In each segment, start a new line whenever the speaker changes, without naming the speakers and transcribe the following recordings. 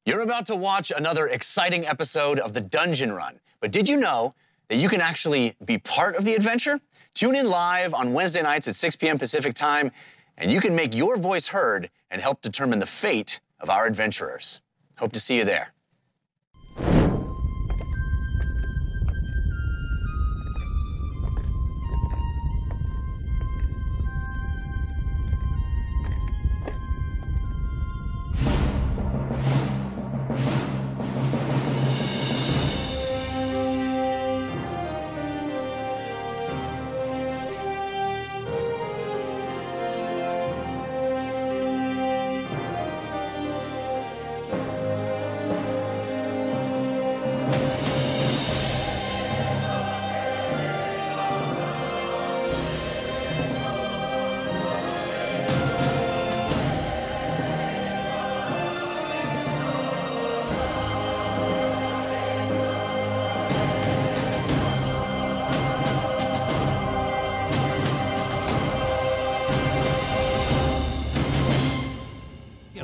You're about to watch another exciting episode of the Dungeon Run, but did you know that you can actually be part of the adventure? Tune in live on Wednesday nights at 6 p.m. Pacific time, and you can make your voice heard and help determine the fate of our adventurers. Hope to see you there.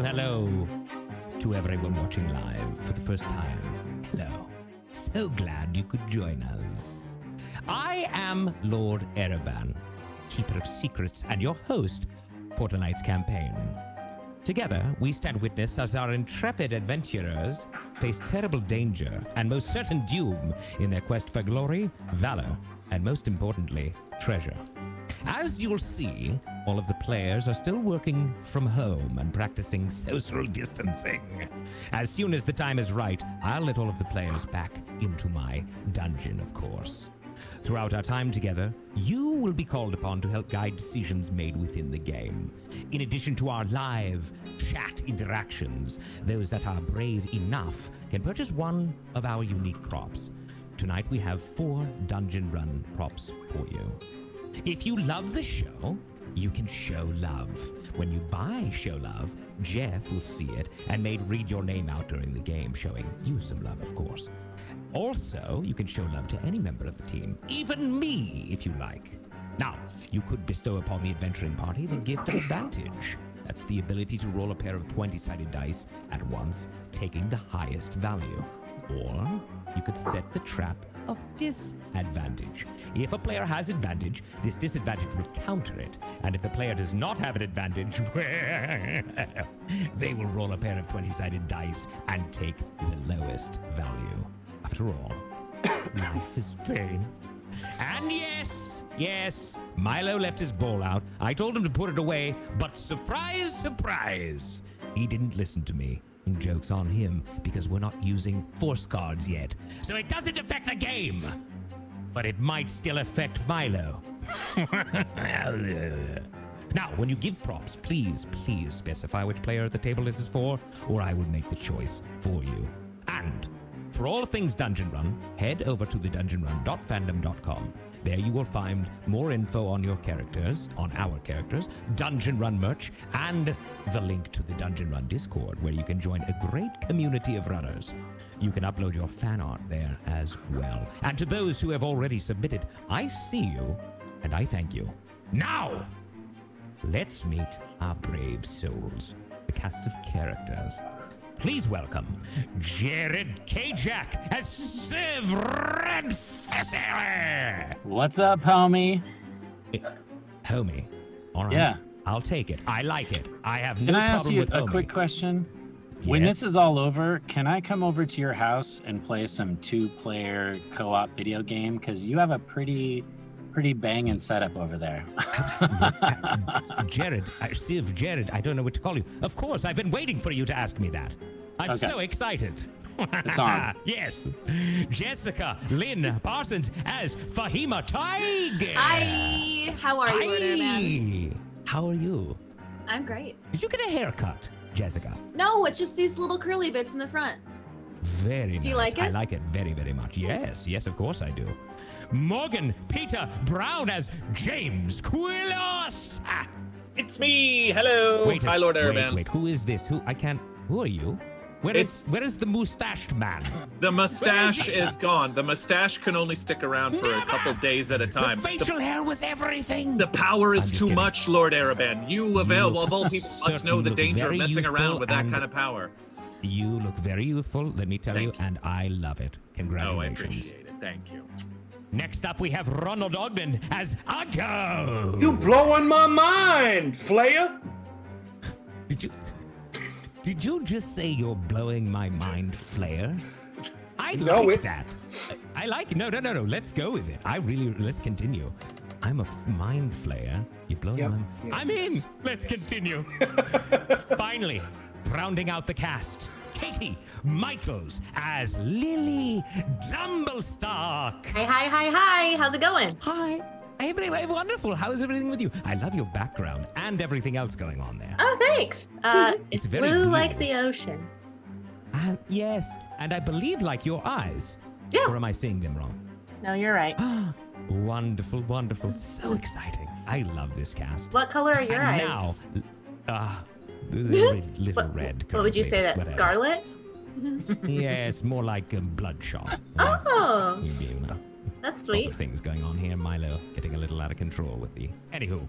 Hello to everyone watching live for the first time. Hello. So glad you could join us. I am Lord Ereban, Keeper of Secrets, and your host for tonight's campaign. Together, we stand witness as our intrepid adventurers face terrible danger and most certain doom in their quest for glory, valor, and most importantly, treasure. As you'll see, all of the players are still working from home and practicing social distancing. As soon as the time is right, I'll let all of the players back into my dungeon, of course. Throughout our time together, you will be called upon to help guide decisions made within the game. In addition to our live chat interactions, those that are brave enough can purchase one of our unique props. Tonight we have 4 Dungeon Run props for you. If you love the show, you can show love. When you buy Show Love, Jeff will see it and may read your name out during the game, showing you some love, of course. Also, you can show love to any member of the team, even me, if you like. Now, you could bestow upon the adventuring party the gift of advantage. That's the ability to roll a pair of 20-sided dice at once, taking the highest value. Or you could set the trap of disadvantage. If a player has advantage, this disadvantage will counter it. And if the player does not have an advantage, they will roll a pair of 20-sided dice and take the lowest value. After all, life is pain. And yes, Milo left his ball out. I told him to put it away, but surprise, surprise, he didn't listen to me. Joke's on him, because we're not using force cards yet. So it doesn't affect the game, but it might still affect Milo. Now, when you give props, please specify which player at the table it is for, or I will make the choice for you. And for all things Dungeon Run, head over to thedungeonrun.fandom.com. There you will find more info on your characters, on our characters, Dungeon Run merch, and the link to the Dungeon Run Discord, where you can join a great community of runners. You can upload your fan art there as well. And to those who have already submitted, I see you, and I thank you. Now, let's meet our brave souls, the cast of characters. Please welcome Jared Kajak as Civ Redfessor.
What's up, homie?
Homie. All right.
Yeah.
I'll take it. I like it. I have no
Can I
problem
ask you
with
a
homie.
quick question? When
Yes?
this is all over, can I come over to your house and play some 2-player co-op video game? Because you have a pretty banging setup over there.
Jared, Jared, I don't know what to call you. Of course, I've been waiting for you to ask me that. I'm so excited.
It's on.
Yes. Jessica Lynn Parsons as Fahima Tiger.
Hi. How are you, Order Man?
How are you?
I'm great.
Did you get a haircut, Jessica?
No, it's just these little curly bits in the front.
Very nice.
Do you like it?
I like it very, very much. Yes, of course I do. Morgan Peter Brown as James Quillos.
It's me. Hello. Hi, Lord Ereban.
Wait, who is this? Who are you? Where is the mustached man?
The mustache is gone. The mustache can only stick around for a couple days at a time.
The facial hair was everything.
The power is too
kidding.
much, Lord Ereban. You of all people must know the danger of messing around with that kind of power.
You look very youthful, let me tell you, and I love it.
Oh, I
Congratulations.
appreciate it. Thank you.
Next up, we have Ronald Ogden as Uggo.
You blowing my mind, Flair.
Did you just say you're blowing my mind, Flair? I
No,
like
it-
that. I like it. No. Let's go with it. Let's continue. I'm a mind flayer. You're blowing
Yep,
my...
yep.
I'm in. Let's continue. Finally, rounding out the cast, Katie Michaels as Lily Dumblestock.
Hi. How's it going?
Hi. Everything wonderful. How is everything with you? I love your background and everything else going on there.
Oh, thanks. It's
very
blue
blue.
like the ocean.
And yes, and I believe like your eyes.
Yeah.
Or am I seeing them wrong?
No, you're right.
Wonderful, wonderful. So exciting. I love this cast.
What color are your
And
eyes?
now, little red.
What would you say that?
whatever.
Scarlet?
Yes, more like bloodshot.
Oh,
You know,
that's
lots
sweet.
of things going on here. Milo getting a little out of control with the... Anywho,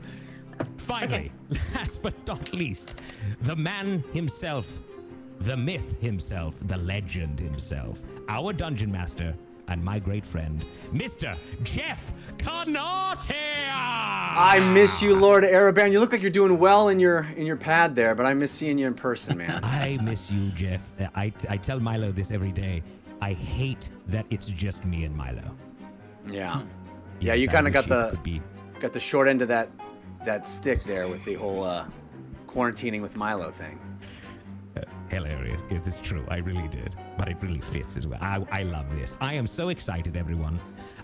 finally, last but not least, the man himself, the myth himself, the legend himself, our dungeon master, and my great friend, Mr. Jeff Connaughton.
I miss you, Lord Ereban. You look like you're doing well in your pad there, but I miss seeing you in person, man.
I miss you, Jeff. I tell Milo this every day. I hate that it's just me and Milo.
Yeah.
Yes,
Yeah, you
I
kind of
wish
got
it could be.
the short end of that stick there with the whole quarantining with Milo thing.
Hilarious. It is true. I really did. But it really fits as well. I love this. I am so excited, everyone.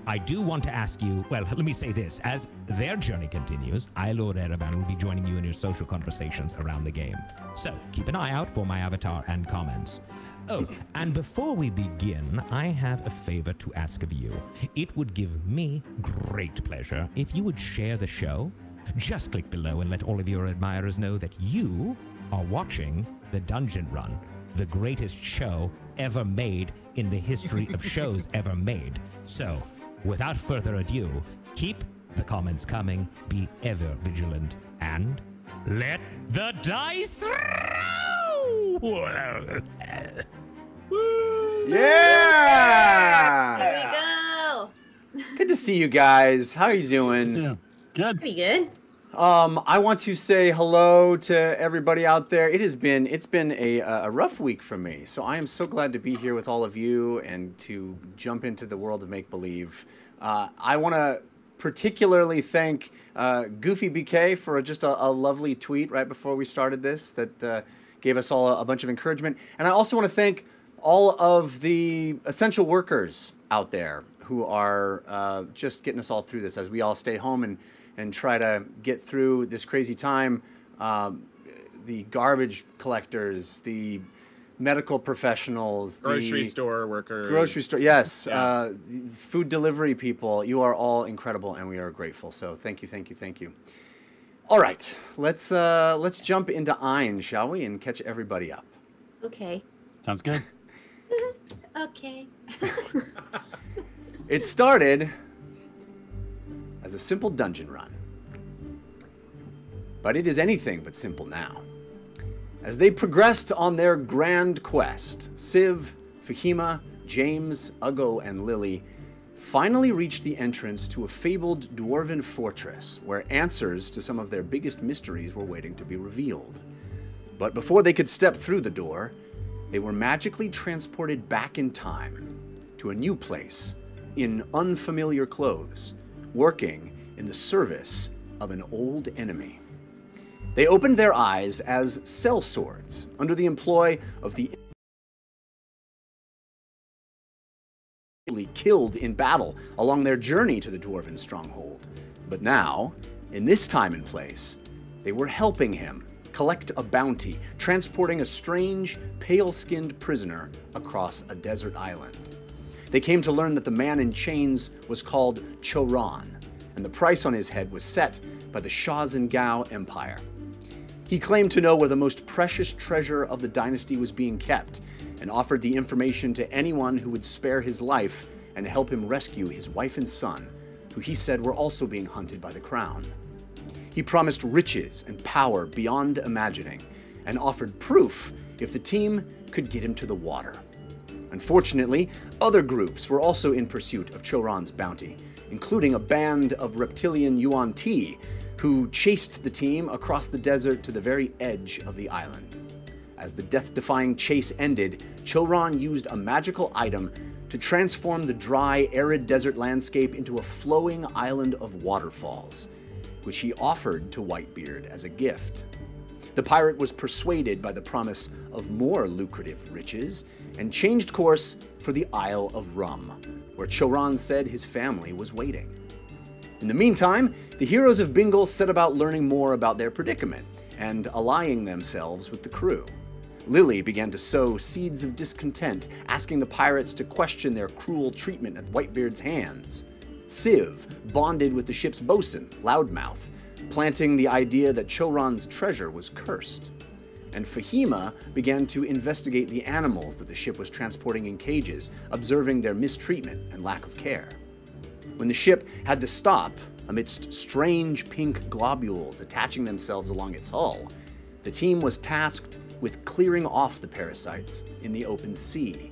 I do want to ask you, well, let me say this. As their journey continues, I, Lord Ereban, will be joining you in your social conversations around the game. So keep an eye out for my avatar and comments. Oh, and before we begin, I have a favor to ask of you. It would give me great pleasure if you would share the show. Just click below and let all of your admirers know that you are watching the Dungeon Run, the greatest show ever made in the history of shows ever made. So, without further ado, keep the comments coming, be ever vigilant, and let the dice roll!
Yeah!
There we go.
Good to see you guys. How are you doing?
So, good.
Pretty good.
I want to say hello to everybody out there. It's been a rough week for me, so I am so glad to be here with all of you and to jump into the world of make-believe. I want to particularly thank Goofy BK for just a lovely tweet right before we started this that gave us all a bunch of encouragement. And I also want to thank all of the essential workers out there who are just getting us all through this as we all stay home and try to get through this crazy time. The garbage collectors, the medical professionals,
Grocery
the
store workers.
grocery store, yes,
Yeah.
food delivery people. You are all incredible, and we are grateful. So thank you, thank you, thank you. All right, let's jump into Ein, shall we, and catch everybody up.
Okay.
Sounds good.
Okay.
It started as a simple dungeon run, but it is anything but simple now. As they progressed on their grand quest, Civ, Fahima, James, Uggo, and Lily finally reached the entrance to a fabled dwarven fortress where answers to some of their biggest mysteries were waiting to be revealed. But before they could step through the door, they were magically transported back in time to a new place in unfamiliar clothes, working in the service of an old enemy. They opened their eyes as sellswords under the employ of the killed in battle along their journey to the dwarven stronghold. But now, in this time and place, they were helping him collect a bounty, transporting a strange, pale-skinned prisoner across a desert island. They came to learn that the man in chains was called Choran, and the price on his head was set by the Shazengao Empire. He claimed to know where the most precious treasure of the dynasty was being kept, and offered the information to anyone who would spare his life and help him rescue his wife and son, who he said were also being hunted by the crown. He promised riches and power beyond imagining, and offered proof if the team could get him to the water. Unfortunately, other groups were also in pursuit of Choron's bounty, including a band of reptilian Yuan Ti, who chased the team across the desert to the very edge of the island. As the death-defying chase ended, Choron used a magical item to transform the dry, arid desert landscape into a flowing island of waterfalls, which he offered to Whitebeard as a gift. The pirate was persuaded by the promise of more lucrative riches and changed course for the Isle of Rum, where Choron said his family was waiting. In the meantime, the Heroes of Bingle set about learning more about their predicament and allying themselves with the crew. Lily began to sow seeds of discontent, asking the pirates to question their cruel treatment at Whitebeard's hands. Civ bonded with the ship's bosun, Loudmouth, planting the idea that Choron's treasure was cursed. And Fahima began to investigate the animals that the ship was transporting in cages, observing their mistreatment and lack of care. When the ship had to stop amidst strange pink globules attaching themselves along its hull, the team was tasked with clearing off the parasites in the open sea.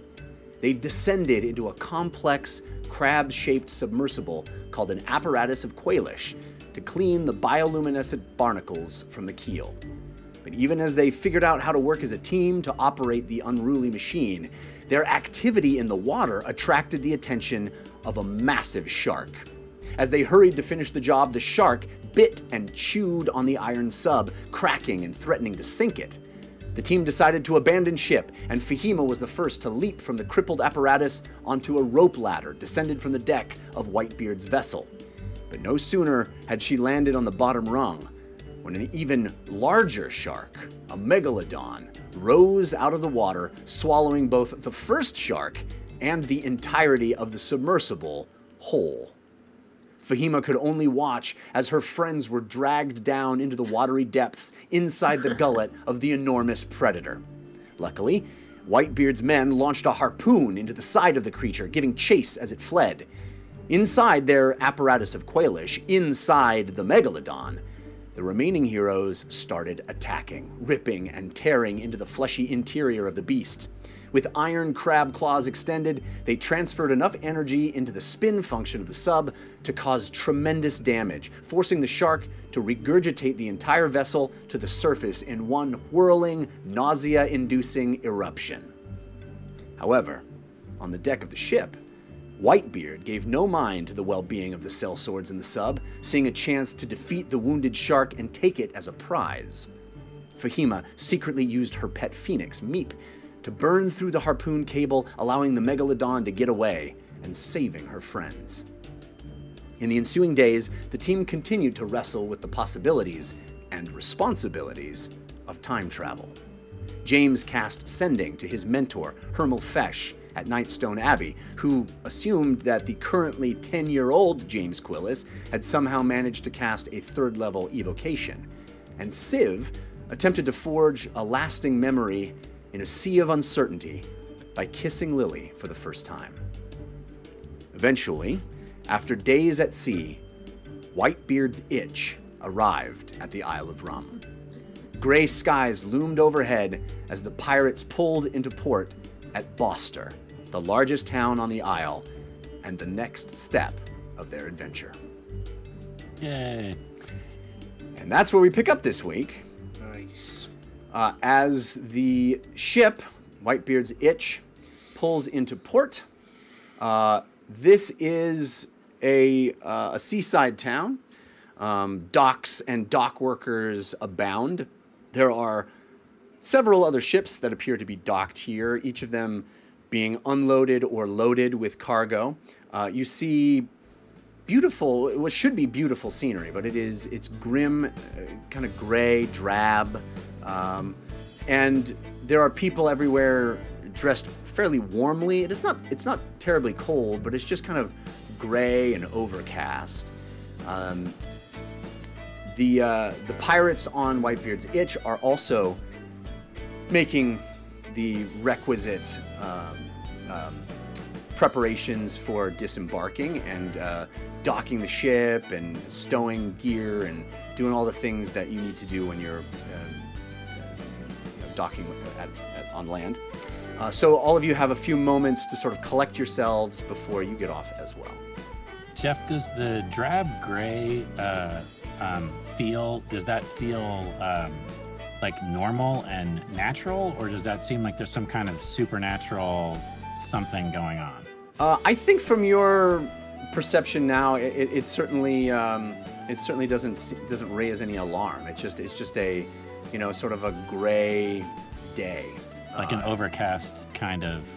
They descended into a complex, crab-shaped submersible called an apparatus of Quailish to clean the bioluminescent barnacles from the keel. But even as they figured out how to work as a team to operate the unruly machine, their activity in the water attracted the attention of a massive shark. As they hurried to finish the job, the shark bit and chewed on the iron sub, cracking and threatening to sink it. The team decided to abandon ship, and Fahima was the first to leap from the crippled apparatus onto a rope ladder descended from the deck of Whitebeard's vessel. But no sooner had she landed on the bottom rung when an even larger shark, a megalodon, rose out of the water, swallowing both the first shark and the entirety of the submersible whole. Fahima could only watch as her friends were dragged down into the watery depths inside the gullet of the enormous predator. Luckily, Whitebeard's men launched a harpoon into the side of the creature, giving chase as it fled. Inside their apparatus of Quailish, inside the megalodon, the remaining heroes started attacking, ripping and tearing into the fleshy interior of the beast. With iron crab claws extended, they transferred enough energy into the spin function of the sub to cause tremendous damage, forcing the shark to regurgitate the entire vessel to the surface in one whirling, nausea-inducing eruption. However, on the deck of the ship, Whitebeard gave no mind to the well-being of the sellswords in the sub, seeing a chance to defeat the wounded shark and take it as a prize. Fahima secretly used her pet phoenix, Meep, to burn through the harpoon cable, allowing the megalodon to get away and saving her friends. In the ensuing days, the team continued to wrestle with the possibilities and responsibilities of time travel. James cast Sending to his mentor, Hermel Fesh, at Nightstone Abbey, who assumed that the currently 10-year-old James Quillis had somehow managed to cast a third-level evocation. And Civ attempted to forge a lasting memory in a sea of uncertainty by kissing Lily for the first time. Eventually, after days at sea, Whitebeard's itch arrived at the Isle of Rum. Gray skies loomed overhead as the pirates pulled into port at Boster, the largest town on the isle, and the next step of their adventure.
Yay.
And that's where we pick up this week.
Nice.
As the ship, Whitebeard's Itch, pulls into port. This is a seaside town. Docks and dock workers abound. There are several other ships that appear to be docked here, each of them being unloaded or loaded with cargo. You see beautiful, what should be beautiful scenery, but it's grim, kind of gray, drab. And there are people everywhere dressed fairly warmly. It's not terribly cold, but it's just kind of gray and overcast. The pirates on Whitebeard's Itch are also making the requisite preparations for disembarking and docking the ship and stowing gear and doing all the things that you need to do when you're docking at on land. So all of you have a few moments to sort of collect yourselves before you get off as well.
Jeff, does the drab gray does that feel like normal and natural, or does that seem like there's some kind of supernatural something going on?
I think from your perception now, it certainly doesn't raise any alarm. It's just a, sort of a gray day,
like an overcast kind of,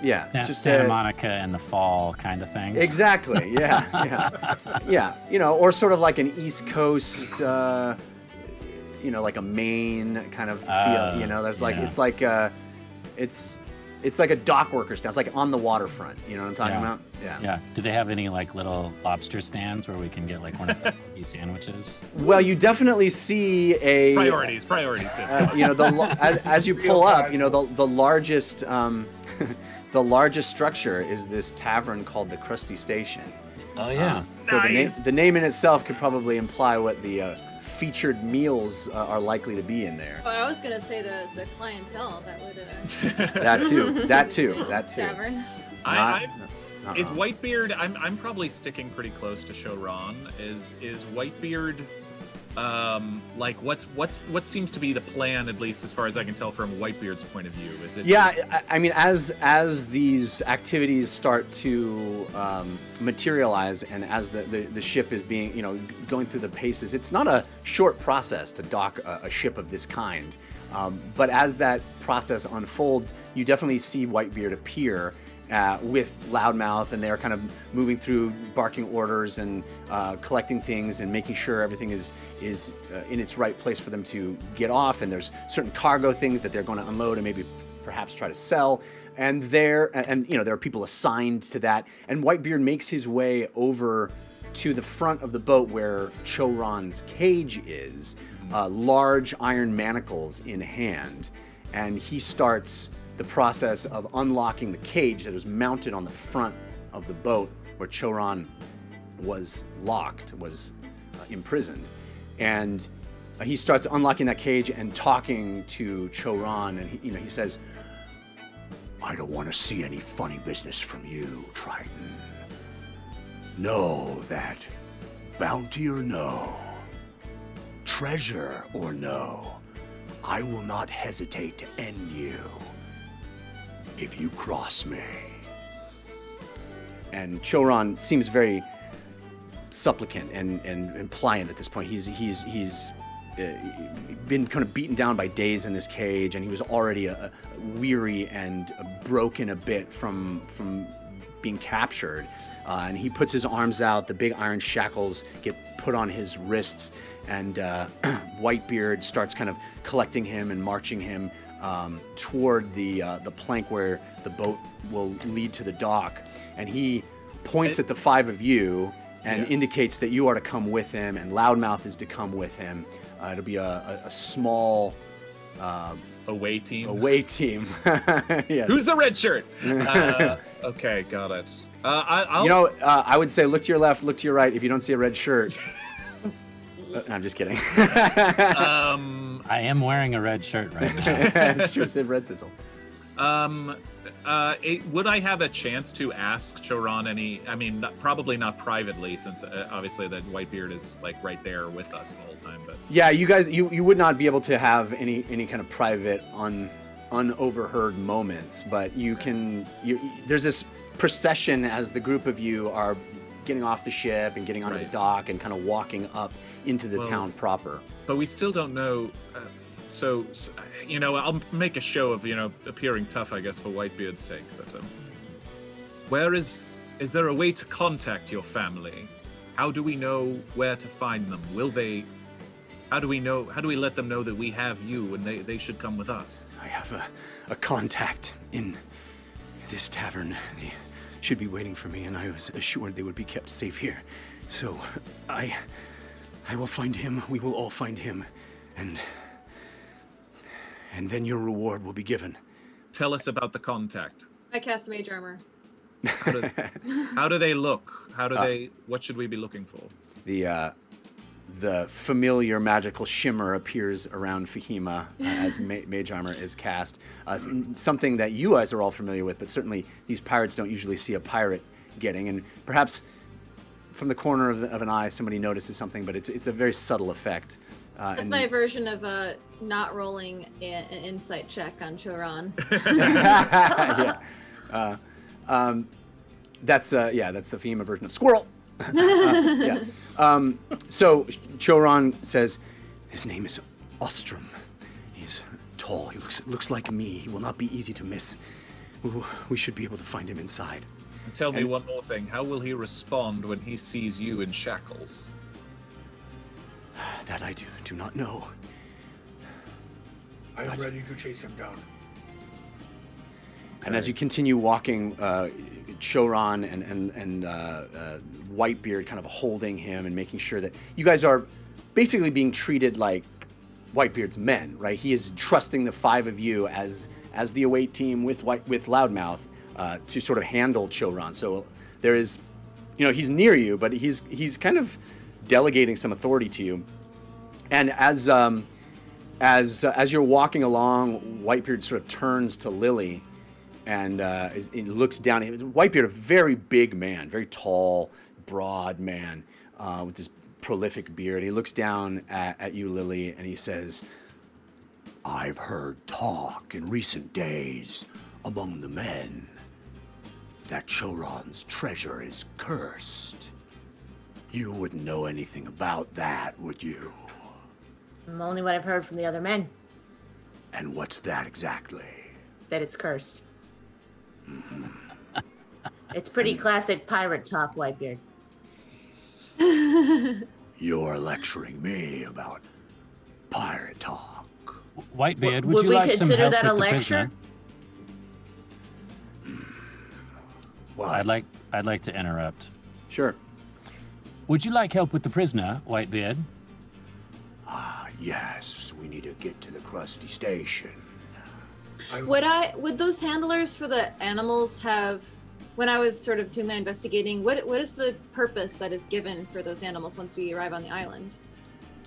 Yeah. Just
Santa Monica in the fall kind of thing.
Exactly. Yeah. Or sort of like an East Coast, like a Maine kind of feel. There's like it's like a dock worker's town. It's like on the waterfront. You know what I'm talking about?
Yeah. Do they have any like little lobster stands where we can get like one of the sandwiches?
Well, you definitely see a
priorities.
As you pull up, the largest. The largest structure is this tavern called the Crusty Station.
Oh yeah.
So the name in itself could probably imply what the featured meals are likely to be in there.
Oh, I was gonna say the clientele that would.
That too.
Tavern.
Is Whitebeard? I'm probably sticking pretty close to Choron. Is Whitebeard? Like what seems to be the plan, at least as far as I can tell from Whitebeard's point of view? Is it?
Yeah, I mean, as these activities start to materialize, and as the ship is being, going through the paces, it's not a short process to dock a ship of this kind. But as that process unfolds, you definitely see Whitebeard appear. With Loudmouth, and they're kind of moving through, barking orders and collecting things and making sure everything is in its right place for them to get off. And there's certain cargo things that they're going to unload and maybe perhaps try to sell. And there are people assigned to that. And Whitebeard makes his way over to the front of the boat where Choron's cage is, large iron manacles in hand, and he starts the process of unlocking the cage that was mounted on the front of the boat where Choron was imprisoned. And he starts unlocking that cage and talking to Choron, and he says, "I don't want to see any funny business from you, Triton. Know that, bounty or no, treasure or no, I will not hesitate to end you if you cross me." And Choron seems very supplicant and pliant at this point. He's been kind of beaten down by days in this cage, and he was already weary and broken a bit from being captured. And he puts his arms out. The big iron shackles get put on his wrists, and Whitebeard starts kind of collecting him and marching him toward the plank where the boat will lead to the dock. And he points at the five of you and indicates that you are to come with him, and Loudmouth is to come with him. It'll be a small
away team.
Yes.
Who's the red shirt? Okay, got it.
I would say look to your left, look to your right. If you don't see a red shirt, I'm just kidding.
I am wearing a red shirt right now.
That's true. It said Red Thistle.
Would I have a chance to ask Choron any? I mean, probably not privately, since obviously that Whitebeard is like right there with us the whole time. But
yeah, you guys, you would not be able to have any kind of private, unoverheard moments, but you can. There's this procession as the group of you are getting off the ship and getting onto the dock and kind of walking up into the town proper.
But we still don't know. So, I'll make a show of, appearing tough, I guess, for Whitebeard's sake. But is there a way to contact your family? How do we know where to find them? How do we let them know that we have you and they should come with us?
I have a contact in this tavern. They should be waiting for me, and I was assured they would be kept safe here. So I will find him. We will all find him, and then your reward will be given.
Tell us about the contact.
I cast mage armor.
How do they look? What should we be looking for?
the familiar magical shimmer appears around Fahima as Mage Armor is cast. Something that you guys are all familiar with, but certainly these pirates don't usually see a pirate getting. And perhaps from the corner of an eye, somebody notices something, but it's a very subtle effect.
That's my version of not rolling an insight check on Choron.
That's the Fahima version of squirrel. So Choron says, his name is Ostrom. He's tall. He looks like me. He will not be easy to miss. We should be able to find him inside.
And tell me one more thing. How will he respond when he sees you in shackles?
That I do not know.
I am ready to chase him down.
And as you continue walking, Choron and Whitebeard kind of holding him and making sure that you guys are basically being treated like Whitebeard's men, right? He is trusting the five of you as the away team with Loudmouth to sort of handle Choron. So there is, he's near you, but he's kind of delegating some authority to you. And as you're walking along, Whitebeard sort of turns to Lily. And he looks down. Whitebeard, a very big man, very tall, broad man with this prolific beard. He looks down at you, Lily, and he says, I've heard talk in recent days among the men that Choron's treasure is cursed. You wouldn't know anything about that, would you?
Only what I've heard from the other men.
And what's that exactly?
That it's cursed. It's pretty classic pirate talk, Whitebeard.
You're lecturing me about pirate talk.
Whitebeard, would you like some help
that
with
a
the
lecture?
prisoner?
Well,
I'd like to interrupt.
Sure.
Would you like help with the prisoner, Whitebeard?
Yes, we need to get to the Crusty station.
Would those handlers for the animals have, when I was sort of doing my investigating, what is the purpose that is given for those animals once we arrive on the island?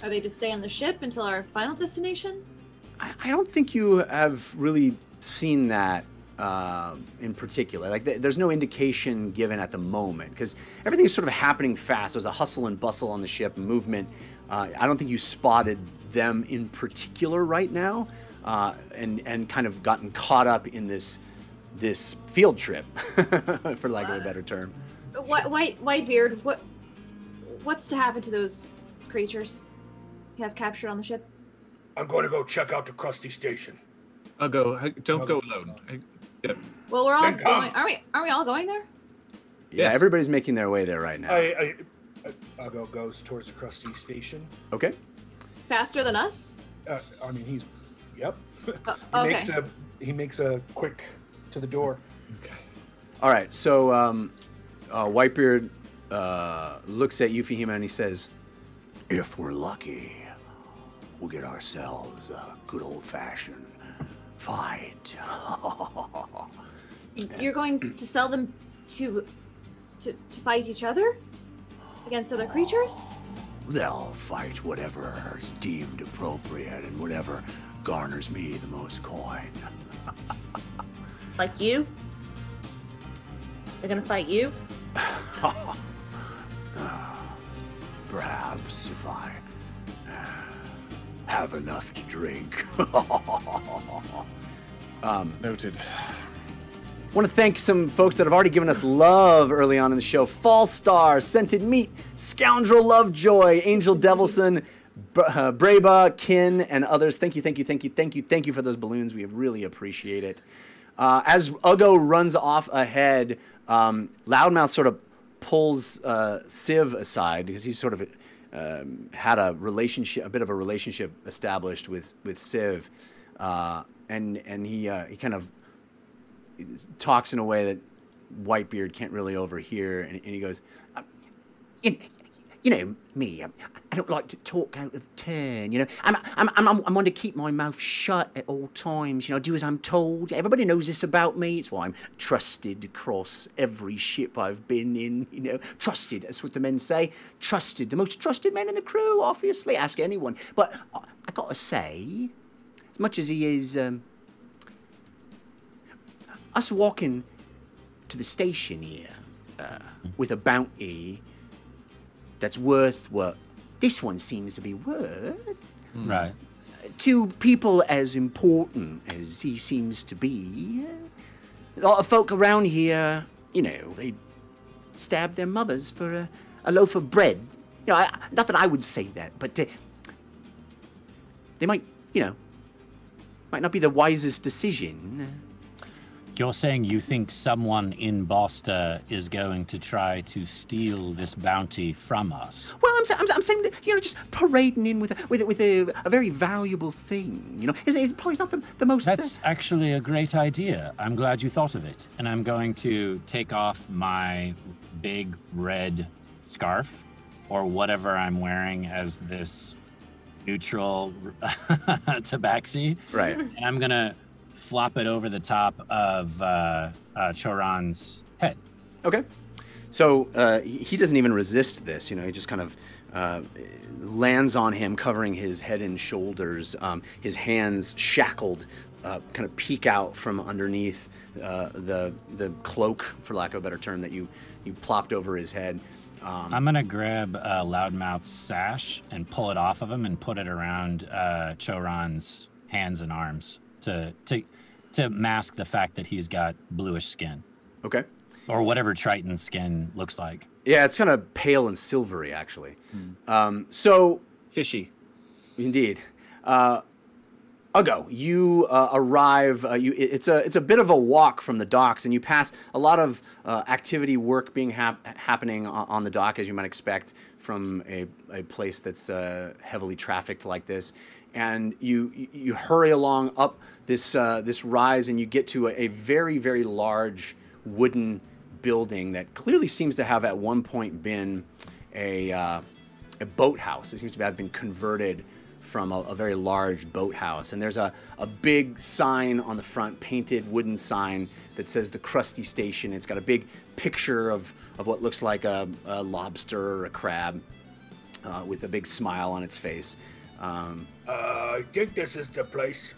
Are they to stay on the ship until our final destination?
I don't think you have really seen that in particular. Like, there's no indication given at the moment because everything is sort of happening fast. There's a hustle and bustle on the ship, movement. I don't think you spotted them in particular right now. And kind of gotten caught up in this field trip, for lack of a better term.
Whitebeard, what's to happen to those creatures you have captured on the ship?
I'm going to go check out the Crusty station.
I'll go. Don't go alone. Yeah.
Well, we're all going. Aren't we all going there?
Yeah,
Yes.
everybody's making their way there right now.
I'll goes towards the Crusty station.
Okay.
Faster than us?
He's. Yep.
Okay.
He makes a quick to the door.
Okay.
All right. So Whitebeard looks at you, Fahima, and he says, "If we're lucky, we'll get ourselves a good old-fashioned fight."
You're going to sell them to fight each other against other creatures?
They'll fight whatever is deemed appropriate and whatever garners me the most coin.
Like you? They're gonna fight you?
Perhaps if I have enough to drink.
Noted.
I want to thank some folks that have already given us love early on in the show. Fall Star, Scented Meat, Scoundrel Lovejoy, Angel Devilson, Braba, Kin, and others. Thank you for those balloons. We really appreciate it. As Ugo runs off ahead, Loudmouth sort of pulls Civ aside because he's sort of had a bit of a relationship established with Civ, and he kind of talks in a way that Whitebeard can't really overhear, and he goes,
you know me. I don't like to talk out of turn. You know, I'm one to keep my mouth shut at all times. You know, do as I'm told. Everybody knows this about me. It's why I'm trusted across every ship I've been in. You know, trusted. That's what the men say. Trusted, the most trusted men in the crew. Obviously, ask anyone. But I gotta say, as much as he is, us walking to the station here with a bounty that's worth what this one seems to be worth.
Right.
To people as important as he seems to be, a lot of folk around here, you know, they stab their mothers for a loaf of bread. You know, not that I would say that, but they might, you know, might not be the wisest decision.
You're saying you think someone in Boston is going to try to steal this bounty from us?
Well, I'm saying, you know, just parading in with a very valuable thing. You know, it's probably not the most.
That's actually a great idea. I'm glad you thought of it. And I'm going to take off my big red scarf or whatever I'm wearing as this neutral tabaxi.
Right.
And I'm gonna flop it over the top of Choran's head.
Okay. So he doesn't even resist this, you know, he just kind of lands on him, covering his head and shoulders. His hands shackled kind of peek out from underneath the cloak, for lack of a better term, that you plopped over his head.
I'm gonna grab Loudmouth's sash and pull it off of him and put it around Choran's hands and arms to mask the fact that he's got bluish skin.
Okay.
Or whatever Triton skin looks like.
Yeah, it's kind of pale and silvery, actually. So
Fishy.
Indeed. Uggo, you arrive. It's a bit of a walk from the docks, and you pass a lot of activity, work being happening on the dock, as you might expect from a place that's heavily trafficked like this. And you hurry along up this rise, and you get to a very, very large wooden building that clearly seems to have at one point been a boathouse. It seems to have been converted from a very large boathouse. And there's a big sign on the front, painted wooden sign that says the Crusty Station. It's got a big picture of what looks like a lobster or a crab with a big smile on its face.
I think this is the place.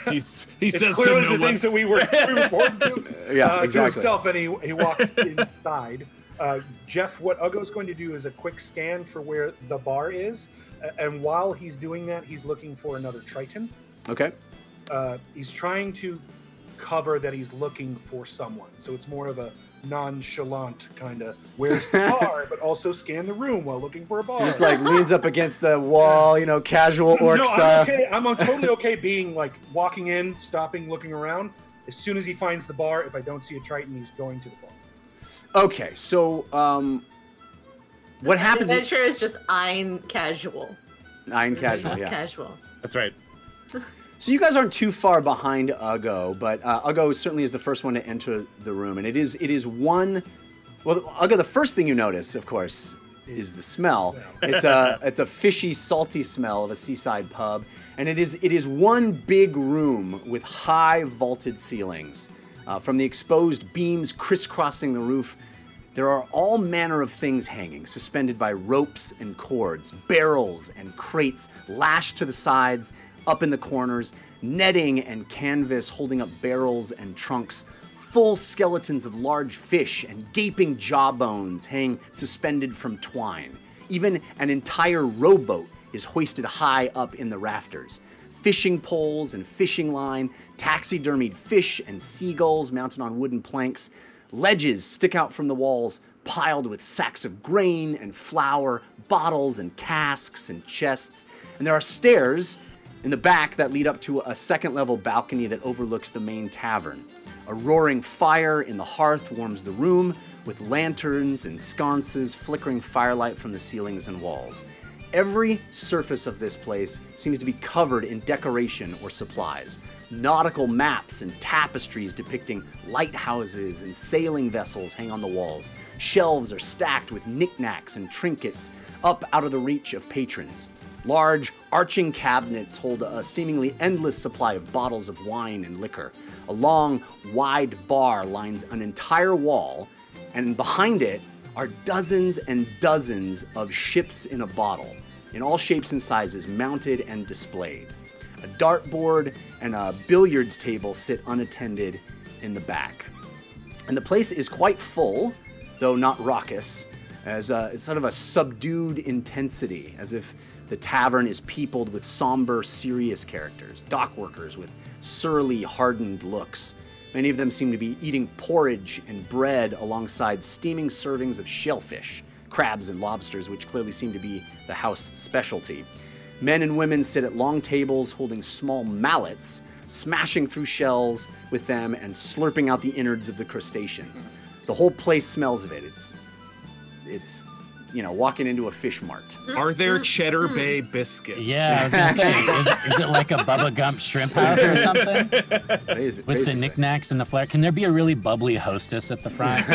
He says
it's clearly the things that we were reporting to,
yeah, exactly.
to himself, and he walks inside. Jeff, what Uggo's going to do is a quick scan for where the bar is, and while he's doing that, he's looking for another Triton.
Okay.
He's trying to cover that he's looking for someone, so it's more of a nonchalant kind of where's the bar, but also scan the room while looking for a bar.
He just like leans up against the wall, you know, casual orc style.
I'm okay. I'm totally okay being like walking in, stopping, looking around. As soon as he finds the bar, if I don't see a Triton, he's going to the bar.
Okay, so what happens?
Adventure is just eyeing casual.
Eyeing casual,
Just
yeah.
casual.
That's right.
So you guys aren't too far behind Uggo, but Uggo certainly is the first one to enter the room, and it is one. Well, Uggo, the first thing you notice, of course, is the smell. It's a fishy, salty smell of a seaside pub, and it is one big room with high vaulted ceilings. From the exposed beams crisscrossing the roof, there are all manner of things hanging, suspended by ropes and cords, barrels and crates lashed to the sides, up in the corners, netting and canvas holding up barrels and trunks. Full skeletons of large fish and gaping jawbones hang suspended from twine. Even an entire rowboat is hoisted high up in the rafters. Fishing poles and fishing line, taxidermied fish and seagulls mounted on wooden planks. Ledges stick out from the walls, piled with sacks of grain and flour, bottles and casks and chests. And there are stairs in the back that lead up to a second-level balcony that overlooks the main tavern. A roaring fire in the hearth warms the room, with lanterns and sconces flickering firelight from the ceilings and walls. Every surface of this place seems to be covered in decoration or supplies. Nautical maps and tapestries depicting lighthouses and sailing vessels hang on the walls. Shelves are stacked with knickknacks and trinkets up out of the reach of patrons. Large, arching cabinets hold a seemingly endless supply of bottles of wine and liquor. A long, wide bar lines an entire wall, and behind it are dozens and dozens of ships in a bottle, in all shapes and sizes, mounted and displayed. A dartboard and a billiards table sit unattended in the back. And the place is quite full, though not raucous, as it's sort of a subdued intensity, as if the tavern is peopled with somber, serious characters, dockworkers with surly, hardened looks. Many of them seem to be eating porridge and bread alongside steaming servings of shellfish, crabs, and lobsters, which clearly seem to be the house specialty. Men and women sit at long tables holding small mallets, smashing through shells with them and slurping out the innards of the crustaceans. The whole place smells of it. It's walking into a fish mart.
Are there Cheddar Bay biscuits?
Yeah, I was gonna say, is it like a Bubba Gump shrimp house or something? With the knickknacks and the flair. Can there be a really bubbly hostess at the front?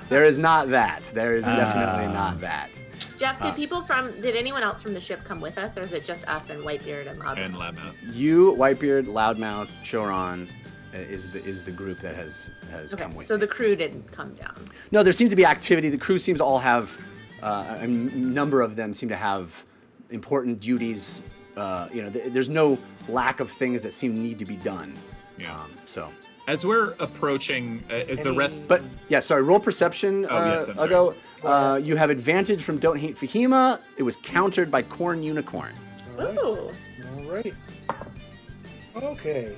There is not that. There is definitely not that.
Jeff, did anyone else from the ship come with us, or is it just us and Whitebeard and Loudmouth?
And Loudmouth.
You, Whitebeard, Loudmouth, Choron is the group that has come with.
So
me.
the crew didn't come down.
No, there seems to be activity. The crew seems to all have a number of them seem to have important duties. There's no lack of things that seem to need to be done.
Yeah.
So.
As we're approaching, is the rest...
But, yeah, sorry, roll perception,
yes, I'm
Ugo. You have advantage from Don't Hate Fahima. It was countered by Corn Unicorn.
Ooh.
All right. Okay.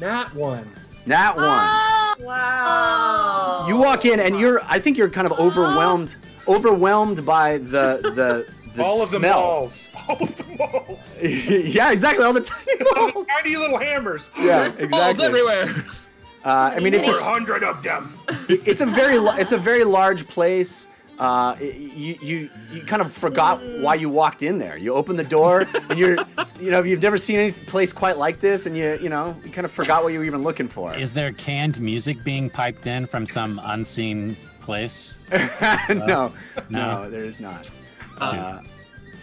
Nat 1.
Nat 1.
Oh, wow.
You walk in and I think you're kind of overwhelmed by the
all of
smell.
All of the malls.
Yeah, exactly. All the tiny balls.
Tiny little hammers.
Yeah, exactly.
Balls everywhere.
It's
400 of them.
It's a very large place. You kind of forgot why you walked in there. You open the door and you've never seen any place quite like this, and you kind of forgot what you were even looking for.
Is there canned music being piped in from some unseen place?
No, there is not.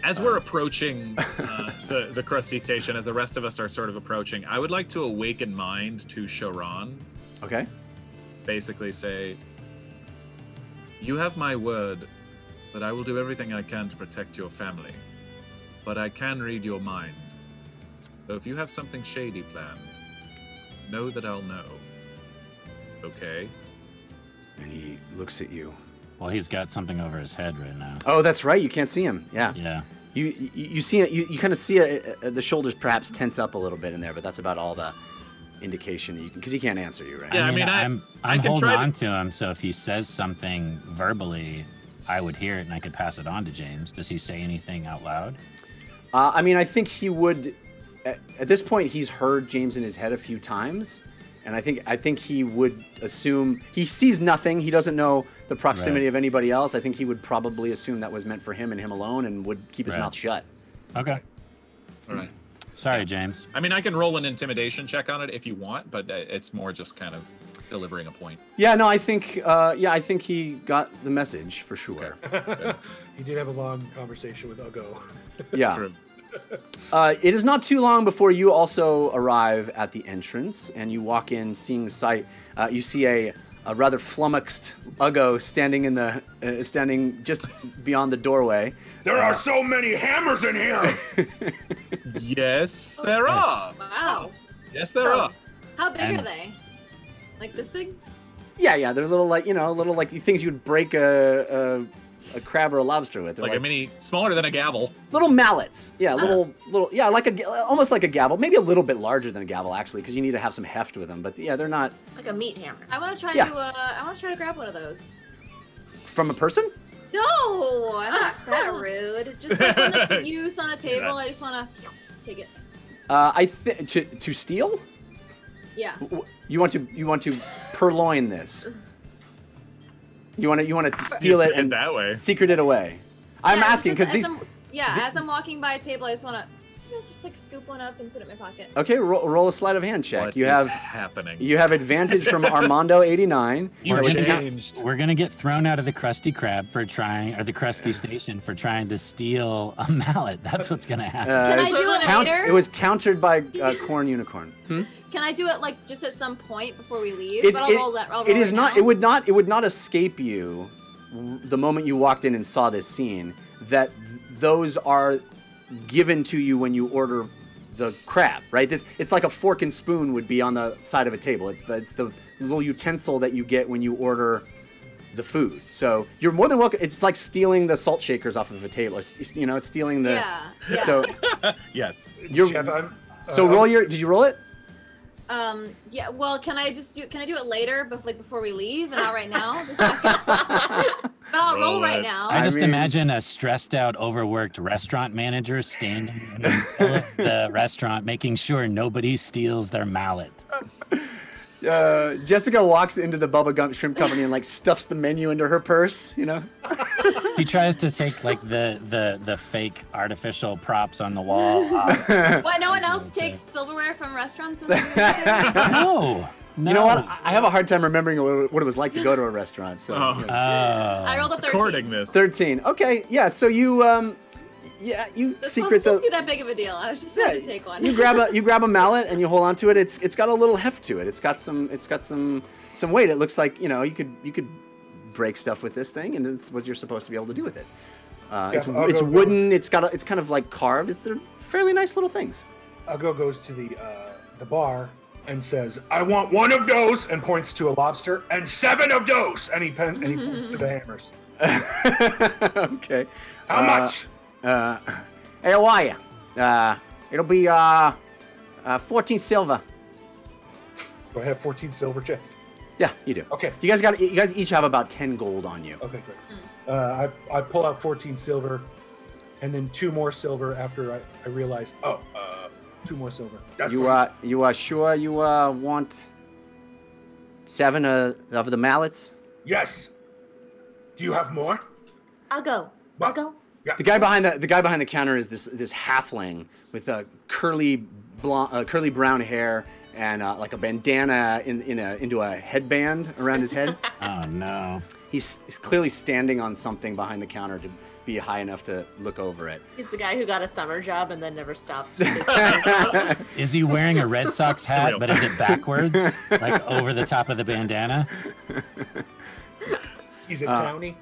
As we're approaching the Crusty station, as the rest of us are sort of approaching, I would like to awaken mind to Choron.
Okay.
Basically say, you have my word that I will do everything I can to protect your family, but I can read your mind. So if you have something shady planned, know that I'll know. Okay?
And he looks at you.
Well, he's got something over his head right now.
Oh, that's right. You can't see him. Yeah.
Yeah.
You see it. You kind of see the shoulders perhaps tense up a little bit in there, but that's about all the indication that you can, because he can't answer you, right?
Yeah,
I'm holding on to him, so if he says something verbally, I would hear it and I could pass it on to James. Does he say anything out loud?
I think he would. At this point, he's heard James in his head a few times, and I think he would assume he sees nothing. He doesn't know the proximity of anybody else. I think he would probably assume that was meant for him and him alone, and would keep his mouth shut.
Okay.
All right.
Sorry, James.
I mean, I can roll an intimidation check on it if you want, but it's more just kind of delivering a point.
Yeah, no, I think he got the message for sure.
Okay.
He did have a long conversation with Ugo.
Yeah.
True.
It is not too long before you also arrive at the entrance, and you walk in, seeing the sight. You see a rather flummoxed Ugo standing standing just beyond the doorway.
There are so many hammers in here.
Yes, there are.
Wow.
Yes, there are.
How big are they? Like this big?
Yeah, they're little like things you would break a crab or a lobster with. They're
Like a mini, smaller than a gavel.
little mallets. Yeah, little yeah, almost like a gavel, maybe a little bit larger than a gavel actually, because you need to have some heft with them. But yeah, they're not
Like a meat hammer.
I want to try
Yeah.
to grab one of those.
from a person.
No, I'm not that rude. Just like when it's used on a table, I just want to take it.
I think to steal.
Yeah.
You want to purloin this. You want to steal
You
it
said
and
that way.
secret it away. I'm
Yeah,
asking
just
because
Yeah, as I'm walking by a table, I just want to just like scoop one up and put it in my pocket.
Okay, roll a sleight of hand check.
What
you
is
have
happening?
You have advantage from Armando 89.
We're gonna get thrown out of the Krusty Krab for trying, or the Krusty Station for trying to steal a mallet. That's what's gonna happen.
Can I do it later?
It was countered by Corn Unicorn.
Can I do it like just at some point before we leave? But I'll roll that. I'll roll
it is
right
not.
now.
It would not escape you the moment you walked in and saw this scene that those are given to you when you order the crab, right? It's like a fork and spoon would be on the side of a table. It's the little utensil that you get when you order the food. So you're more than welcome. It's like stealing the salt shakers off of a table. It's stealing the.
Yeah.
So
yes.
Chef,
roll your. Did you roll it?
Yeah. Well, can I do it later, before we leave, and not right now? But I'll roll right now.
I just imagine a stressed out, overworked restaurant manager standing in the middle of the restaurant, making sure nobody steals their mallet.
Jessica walks into the Bubba Gump Shrimp Company and like stuffs the menu into her purse.
He tries to take like the fake artificial props on the wall.
Why no one else takes silverware from restaurants?
No.
You know what? I have a hard time remembering what it was like to go to a restaurant. So
I rolled a 13.
Recording this.
13. Okay, yeah. So you
This
secret
supposed to be that big of a deal. I was just going to take one.
you grab a mallet and you hold onto it. It's got a little heft to it. It's got some weight. It looks like you could break stuff with this thing, and it's what you're supposed to be able to do with it. It's wooden. It's kind of like carved. They're fairly nice little things.
Ugo goes to the bar and says, "I want one of those," and points to a lobster, and 7 of those, and he points to the hammers.
Okay.
How much?
Hey, how are you? It'll be 14 silver.
Do I have 14 silver, Jeff?
Yeah, you do.
Okay.
You guys each have about 10 gold on you.
Okay, great. I pull out 14 silver, and then 2 more silver after I realize, 2 more silver. That's fine.
You are sure you want 7 of the mallets?
Yes. Do you have more?
I'll go.
The guy behind the counter is this halfling with a curly brown hair and like a bandana into a headband around his head.
Oh no!
He's clearly standing on something behind the counter to be high enough to look over it.
He's the guy who got a summer job and then never stopped.
Is he wearing a Red Sox hat, but is it backwards, like over the top of the bandana?
He's a townie.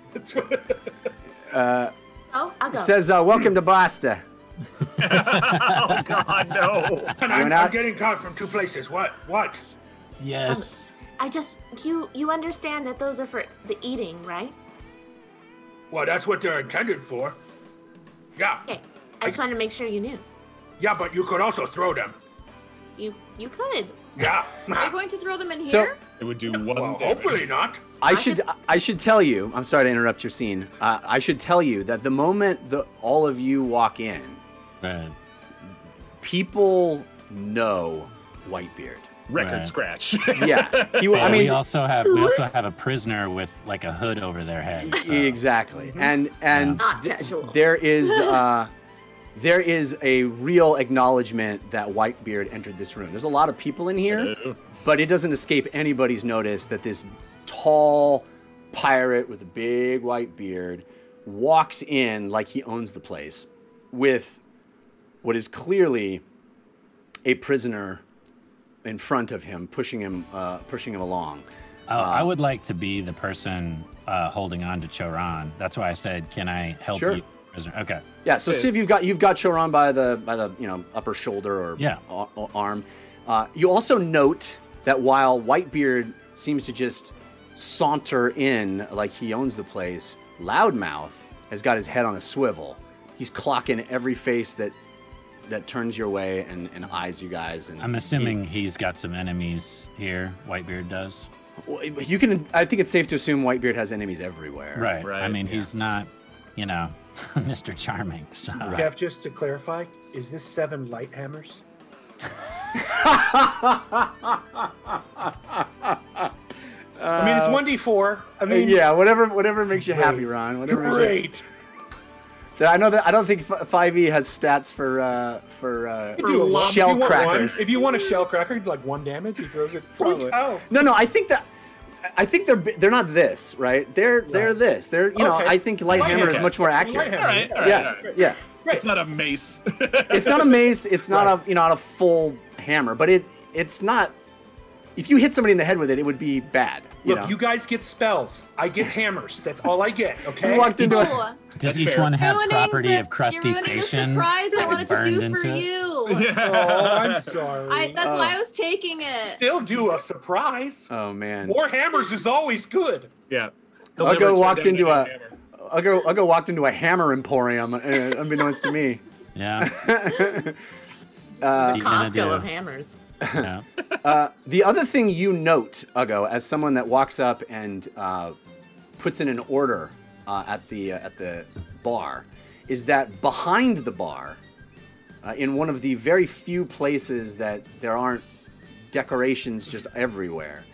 I'll go.
It says, welcome to Boston.
Oh God, no!
And I'm getting caught from 2 places. What?
Yes.
I just you understand that those are for the eating, right?
Well, that's what they're intended for. Yeah.
Okay. I just wanted to make sure you knew.
Yeah, but you could also throw them.
You could.
Yeah.
Are you going to throw them in
So-
here?
It would do one.
Well,
damage.
hopefully not.
I should tell you. I'm sorry to interrupt your scene. I should tell you that the moment all of you walk in,
Right.
people know Whitebeard.
Record
Right.
scratch.
Yeah,
We also have a prisoner with like a hood over their head. So.
exactly. And
Not casual.
there is a real acknowledgement that Whitebeard entered this room. There's a lot of people in here, but it doesn't escape anybody's notice that this tall pirate with a big white beard walks in like he owns the place with what is clearly a prisoner in front of him, pushing him along.
I would like to be the person holding on to Choran. That's why I said, "Can I help
Sure.
you, prisoner?" Okay.
Yeah, so see if you've got Choran by the upper shoulder or arm. You also note that while Whitebeard seems to just saunter in like he owns the place, Loudmouth has got his head on a swivel. He's clocking every face that turns your way and eyes you guys. And
I'm assuming he's got some enemies here. Whitebeard does.
You can. I think it's safe to assume Whitebeard has enemies everywhere.
Right.
Right,
I mean, he's not, Mr. Charming. So.
Jeff, just to clarify, is this 7 light hammers? I mean, it's 1d4. I mean,
yeah, whatever makes you happy, Ron. Whatever.
Great.
I know that I don't think 5e has stats for shell crackers.
If you want a shell cracker, like 1 damage, he throws it. Oh.
No, I think they're not this, right? They're this. They're I think light hammer is much more accurate.
All right.
Yeah.
It's not a mace.
It's not a mace. It's not a full hammer, but it's not. If you hit somebody in the head with it, it would be bad.
You guys get spells. I get hammers. That's all I get. Okay.
You walked into
Does each one have property of Crusty
you're
Station?
The surprise I wanted to do for you.
Oh, I'm sorry.
That's why I was taking it.
Still do a surprise.
Oh man.
More hammers is always good.
Yeah.
Uggo walked into a hammer emporium, unbeknownst to me.
Yeah.
The Costco of hammers.
Yeah.
The other thing you note, Uggo, as someone that walks up and puts in an order at the bar, is that behind the bar, in one of the very few places that there aren't decorations just everywhere,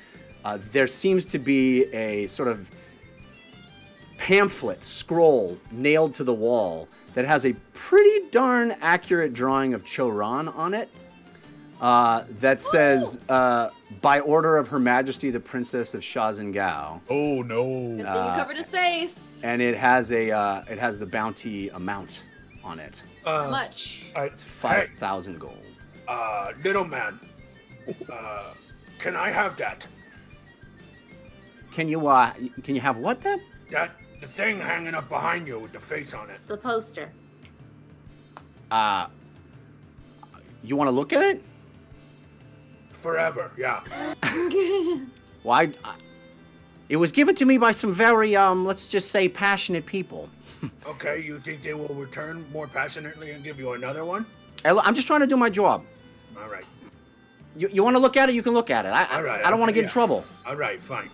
there seems to be a sort of pamphlet scroll nailed to the wall that has a pretty darn accurate drawing of Choran on it. That says, by order of Her Majesty the Princess of Shazengao.
Oh no!
Good thing you covered his face.
And it has the bounty amount on it.
How much?
It's 5,000 gold.
Little man, can I have that?
Can you have what then?
The thing hanging up behind you with the face on it.
The poster.
You want to look at it?
Forever, yeah.
Well, it was given to me by some very, let's just say, passionate people.
Okay, you think they will return more passionately and give you another one?
I'm just trying to do my job.
All right.
You want to look at it? You can look at it. I don't want to get in trouble.
All right, fine.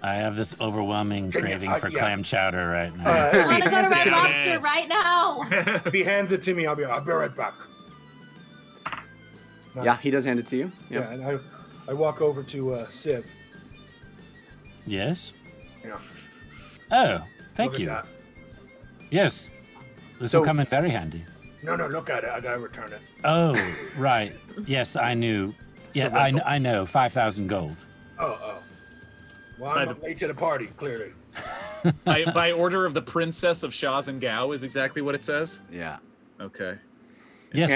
I have this overwhelming craving for clam chowder right now.
I want to go to Red Lobster right now.
If he hands it to me, I'll be right back.
Yeah, he does hand it to you. Yep.
Yeah, and I walk over to Civ.
Yes?
Yeah.
Oh, thank
Look
you.
at that.
Yes. This will come in very handy.
No, look at it. I gotta return it.
Oh, right. Yes, I knew. Yeah, I know. 5,000 gold.
Oh. Well, I'm late to the party, clearly.
by order of the Princess of Shazengao is exactly what it says?
Yeah.
Okay.
Yes,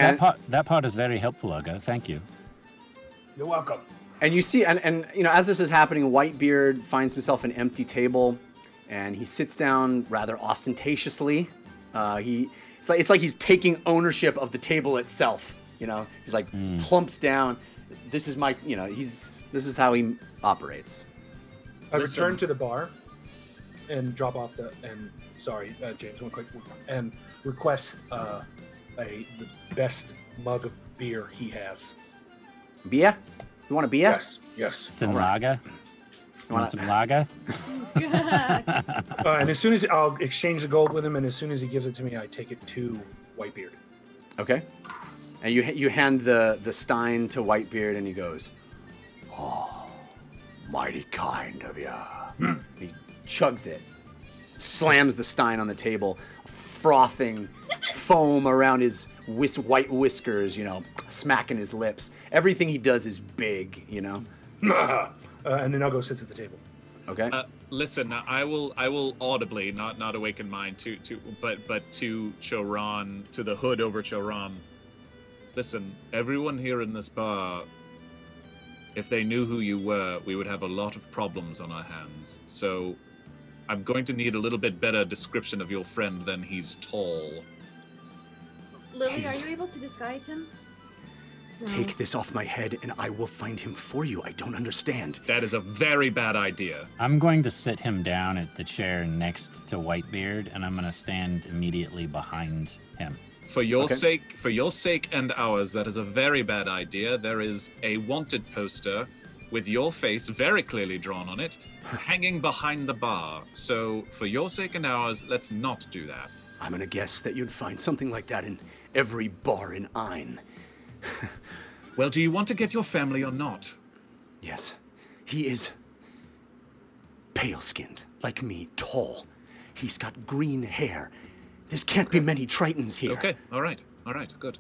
that part is very helpful, Uggo. Thank you.
You're welcome.
And you see, and as this is happening, Whitebeard finds himself an empty table, and he sits down rather ostentatiously. It's like he's taking ownership of the table itself. He's like plumps down. This is my, this is how he operates.
I return to the bar and drop off sorry, James, one quick, and request the best mug of beer he has.
Beer? You want a beer?
Yes.
Some lager? You want some lager?
And as soon as I'll exchange the gold with him, and as soon as he gives it to me, I take it to Whitebeard.
Okay. And you hand the stein to Whitebeard, and he goes, "Oh, mighty kind of ya." He chugs it, slams the stein on the table, frothing foam around his white whiskers, smacking his lips. Everything he does is big,
And then Uggo sits at the table.
Okay.
Listen, I will audibly, not awaken mine but to Choran, to the hood over Choran. Listen, everyone here in this bar, if they knew who you were, we would have a lot of problems on our hands. So I'm going to need a little bit better description of your friend than he's tall.
Lily, are you able to disguise him?
Take this off my head and I will find him for you. I don't understand.
That is a very bad idea.
I'm going to sit him down at the chair next to Whitebeard, and I'm going to stand immediately behind him.
For your sake and ours, that is a very bad idea. There is a wanted poster with your face very clearly drawn on it, hanging behind the bar. So for your sake and ours, let's not do that.
I'm going to guess that you'd find something like that in every bar in Ain.
Well, do you want to get your family or not?
Yes. He is pale-skinned, like me, tall. He's got green hair. This can't be many Tritons here.
Okay, all right, good.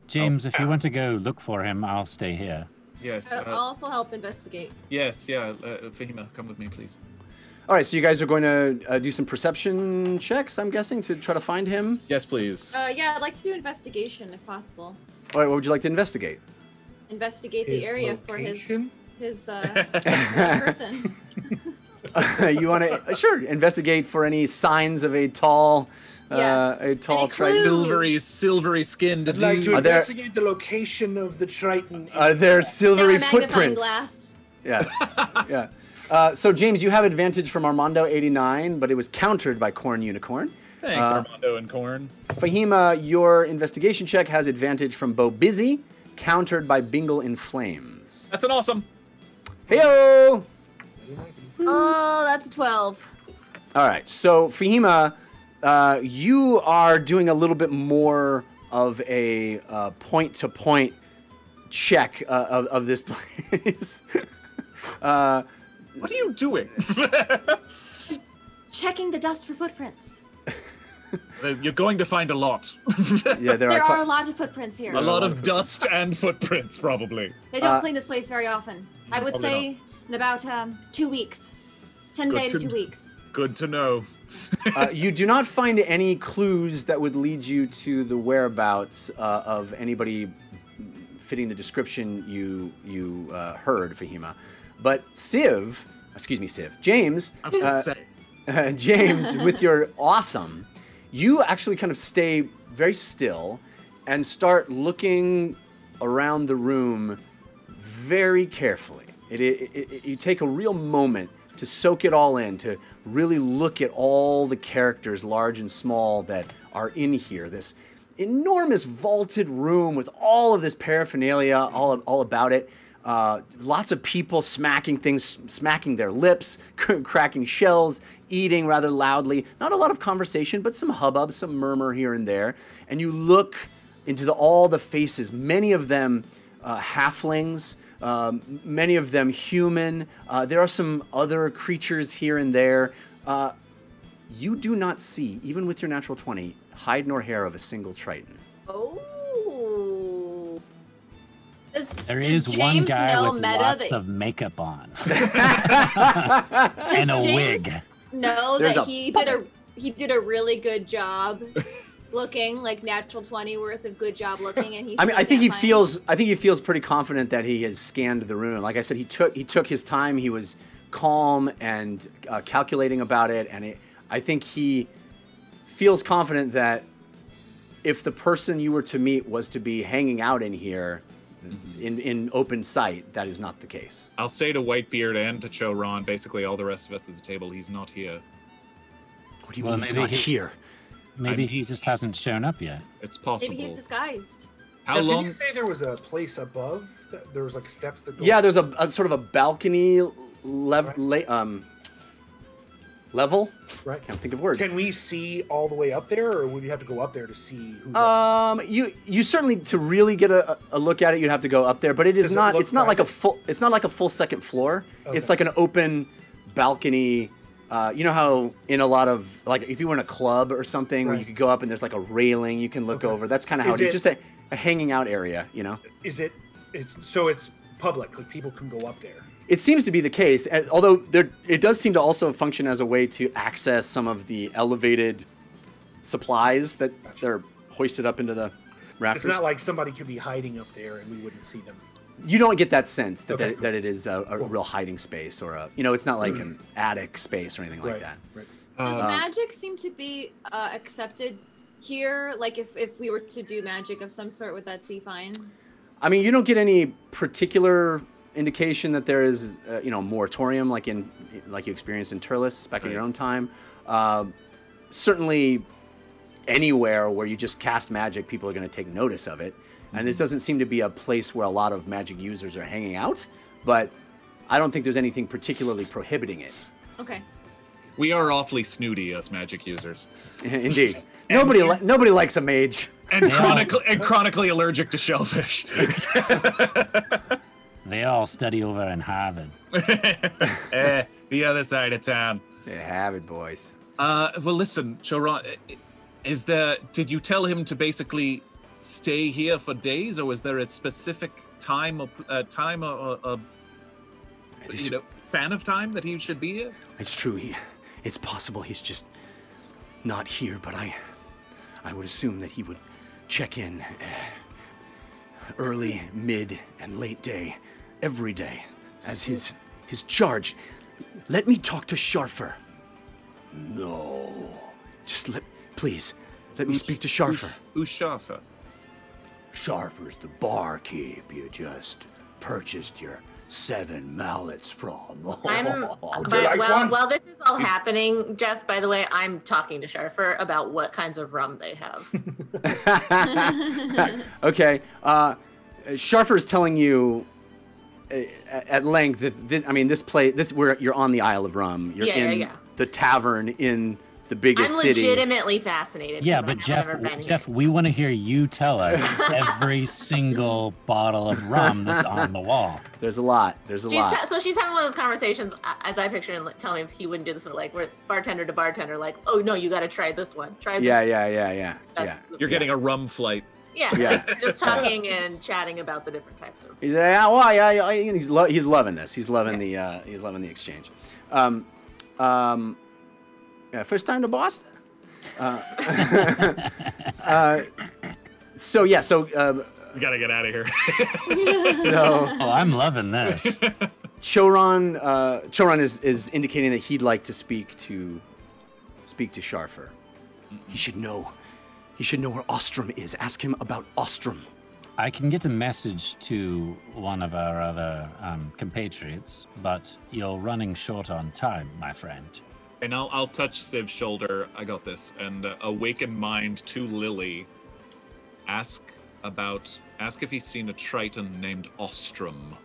James, if you want to go look for him, I'll stay here.
Yes.
I'll also help investigate.
Yes, yeah. Fahima, come with me, please.
All right, so you guys are going to do some perception checks, I'm guessing, to try to find him?
Yes, please.
Yeah, I'd like to do investigation if possible.
All right, what would you like to investigate?
Investigate
His
the area
location?
for his person.
You want to sure investigate for any signs of a tall,
Yes.
a tall
Any
Triton.
clues?
Silvery skinned.
I'd like to
Are there-
investigate the location of the Triton.
Are there silvery
Magnifying
footprints?
glass.
Yeah, yeah. So James, you have advantage from Armando 89, but it was countered by Corn Unicorn.
Thanks, Armando and Corn.
Fahima, your investigation check has advantage from Bo Busy, countered by Bingle in Flames.
That's an awesome.
Heyo!
Oh, that's a 12.
All right, so Fahima, you are doing a little bit more of a point-to-point check of this place.
What are you doing?
Checking the dust for footprints.
You're going to find a lot.
Yeah,
There are a lot of footprints here.
A lot of dust and footprints, probably.
They don't clean this place very often. I would
Probably
say in about 2 weeks. 10 days, 2 weeks.
Good to know.
You do not find any clues that would lead you to the whereabouts of anybody fitting the description you heard, Fahima. But James,
I was gonna say.
James, with your awesome, you actually kind of stay very still and start looking around the room very carefully. You take a real moment to soak it all in, to really look at all the characters, large and small, that are in here. This enormous vaulted room with all of this paraphernalia all about it. Lots of people smacking their lips, cracking shells, eating rather loudly. Not a lot of conversation, but some hubbub, some murmur here and there. And you look into all the faces, many of them halflings, many of them human. There are some other creatures here and there. You do not see, even with your natural 20, hide nor hair of a single Triton.
Oh.
There
does
is one
James
guy
know
with
meta
lots
that-
of makeup on
Does
and a
James
wig.
know
There's
that
a
he did a really good job looking, like natural 20 worth of good job looking, and he's.
I think he feels pretty confident that he has scanned the room. Like I said, he took his time. He was calm and calculating about it, and I think he feels confident that if the person you were to meet was to be hanging out in here, in open sight, that is not the case.
I'll say to Whitebeard and to Choron, basically all the rest of us at the table, he's not here.
What do you
Well,
mean he's
maybe
not here?
Maybe he just hasn't shown up yet.
It's possible.
Maybe he's disguised.
How
Now,
long?
Did you say there was a place above? There was like steps that go.
Yeah, there's a sort of a balcony level.
Right.
Can't think of words.
Can we see all the way up there, or would you have to go up there to see who's up?
You certainly, to really get a look at it, you'd have to go up there. But it is
Does it
not.
look
It's not like a
private?
full. It's not like a full second floor.
Okay.
It's like an open balcony. You know how in a lot of, like, if you were in a club or something where
Right.
you could go up and there's like a railing you can look
Okay.
over. That's kind of how
Is
it is.
it-
Just a hanging out area. You know.
Is it? It's public. Like people can go up there.
It seems to be the case, although it does seem to also function as a way to access some of the elevated supplies that they're hoisted up into the rafters.
It's not like somebody could be hiding up there and we wouldn't see them.
You don't get that sense that,
Okay.
that it is a real hiding space or it's not like an attic space or anything like
Right.
that.
Right.
Does magic seem to be accepted here? Like if we were to do magic of some sort, would that be fine?
I mean, you don't get any particular indication that there is, moratorium like you experienced in Turles back in your own time. Certainly, anywhere where you just cast magic, people are going to take notice of it. And this doesn't seem to be a place where a lot of magic users are hanging out. But I don't think there's anything particularly prohibiting it.
Okay.
We are awfully snooty as magic users,
Indeed, nobody likes a mage.
and chronically allergic to shellfish.
They all study over in Harvard.
The other side of town.
They have it, boys.
Well, listen, Choron, Did you tell him to basically stay here for days, or was there a specific time or span of time that he should be here?
It's true. It's possible he's just not here, but I would assume that he would check in early, mid, and late day, every day, as his charge. Let me talk to Sharfer. No. Please, let me speak to Sharfer.
Who's Sharfer?
Sharfer's the barkeep you just purchased your 7 mallets from.
While this is all happening, Jeff, by the way, I'm talking to Sharfer about what kinds of rum they have.
Okay. Sharfer is telling you at length that this where you're on the Isle of Rum. You're in the tavern in the biggest city.
I'm legitimately fascinated.
Yeah, but Jeff, we want to hear you tell us every single bottle of rum that's on the wall.
There's a lot.
So she's having one of those conversations, as I picture, and telling him he wouldn't do this, but like we're bartender to bartender, like, oh no, you got to try this one. Try this.
Yeah.
You're getting a rum flight.
Yeah. Just talking and chatting about the different types of.
He's loving this. He's loving the exchange. First time to Boston. So we
gotta get out of here.
I'm loving this.
Choron is indicating that he'd like to speak to Sharfer. He should know where Ostrom is. Ask him about Ostrom.
I can get a message to one of our other compatriots, but you're running short on time, my friend.
And I'll touch Civ's shoulder. I got this. And awaken mind to Lily. Ask if he's seen a Triton named Ostrom.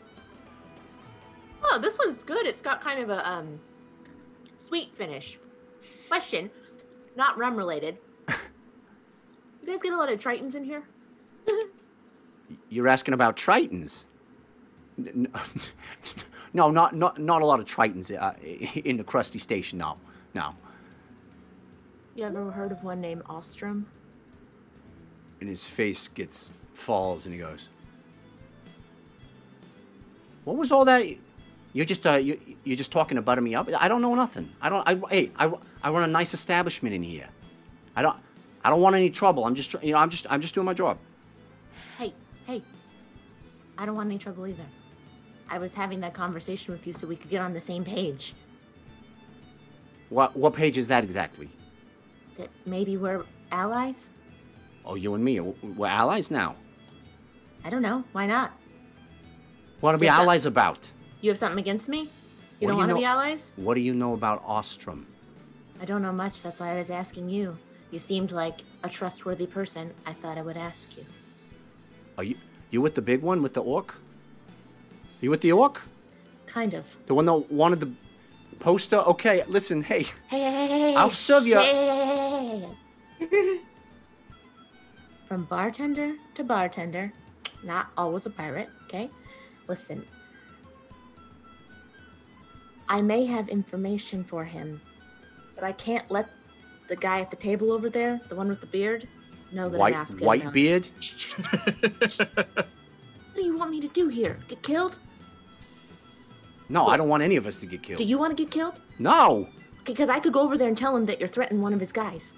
Oh, this one's good. It's got kind of a sweet finish. Question, not rum related. You guys get a lot of Tritons in here?
You're asking about Tritons? No, not a lot of Tritons in the Crusty station. No.
You ever heard of one named Ostrom?
And his face falls, and he goes, "What was all that? You're just talking to butter me up. I don't know nothing. I run a nice establishment in here. I don't want any trouble. I'm just doing my job."
Hey, I don't want any trouble either. I was having that conversation with you so we could get on the same page.
What page is that exactly?
That maybe we're allies?
Oh, you and me, we're allies now.
I don't know. Why not?
What are we allies about?
You have something against me? You don't want to be allies?
What do you know about Ostrom?
I don't know much. That's why I was asking you. You seemed like a trustworthy person. I thought I would ask you.
Are you with the big one, with the orc? You with the orc?
Kind of.
The one that wanted the poster? Okay, listen, hey.
Hey.
I'll serve you.
Hey. From bartender to bartender, not always a pirate, okay? Listen. I may have information for him, but I can't let the guy at the table over there, the one with the beard, know that I'm asking
White beard?
What do you want me to do here? Get killed?
No, I don't want any of us to get killed.
Do you want to get killed?
No.
Because I could go over there and tell him that you're threatening one of his guys.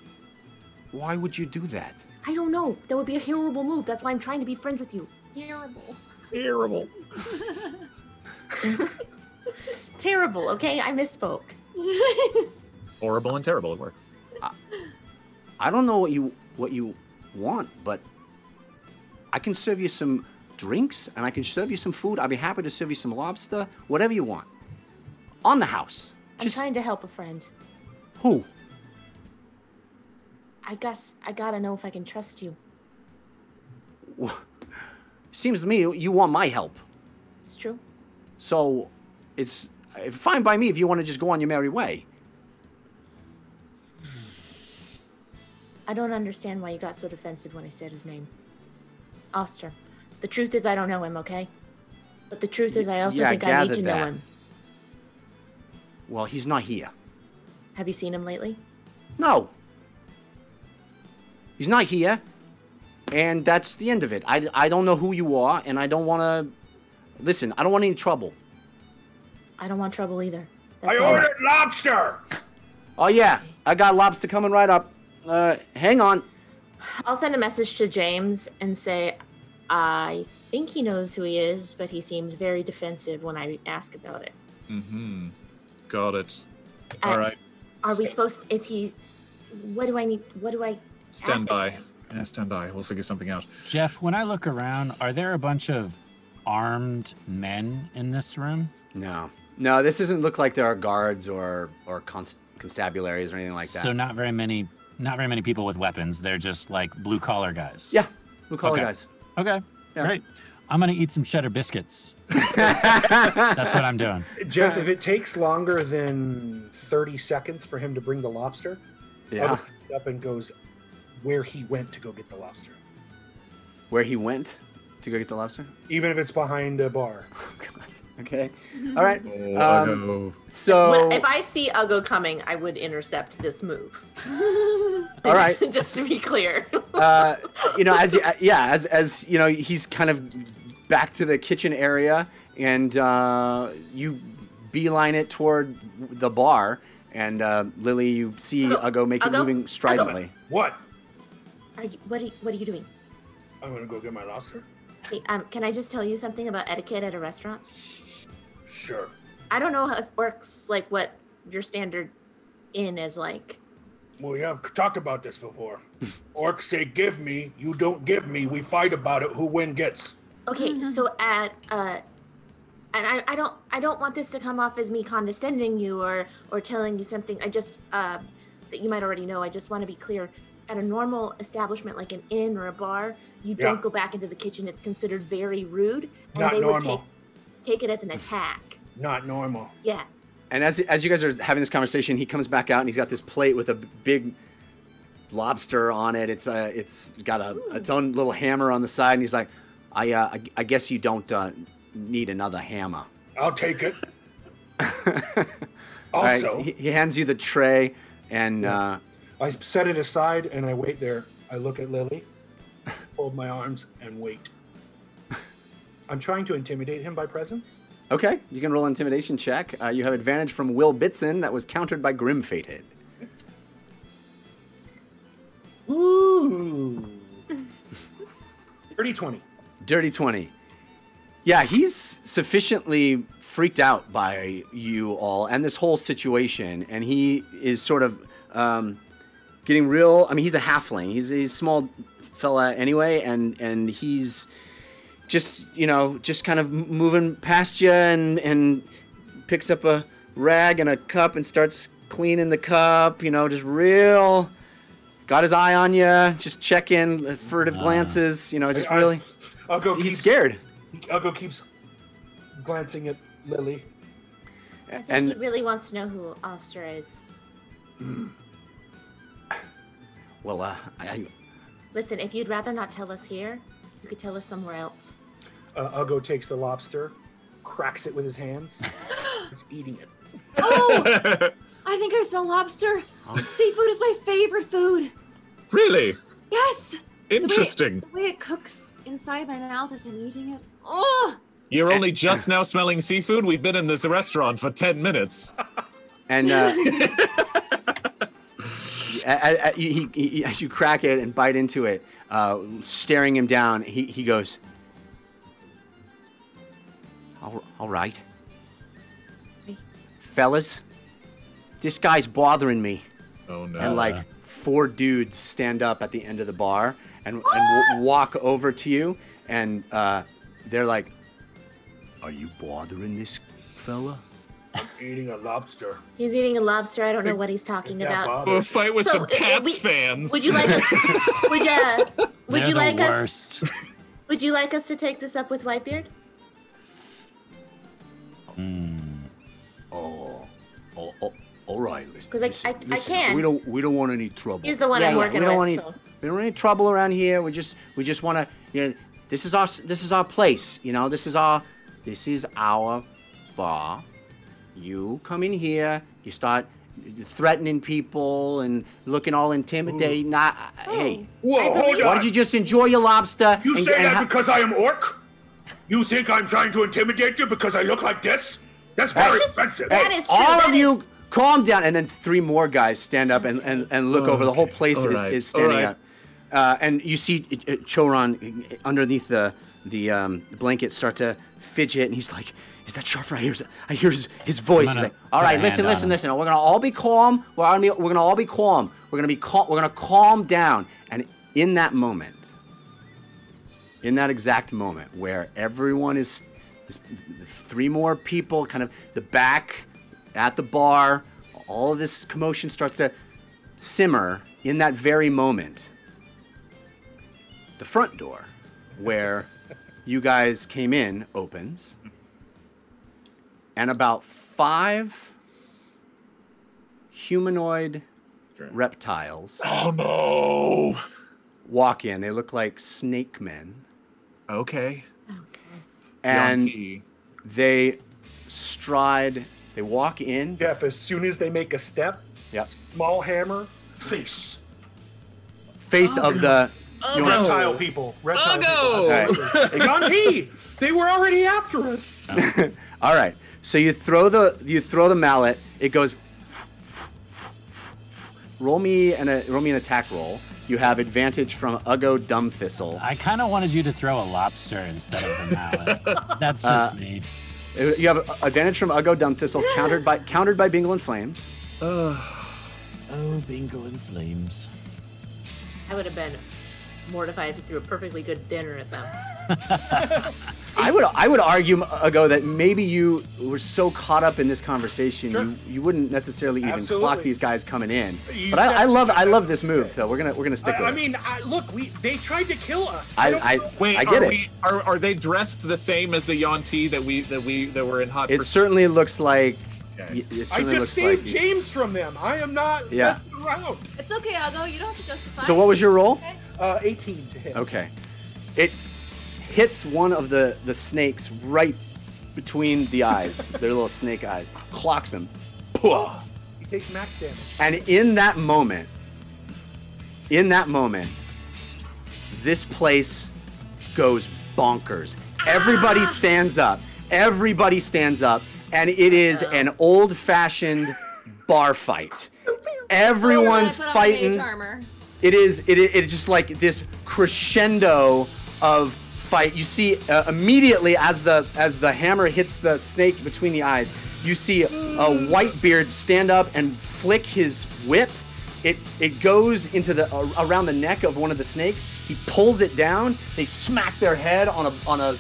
Why would you do that?
I don't know. That would be a horrible move. That's why I'm trying to be friends with you. Terrible. Terrible, okay? I misspoke.
Horrible and terrible, it works.
I don't know what you want, but I can serve you some drinks, and I can serve you some food. I'd be happy to serve you some lobster, whatever you want. On the house.
I'm trying to help a friend.
Who?
I guess I gotta know if I can trust you.
Well, seems to me you want my help.
It's true.
So, it's fine by me if you want to just go on your merry way.
I don't understand why you got so defensive when I said his name. Oster. The truth is I don't know him, okay? But the truth is I also think I need to know him.
Well, he's not here.
Have you seen him lately?
No. He's not here. And that's the end of it. I don't know who you are, and I don't want to... Listen, I don't want any trouble.
I don't want trouble either.
I ordered lobster!
Oh, yeah. I got lobster coming right up. Hang on.
I'll send a message to James and say, I think he knows who he is, but he seems very defensive when I ask about it.
Mm-hmm. Got it. All right.
Are we supposed to... Is he... What do I need... What do I...
Stand by. Yeah, stand by. We'll figure something out.
Jeff, when I look around, are there a bunch of armed men in this room?
No. No, this doesn't look like there are guards or constabularies or anything like that.
So not very many people with weapons. They're just like blue collar guys.
Yeah, blue collar guys.
Okay,
yeah.
Great. I'm gonna eat some cheddar biscuits. That's what I'm doing.
Jeff, if it takes longer than 30 seconds for him to bring the lobster,
yeah,
he up and goes where he went to go get the lobster.
Where he went to go get the lobster?
Even if it's behind a bar.
Oh, God. Okay. All right.
So if I see Uggo coming, I would intercept this move.
All right.
Just to be clear.
As you know, he's kind of back to the kitchen area, and you beeline it toward the bar, and Lily, you see Uggo moving stridently.
What?
What are you doing?
I'm gonna go get my lobster.
Hey, can I just tell you something about etiquette at a restaurant?
Sure.
I don't know how it works, like what your standard inn is like.
Well, yeah, I've talked about this before. Orcs say give me, you don't give me, we fight about it, who win gets.
Okay, so at and I don't want this to come off as me condescending you or telling you something. I just that you might already know. I just want to be clear. At a normal establishment like an inn or a bar, you don't go back into the kitchen. It's considered very rude, and
Not
they
normal.
would take it as an attack.
Not normal.
Yeah.
And as you guys are having this conversation, he comes back out and he's got this plate with a big lobster on it. It's got its own little hammer on the side, and he's like, I guess you don't need another hammer.
I'll take it.
Also, all right, so he hands you the tray, and
I set it aside and I wait there. I look at Lily, fold my arms, and wait. I'm trying to intimidate him by presence.
Okay, you can roll an intimidation check. You have advantage from Will Bitson that was countered by Grim Fated.
Ooh. Dirty 20.
Dirty 20. Yeah, he's sufficiently freaked out by you all and this whole situation, and he is sort of getting real. I mean, he's a halfling. He's a small fella anyway, and he's just kind of moving past you and picks up a rag and a cup and starts cleaning the cup, just real, got his eye on you, just checking, furtive glances, just really, he's scared.
Uggo keeps glancing at Lily.
I think he really wants to know who Oscar is.
Well,
Listen, if you'd rather not tell us here, you could tell us somewhere else.
Uggo takes the lobster, cracks it with his hands, starts eating it.
Oh! I think I smell lobster. Seafood is my favorite food.
Really?
Yes.
Interesting.
The way it cooks inside my mouth as I'm eating it. Oh!
You're only just now smelling seafood? We've been in this restaurant for 10 minutes.
And as you crack it and bite into it, staring him down, he goes, all right. Fellas, this guy's bothering me.
Oh, no.
And 4 dudes stand up at the end of the bar and walk over to you, and they're like, are you bothering this fella?
I'm eating a lobster.
He's eating a lobster. I don't know what he's talking about.
We'll fight with some Cats fans.
Would you like us? Would you like
worst.
us? Would you like us to take this up with Whitebeard?
All right.
Because I can.
We don't want any trouble.
He's the one I'm working with.
We don't want any trouble around here. We just want to. This is our place. This is our bar. You come in here. You start threatening people and looking all intimidating. Hey,
Whoa, hold on.
why don't you just enjoy your lobster?
You say that because I am orc? You think I'm trying to intimidate you because I look like this? That's very offensive.
That is true.
All
that
of you,
is-
calm down. And then 3 more guys stand up and look over. The whole place is standing up. And you see Choron underneath the blanket start to fidget, and he's like, "Is that Sharper?" I hear his voice. He's like, "All right, listen. We're gonna all be calm. We're gonna all be calm. We're gonna be calm. We're gonna calm down." And in that moment, in that exact moment where everyone is, 3 more people, kind of the back at the bar, all of this commotion starts to simmer. In that very moment, the front door where you guys came in opens, and about 5 humanoid reptiles walk in. They look like snake men.
Okay.
And they walk in.
Jeff, as soon as they make a step,
Yep.
small hammer, face
of the
reptile people. Reptile people.
Right.
Yanti, they were already after us.
All right. So you throw the mallet. It goes. Roll me an attack roll. You have advantage from Uggo Dumbthistle.
I kind of wanted you to throw a lobster instead of the mallet. That's just me.
You have advantage from Uggo Dumbthistle, countered by Bingle and Flames.
Oh, Bingle and Flames.
I would have been mortified if you threw a perfectly good dinner at them.
I would argue, Uggo, that maybe you were so caught up in this conversation, you wouldn't necessarily even clock these guys coming in. But I love this move, though. We're gonna stick with it.
I mean, look, they tried to kill us.
Wait,
I get it.
Are they dressed the same as the Yanti that were in hot?
It certainly looks like.
Okay.
I just saved James from them. I am not messing around.
It's okay, Uggo. You don't have to justify.
So what was your roll?
Okay.
18 to hit.
Okay. It hits one of the snakes right between the eyes, their little snake eyes, clocks him.
He takes max damage.
And in that moment, this place goes bonkers. Everybody stands up. And it is an old-fashioned bar fight. Everyone's fighting. It's just like this crescendo of fight. You see immediately as the hammer hits the snake between the eyes, you see a Whitebeard stand up and flick his whip. It goes into around the neck of one of the snakes. He pulls it down. They smack their head on a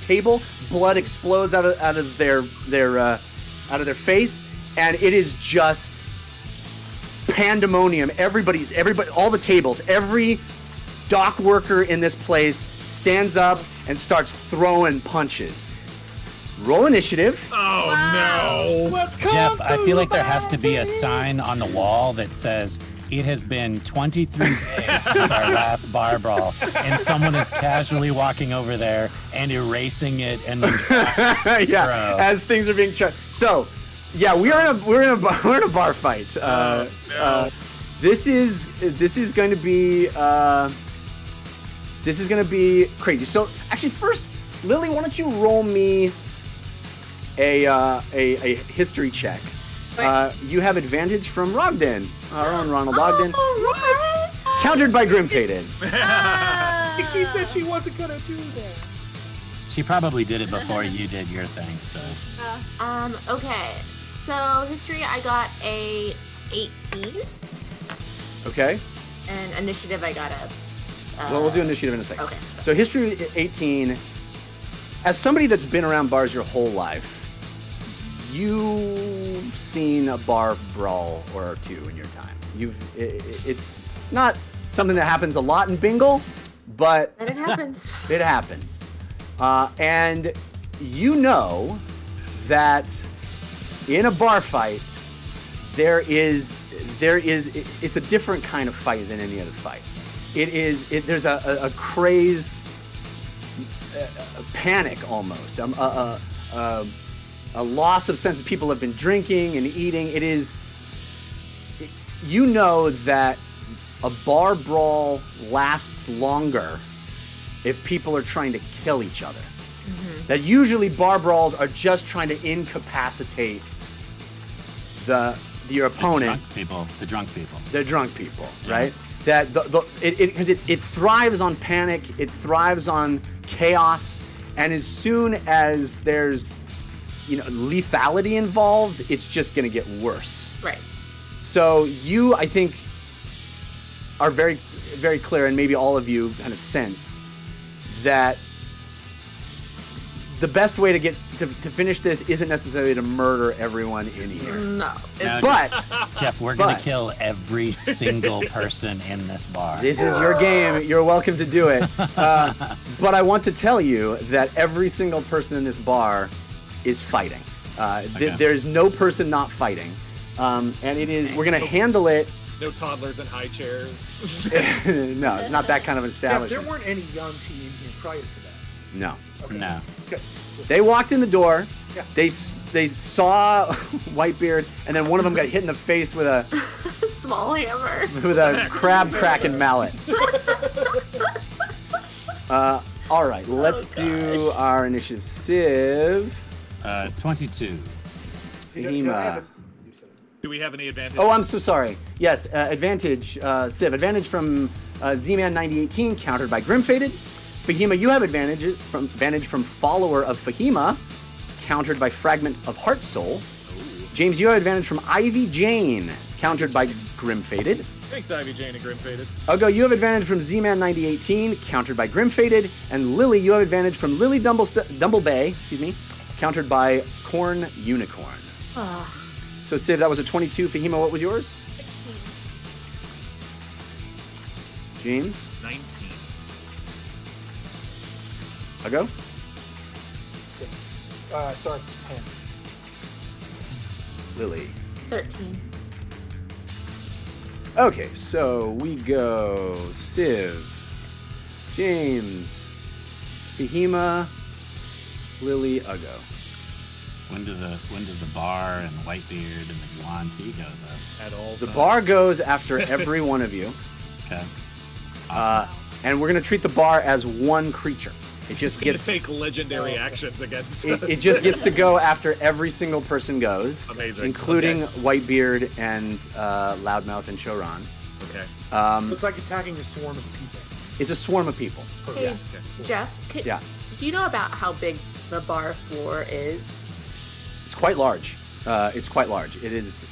table. Blood explodes out of their face, and it is just pandemonium. Everybody, all the tables, every dock worker in this place stands up and starts throwing punches. Roll initiative.
Oh no!
Jeff, I feel like there has to be a sign on the wall that says, "It has been 23 days since our last bar brawl," and someone is casually walking over there and erasing it and then
as things are being tried. So, yeah, we're in a bar fight. This is going to be crazy. So, actually, first, Lily, why don't you roll me a history check? You have advantage from Rogden, our own Ronald Ogden. Countered by Grimfaded.
She said she wasn't gonna do that.
She probably did it before you did your thing, so.
Okay. So history, I got a 18.
Okay.
And initiative, I got a.
Well, we'll do initiative in a second.
Okay.
So history 18. As somebody that's been around bars your whole life, you've seen a bar brawl or two in your time. It's not something that happens a lot in Bingle, but
And it happens.
it happens. And you know that in a bar fight, it's a different kind of fight than any other fight. There's a crazed panic almost, a loss of sense. People have been drinking and eating. It is you know that a bar brawl lasts longer if people are trying to kill each other. That usually bar brawls are just trying to incapacitate your opponent.
The drunk people.
The drunk people, right? That because it thrives on panic, it thrives on chaos, and as soon as there's lethality involved, it's just going to get worse.
Right.
So you, I think, are very, very clear, and maybe all of you kind of sense that the best way to finish this isn't necessarily to murder everyone in here.
No.
But
Jeff, we're gonna kill every single person in this bar.
This is your game. You're welcome to do it. But I want to tell you that every single person in this bar is fighting. There's no person not fighting, and it is. We're gonna handle it.
No toddlers in high chairs.
No, it's not that kind of an establishment.
There weren't any young teen in here prior to that.
No.
Okay.
No.
Okay.
They walked in the door.
Yeah.
They saw Whitebeard, and then one of them got hit in the face with a
Small hammer.
crab cracking mallet. All right, let's do our initiative. Civ.
22.
Fahima.
Do we have any advantage?
Oh, I'm so sorry. Yes, advantage. Civ. Advantage from Z-Man 9018, countered by Grimfaded. Fahima, you have advantage from Follower of Fahima, countered by Fragment of Heart Soul. James, you have advantage from Ivy Jane, countered by Grimfaded.
Thanks, Ivy Jane and Grimfaded.
Ugo, you have advantage from Z-Man 9018, countered by Grimfaded. And Lily, you have advantage from Lily Dumblebay, countered by Corn Unicorn. So, Civ, that was a 22. Fahima, what was yours?
16.
James?
19.
Ugo?
6. 10.
Lily.
13.
Okay, so we go Civ, James, Fahima, Lily, Ugo.
When does the bar and Whitebeard and the Yuan T go though?
At all.
The bar goes after every one of you.
Okay. Awesome.
And we're going to treat the bar as one creature. It just
Gonna
gets
take legendary actions against us.
it just gets to go after every single person goes,
Amazing.
including
Okay.
Whitebeard and Loudmouth and Choran.
Okay.
Looks like attacking a swarm of people.
It's a swarm of people.
Hey,
Yes.
Jeff,
Yeah.
do you know about how big the bar floor is?
It's quite large. It's quite large. It is,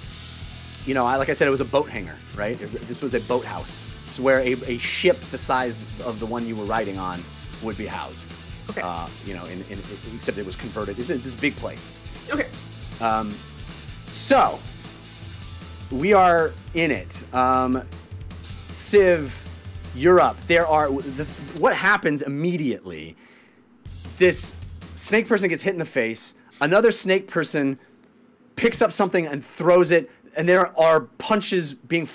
like I said, it was a boat hangar, right? This was a boathouse. It's where a ship the size of the one you were riding on would be housed.
Okay.
Except it was converted. It's this big place.
Okay.
So, we are in it. Civ, you're up. What happens immediately? This snake person gets hit in the face. Another snake person picks up something and throws it. And there are punches being.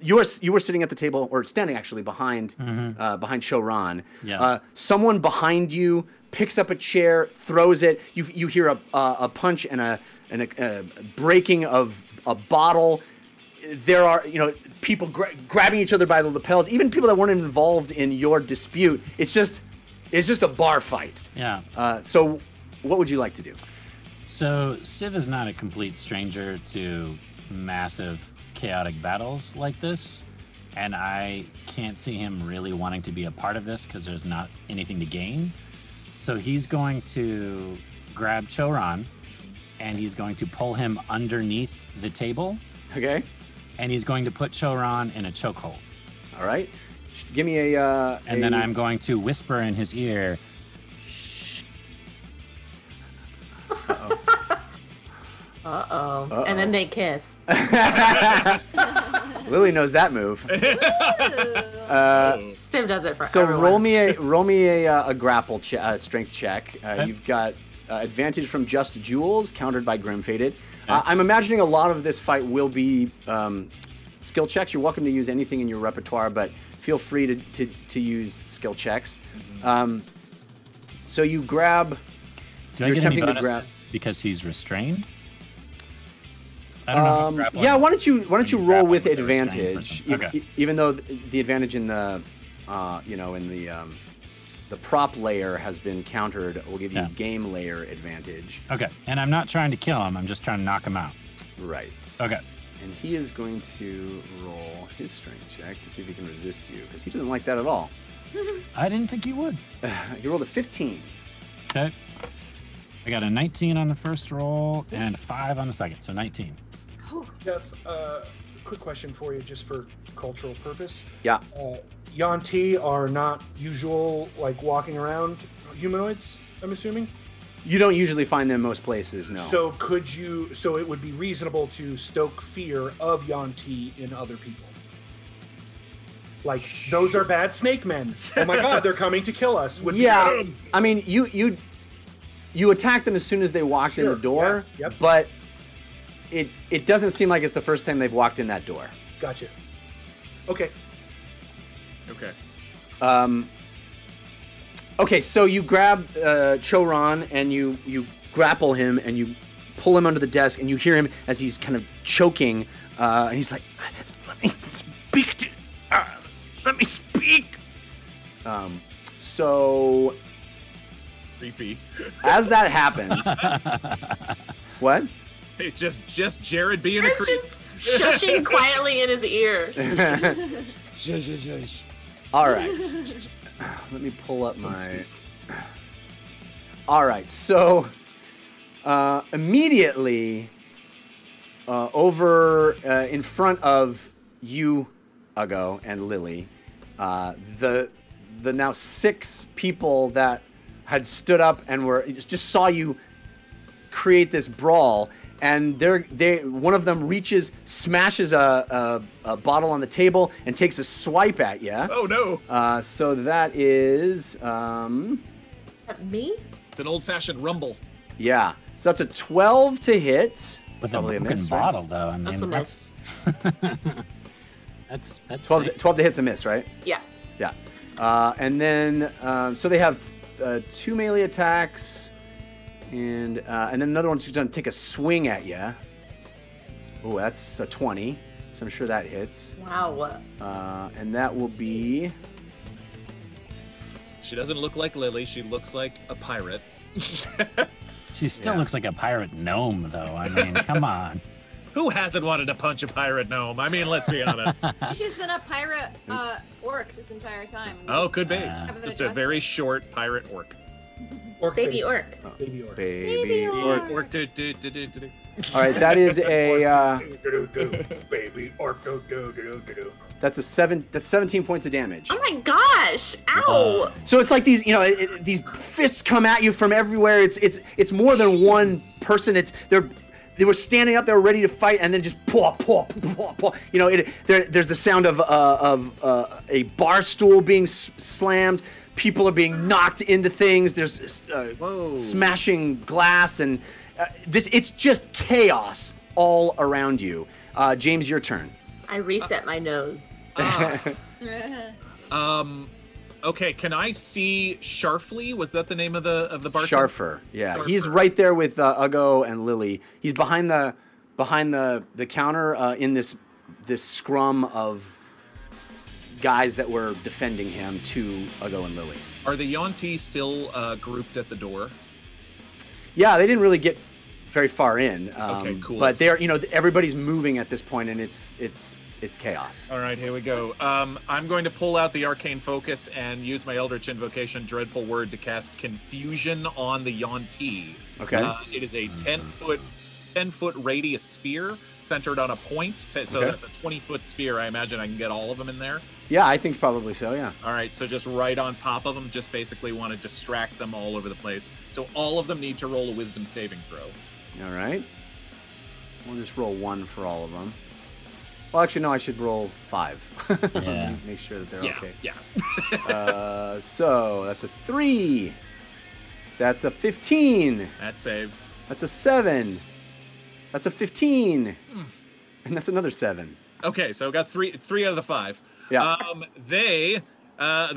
You were sitting at the table, or standing actually behind Choran.
Yeah.
Someone behind you picks up a chair, throws it. You hear a punch and a breaking of a bottle. There are people grabbing each other by the lapels. Even people that weren't involved in your dispute. It's just a bar fight.
Yeah.
So, what would you like to do?
So Civ is not a complete stranger to massive chaotic battles like this, and I can't see him really wanting to be a part of this because there's not anything to gain. So he's going to grab Choran and he's going to pull him underneath the table.
Okay.
And he's going to put Choran in a chokehold.
All right. Give me a.
And then I'm going to whisper in his ear.
Uh-oh. And then they kiss.
Lily knows that move.
Civ does it for
So
everyone.
roll me a grapple strength check. You've got advantage from Just Jewels, countered by Grimfaded. I'm imagining a lot of this fight will be skill checks. You're welcome to use anything in your repertoire, but feel free to use skill checks. So you grab.
Do I get any bonuses because he's restrained? I don't know. Grappling.
Yeah, why don't you roll with
with a restrained
advantage?
person. Okay.
Even though the advantage in the, in the prop layer has been countered, we'll give you game layer advantage.
Okay, and I'm not trying to kill him. I'm just trying to knock him out.
Right.
Okay.
And he is going to roll his strength check to see if he can resist you, because he doesn't like that at all.
I didn't think you would.
He rolled a 15.
Okay. I got a 19 on the first roll and a 5 on the second, so 19.
Jeff, quick question for you, just for cultural purpose.
Yeah.
Yuan-ti are not usual, like, walking around humanoids, I'm assuming?
You don't usually find them most places, no.
So so it would be reasonable to stoke fear of Yuan-ti in other people? Like, those are bad snake men. Oh my god, they're coming to kill us.
Yeah, I mean, you attack them as soon as they walked in the door, but it doesn't seem like it's the first time they've walked in that door.
Gotcha. Okay.
Okay, so you grab Choron and you grapple him and you pull him under the desk and you hear him as he's kind of choking and he's like, "Let me speak. Let me speak." So
Creepy.
as that happens, what?
It's just Jared being a
It's
creep.
just shushing quietly in his ear.
All right. Let me pull up my... All right, so immediately over in front of you, Uggo, and Lily, the now 6 people that had stood up and just saw you create this brawl, and one of them reaches, smashes a bottle on the table, and takes a swipe at you.
Oh no!
So that is
Me?
It's an old-fashioned rumble.
yeah. So that's a 12 to hit.
With
Probably
a
a
broken
miss, right?
bottle, though. I mean,
That's
that's
12 to hit's a miss, right?
Yeah.
Yeah. And then so they have 2 melee attacks. And then another one's going to take a swing at you. Oh, that's a 20. So I'm sure that hits.
Wow.
And that will be...
She doesn't look like Lily. She looks like a pirate.
She still looks like a pirate gnome, though. I mean, come on.
Who hasn't wanted to punch a pirate gnome? I mean, let's be honest.
She's been a pirate orc this entire time. We
Oh,
just
could be.
haven't
Just a
addressed
very
it.
short pirate orc.
Baby orc.
Baby orc.
Baby
orc.
Orc.
All right, that is a...
Baby orc. Do.
That's 17 points of damage.
Oh my gosh! Ow!
So it's like these, these fists come at you from everywhere. It's more than one person. They were standing up, they were ready to fight, and then just paw. There's the sound of a bar stool being slammed. People are being knocked into things. There's smashing glass, and it's just chaos all around you. James, your turn.
I reset my nose.
Okay, can I see Sharfly? Was that the name of the bartender?
Sharfer, yeah.
Sharfer.
He's right there with Uggo and Lily. He's behind the counter in this scrum of guys that were defending him to Uggo and Lily.
Are the Yuan-ti still grouped at the door?
Yeah, they didn't really get very far in.
Okay, cool.
But they're, everybody's moving at this point, and it's chaos.
All right, here we go. I'm going to pull out the arcane focus and use my Eldritch Invocation, Dreadful Word, to cast Confusion on the Yuan-ti.
Okay.
It is a 10-foot radius sphere centered on a point. So that's a 20-foot sphere. I imagine I can get all of them in there.
Yeah, I think probably so, yeah.
All right, so just right on top of them, just basically want to distract them all over the place. So all of them need to roll a Wisdom saving throw.
All right. We'll just roll 1 for all of them. Well, actually, no, I should roll 5.
Yeah.
Make sure that they're okay.
Yeah.
So that's a 3. That's a 15.
That saves.
That's a 7. That's a 15. And that's another 7.
Okay, so I've got three out of the 5.
Yeah.
The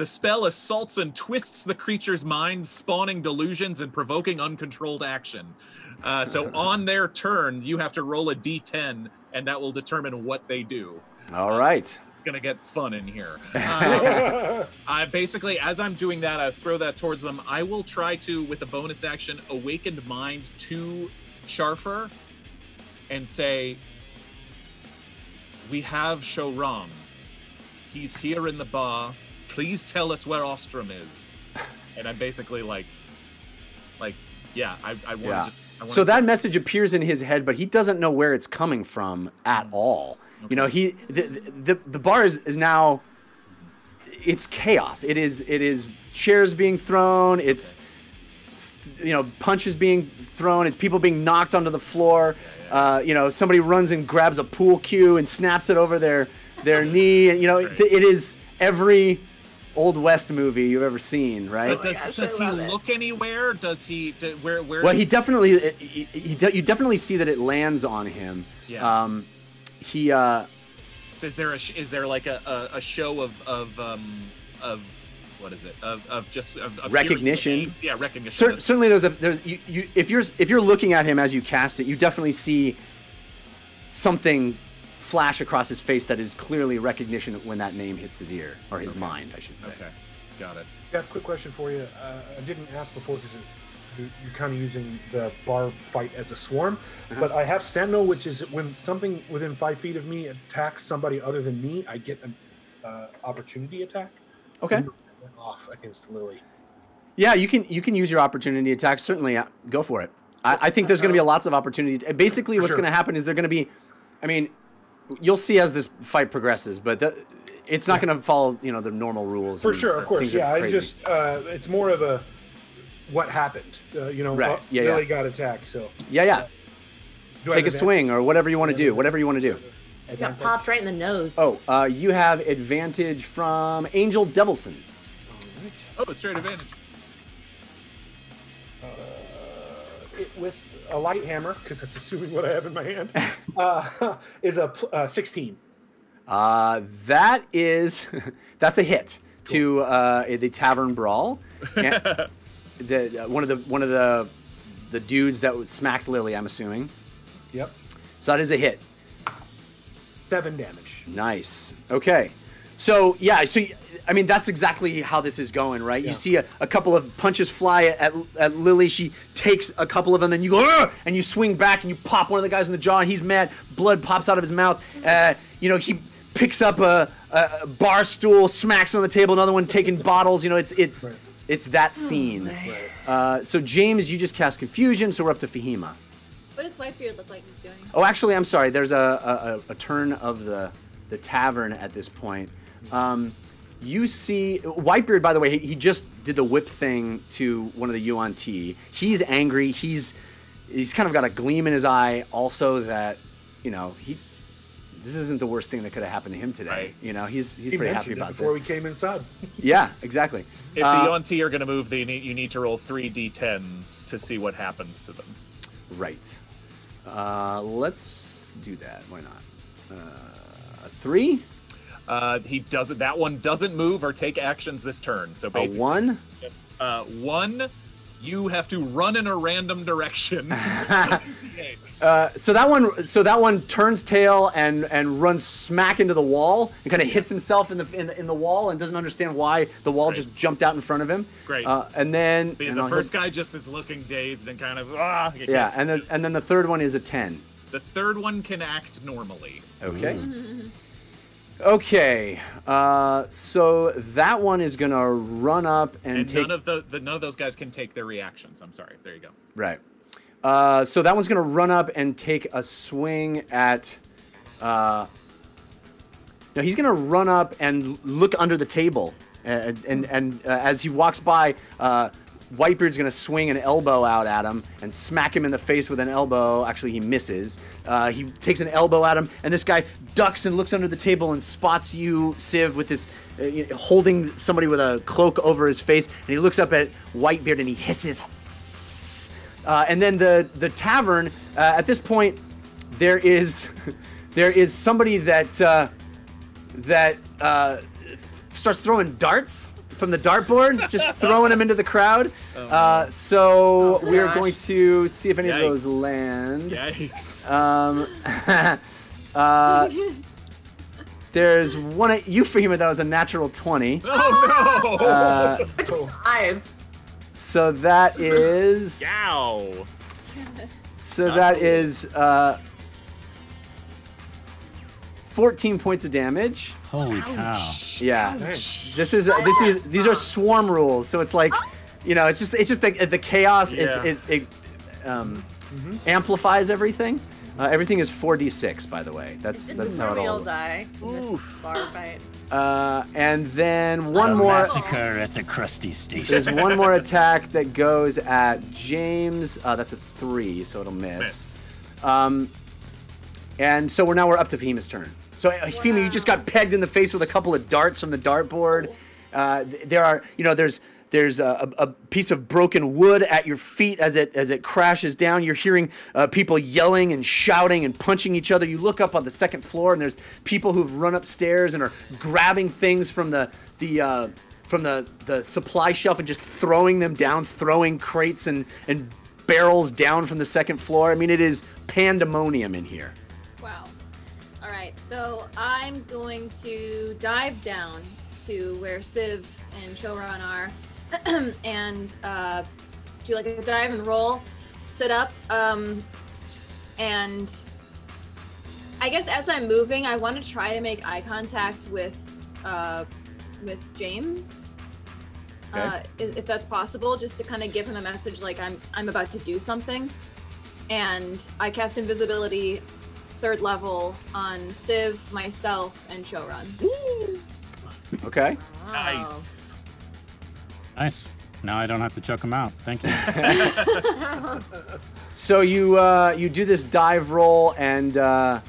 spell assaults and twists the creature's mind, spawning delusions and provoking uncontrolled action. So on their turn, you have to roll a d10, and that will determine what they do.
All right.
It's gonna get fun in here. I basically, as I'm doing that, I throw that towards them. I will try to, with a bonus action, awakened mind to Sharfer and say, "We have Shoram. He's here in the bar. Please tell us where Ostrom is." And I'm basically like, yeah, I want to just.
So that message appears in his head, but he doesn't know where it's coming from at all. Okay. You know, the bar is now, it's chaos. It is chairs being thrown. It's punches being thrown. It's people being knocked onto the floor. Somebody runs and grabs a pool cue and snaps it over their knee. And, it is every Old West movie you've ever seen, right?
But does he look anywhere? Does he? Where?
Well, he definitely. You definitely see that it lands on him.
Yeah. Is there like a show of what is it? Of
recognition.
Yeah, recognition.
Certainly, if you're looking at him as you cast it, you definitely see something flash across his face that is clearly recognition when that name hits his ear, or his mind, I should say.
Okay, got it.
Jeff, quick question for you. I didn't ask before because you're kind of using the bar fight as a swarm, but I have Sentinel, which is when something within 5 feet of me attacks somebody other than me, I get an opportunity attack.
Okay.
Off against Lily.
Yeah, you can use your opportunity attack. Certainly, go for it. I think there's going to be lots of opportunity. Basically, what's going to happen is they're going to be, you'll see as this fight progresses, but it's not going to follow, the normal rules.
For sure, of course. Yeah, I just, it's more of a what happened.
Right.
Lily got attacked, so.
Yeah. Take a swing or whatever you want to do. Whatever you want to do.
You got popped right in the nose.
Oh, you have advantage from Angel Devilson.
Oh, straight advantage.
With a light hammer, because that's assuming what I have in my hand, is a 16.
That's a hit to the Tavern Brawl. One of the dudes that smacked Lily, I'm assuming.
Yep.
So that is a hit.
7 damage.
Nice. Okay. So that's exactly how this is going, right? Yeah. You see a couple of punches fly at Lily. She takes a couple of them, and you go, "Argh!" And you swing back, and you pop one of the guys in the jaw, and he's mad. Blood pops out of his mouth. He picks up a bar stool, smacks it on the table. Another one taking bottles. It's that scene. Right. So James, you just cast Confusion, so we're up to Fahima.
What does Whitebeard look like he's doing?
Oh, actually, I'm sorry. There's a turn of the tavern at this point. You see Whitebeard, by the way, he just did the whip thing to one of the Yuan T. He's angry. He's kind of got a gleam in his eye also that, this isn't the worst thing that could have happened to him today. Right. He's pretty happy about
before
this.
We came inside.
Yeah, exactly.
If the Yuan T are going to move, you need to roll 3 d10s to see what happens to them.
Right. Let's do that. Why not? 3?
That one doesn't move or take actions this turn. So basically,
a 1?
Yes. 1. You have to run in a random direction.
So that one turns tail and runs smack into the wall and kind of hits himself in the wall and doesn't understand why the wall just jumped out in front of him.
Great.
And then
the first guy just is looking dazed and kind of
yeah. And then the third one is a 10.
The third one can act normally.
Okay. Okay, so that one is gonna run up and take.
None of those guys can take their reactions. I'm sorry. There you go.
Right. So that one's gonna run up and take a swing at. No, he's gonna run up and look under the table, and as he walks by, Whitebeard's gonna swing an elbow out at him and smack him in the face with an elbow. Actually, he misses. He takes an elbow at him, and this guy ducks and looks under the table and spots you, Civ, with this holding somebody with a cloak over his face. And he looks up at Whitebeard and he hisses. And then the tavern. At this point, there is somebody that starts throwing darts from the dartboard, just throwing them into the crowd. So we're going to see if any of those land.
Yikes.
There's one at you, Fahima, that was a natural 20.
Oh no!
Eyes.
So that is.
Yow!
So that is 14 points of damage.
Holy cow.
Yeah. These are swarm rules, so it's like, it's just the chaos.
Yeah.
It amplifies everything. Everything is 4d6, by the way. That's how it all.
Real die.
Oof.
Bar fight.
And then one more.
Massacre at the Crusty station.
There's one more attack that goes at James. That's a 3, so it'll miss. And so we're up to Fahima's turn. So Fahima, you just got pegged in the face with a couple of darts from the dartboard. There's a piece of broken wood at your feet as it crashes down. You're hearing people yelling and shouting and punching each other. You look up on the second floor, and there's people who've run upstairs and are grabbing things from the supply shelf and just throwing them down, throwing crates and barrels down from the second floor. I mean, it is pandemonium in here.
Wow. All right, so I'm going to dive down to where Civ and Showrun are and do like a dive and roll, sit up, and I guess as I'm moving, I want to try to make eye contact with James, if that's possible, just to kind of give him a message like I'm about to do something. And I cast invisibility 3rd level on Civ, myself, and Showrun.
Okay.
Nice.
Nice. Now I don't have to choke him out. Thank you.
So you do this dive roll and.
Yeah,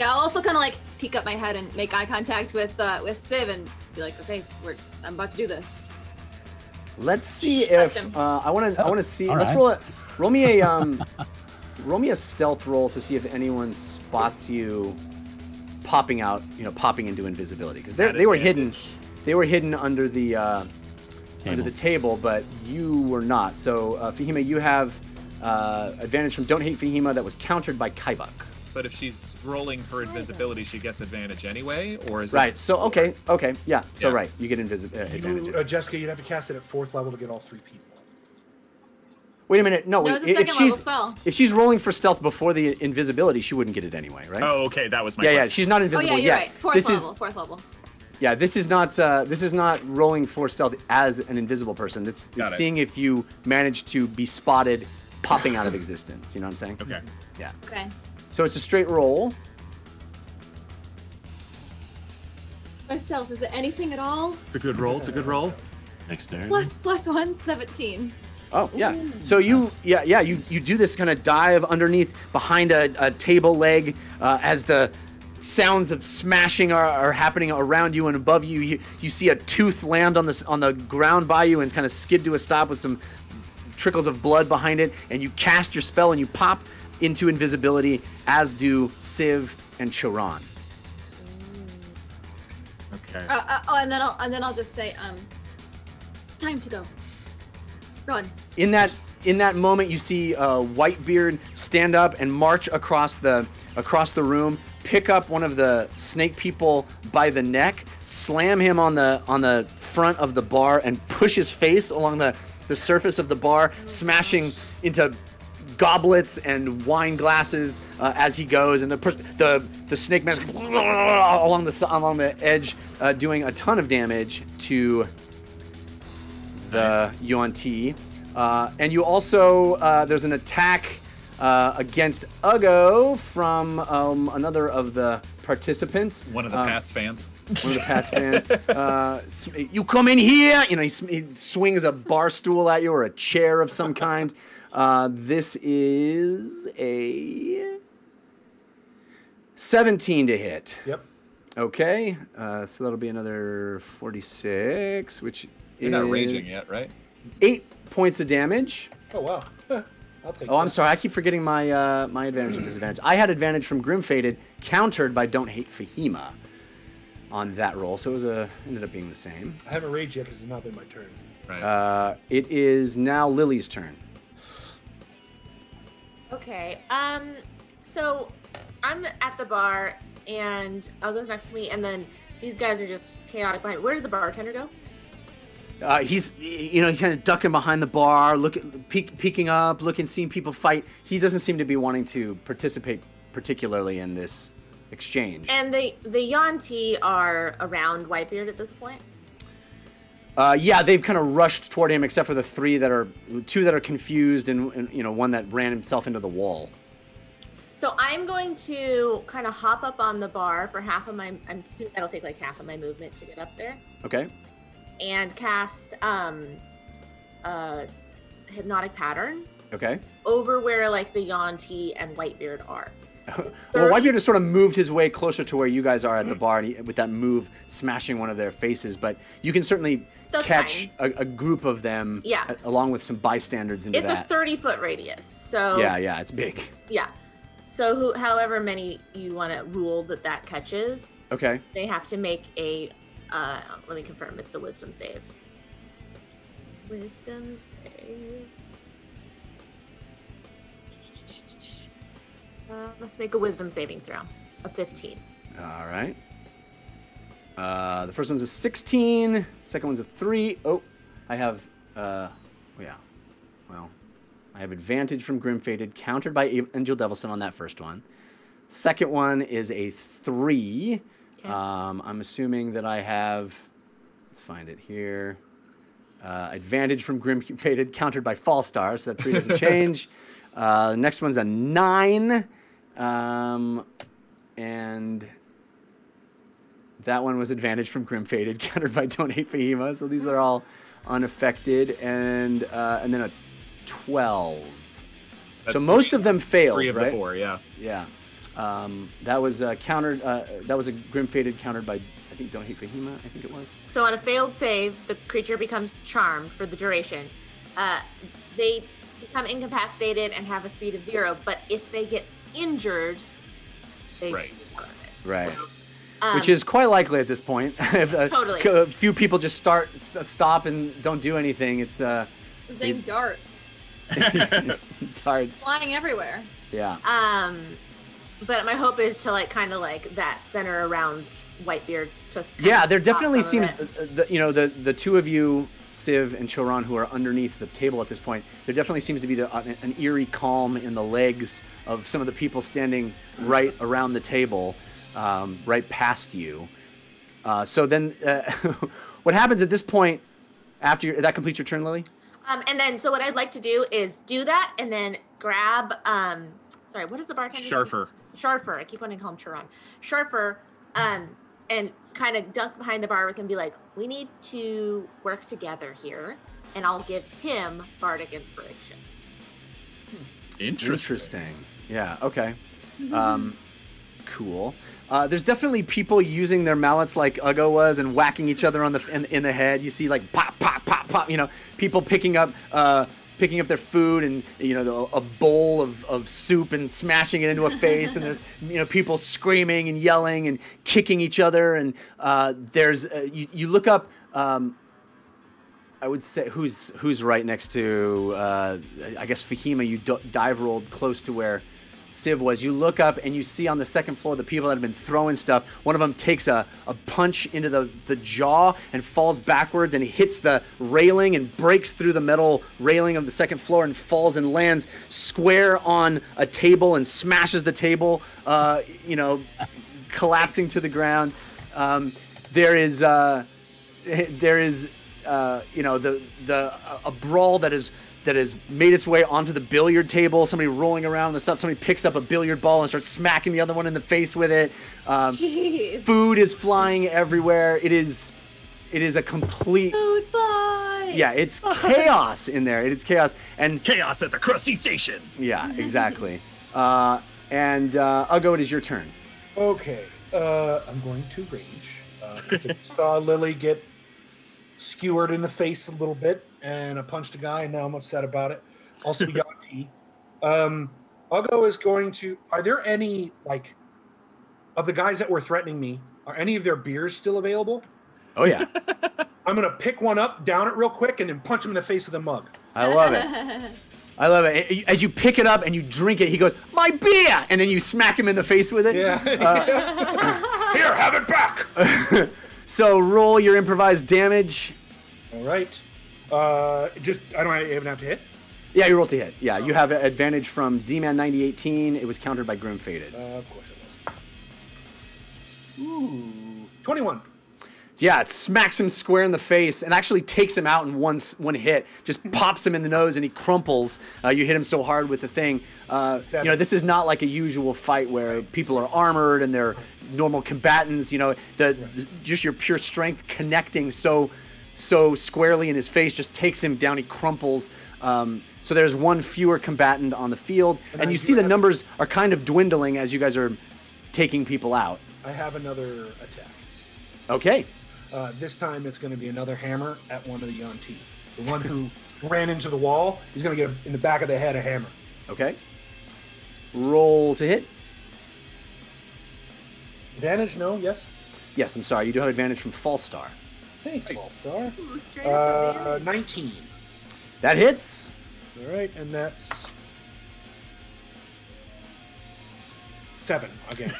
I'll also kind of like peek up my head and make eye contact with Civ and be like, okay, I'm about to do this.
Let's see if I want to see.
All
Let's
right.
roll me a stealth roll to see if anyone spots you popping out, popping into invisibility, because they were hidden. They were hidden under the table, but you were not. So Fahima, you have advantage from Don't Hate Fahima that was countered by Kaibuk.
But if she's rolling for invisibility, she gets advantage anyway, or is
Right.
This...
So okay, yeah. So
Yeah.
right, you get advantage.
Jessica, you'd have to cast it at 4th level to get all 3 people.
Wait a minute. No,
it's a second level spell.
If she's rolling for stealth before the invisibility, she wouldn't get it anyway, right?
Oh, okay, that was my
Yeah,
question.
yeah. She's not
Oh
invisible
yeah, you're
yet.
right. Fourth level.
Yeah, this is not rolling for stealth as an invisible person. It's seeing if you manage to be spotted popping out of existence. You know what I'm saying?
Okay.
Yeah.
Okay.
So it's a straight roll.
Myself, is it anything at all?
It's a good roll. It's a good roll.
Dexterity.
+1, 17.
Oh yeah. So you do this kind of dive underneath behind a table leg as the sounds of smashing are happening around you and above you. You see a tooth land on the ground by you and kind of skid to a stop with some trickles of blood behind it. And you cast your spell and you pop into invisibility, as do Civ and Choran.
Okay.
And then I'll just say, time to go. Run.
In that moment, you see Whitebeard stand up and march across the room, pick up one of the snake people by the neck, slam him on the front of the bar, and push his face along the surface of the bar, smashing into goblets and wine glasses as he goes, and the snake man along the edge, doing a ton of damage to the Yuan Ti. And you also there's an attack against Ugo from another of the participants.
One of the Pats fans.
One of the Pats fans. You come in here. He swings a bar stool at you or a chair of some kind. This is a 17 to hit.
Yep.
Okay. So that'll be another 46, which
You're not raging yet, right?
8 points of damage.
Oh wow. I'll take
I'm sorry. I keep forgetting my my advantage and disadvantage. I had advantage from Grim Faded, countered by Don't Hate Fahima. on that roll, so it was ended up being the same.
I haven't raged yet because it's not been my turn.
Right.
It is now Lily's turn.
Okay. So I'm at the bar, and Ugo's next to me, and then these guys are just chaotic behind. Where did the bartender go?
He's kind of ducking behind the bar, peeking up, seeing people fight. He doesn't seem to be wanting to participate particularly in this exchange.
And the Yanti are around Whitebeard at this point?
Yeah, they've kind of rushed toward him, except for the two that are confused, and one that ran himself into the wall.
So I'm going to kind of hop up on the bar for half of my. I'm assuming that'll take like half of my movement to get up there.
Okay.
And cast hypnotic pattern.
Okay.
Over where like the Yanti and Whitebeard are.
Well, Whitebeard has sort of moved his way closer to where you guys are at the bar, and with that move smashing one of their faces. But you can certainly catch a group of them, along with some bystanders into that.
It's a 30-foot radius, so
yeah, it's big.
Yeah, so however many you want to rule that catches,
okay,
they have to make a. Let me confirm. It's the wisdom save. Wisdom save. Let's make a wisdom saving throw of 15.
All right. The first one's a 16. Second one's a 3. Oh, I have, I have advantage from Grim Fated, countered by Angel Devilson on that first one. Second one is a 3. Okay. I'm assuming that I have, let's find it here. Advantage from Grim Fated, countered by False Star, so that 3 doesn't change. The next one's a 9. And that one was advantage from Grim Fated, countered by Don't Hate Fahima. So these are all unaffected, and then a 12. So most of them failed,
3 of
right?
the 4, yeah.
Yeah. That was countered. That was a Grim Fated countered by, I think, Don't Hate Fahima. I think it was.
So on a failed save, the creature becomes charmed for the duration. They become incapacitated and have a speed of 0, but if they get injured, they
right.
Right. Which is quite likely at this point. If
totally.
A few people just stop and don't do anything. It's
using darts.
Darts
flying everywhere.
Yeah.
But my hope is to kind of that center around Whitebeard.
There definitely seems the two of you, Civ and Choran, who are underneath the table at this point, there definitely seems to be an eerie calm in the legs of some of the people standing right around the table, right past you. So then, what happens at this point after that completes your turn, Lily?
And then, so what I'd like to do is do that, and then grab. Sorry, what is the bartender? Sharfer. I keep wanting to call him Choran. Sharfer. And kind of dunk behind the bar with him and be like, we need to work together here, and I'll give him bardic inspiration.
Interesting.
Yeah, okay. Cool. There's definitely people using their mallets like Ugo was and whacking each other in the head. You see pop, pop, pop, pop, people picking up their food and a bowl of soup and smashing it into a face, and there's people screaming and yelling and kicking each other, and there's you look up. I would say who's right next to I guess Fahima. You dive rolled close to where Civ was. You look up and you see on the second floor the people that have been throwing stuff. One of them takes a punch into the jaw and falls backwards and hits the railing and breaks through the metal railing of the second floor and falls and lands square on a table and smashes the table, collapsing to the ground. There is a brawl that has made its way onto the billiard table. Somebody rolling around the stuff. Somebody picks up a billiard ball and starts smacking the other one in the face with it. Food is flying everywhere. It is a complete
food fight.
Yeah, it's chaos in there. It is chaos and
chaos at the Crusty station.
Yeah, exactly. And Ugo, it is your turn.
Okay, I'm going to rage. Saw Lily get skewered in the face a little bit, and I punched a guy, and now I'm upset about it. Also, Yanti. Ugo is going to. Are there any of the guys that were threatening me, are any of their beers still available?
Oh, yeah.
I'm going to pick one up, down it real quick, and then punch him in the face with a mug.
I love it. I love it. As you pick it up and you drink it, he goes, "My beer!" And then you smack him in the face with it.
Yeah. Here, have it back.
So roll your improvised damage.
All right. I don't even have to hit?
Yeah, you roll to hit. Yeah, you have advantage from Z-Man 9018. It was countered by Grim Faded.
Of course it was. Ooh. 21.
Yeah, it smacks him square in the face and actually takes him out in one hit. Just pops him in the nose and he crumples. You hit him so hard with the thing. This is not like a usual fight where people are armored and they're normal combatants. Just your pure strength connecting so squarely in his face just takes him down. He crumples. So there's one fewer combatant on the field. And you see the numbers are kind of dwindling as you guys are taking people out.
I have another attack.
Okay.
This time it's going to be another hammer at one of the Yuan-Ti. The one who ran into the wall, he's going to get in the back of the head a hammer.
Okay. Roll to hit.
Advantage, no? Yes?
Yes, I'm sorry. You do have advantage from False Star.
Thanks,
Nice.
False
Ooh, straight
Star.
up advantage.
19.
That hits.
All right, and that's 7 again.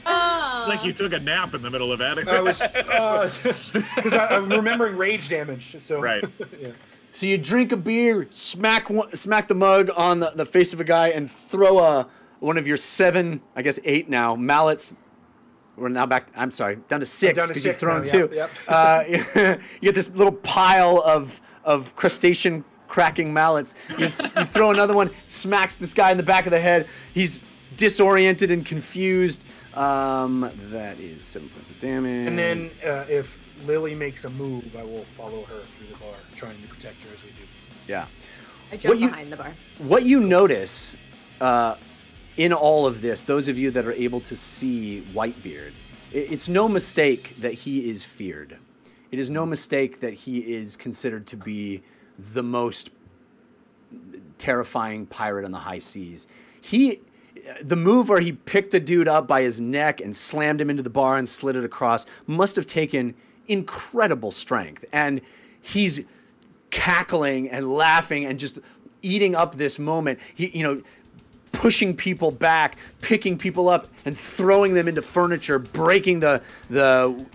Like you took a nap in the middle of adding.
I was because I'm remembering rage damage. So
Right.
Yeah.
So you drink a beer, smack the mug on the face of a guy, and throw one of your 7, I guess 8 now, mallets. We're now back. I'm sorry, down to 6 because you've thrown
now,
2.
Yep.
You get this little pile of crustacean cracking mallets. You throw another one, smacks this guy in the back of the head. He's disoriented and confused. That is 7 points of damage.
And then if Lily makes a move, I will follow her through the bar, trying to protect her as we do.
Yeah.
I jump behind the bar.
What you notice in all of this, those of you that are able to see Whitebeard, it's no mistake that he is feared. It is no mistake that he is considered to be the most terrifying pirate on the high seas. The move where he picked the dude up by his neck and slammed him into the bar and slid it across must have taken incredible strength. And he's cackling and laughing and just eating up this moment. Pushing people back, picking people up, and throwing them into furniture, breaking the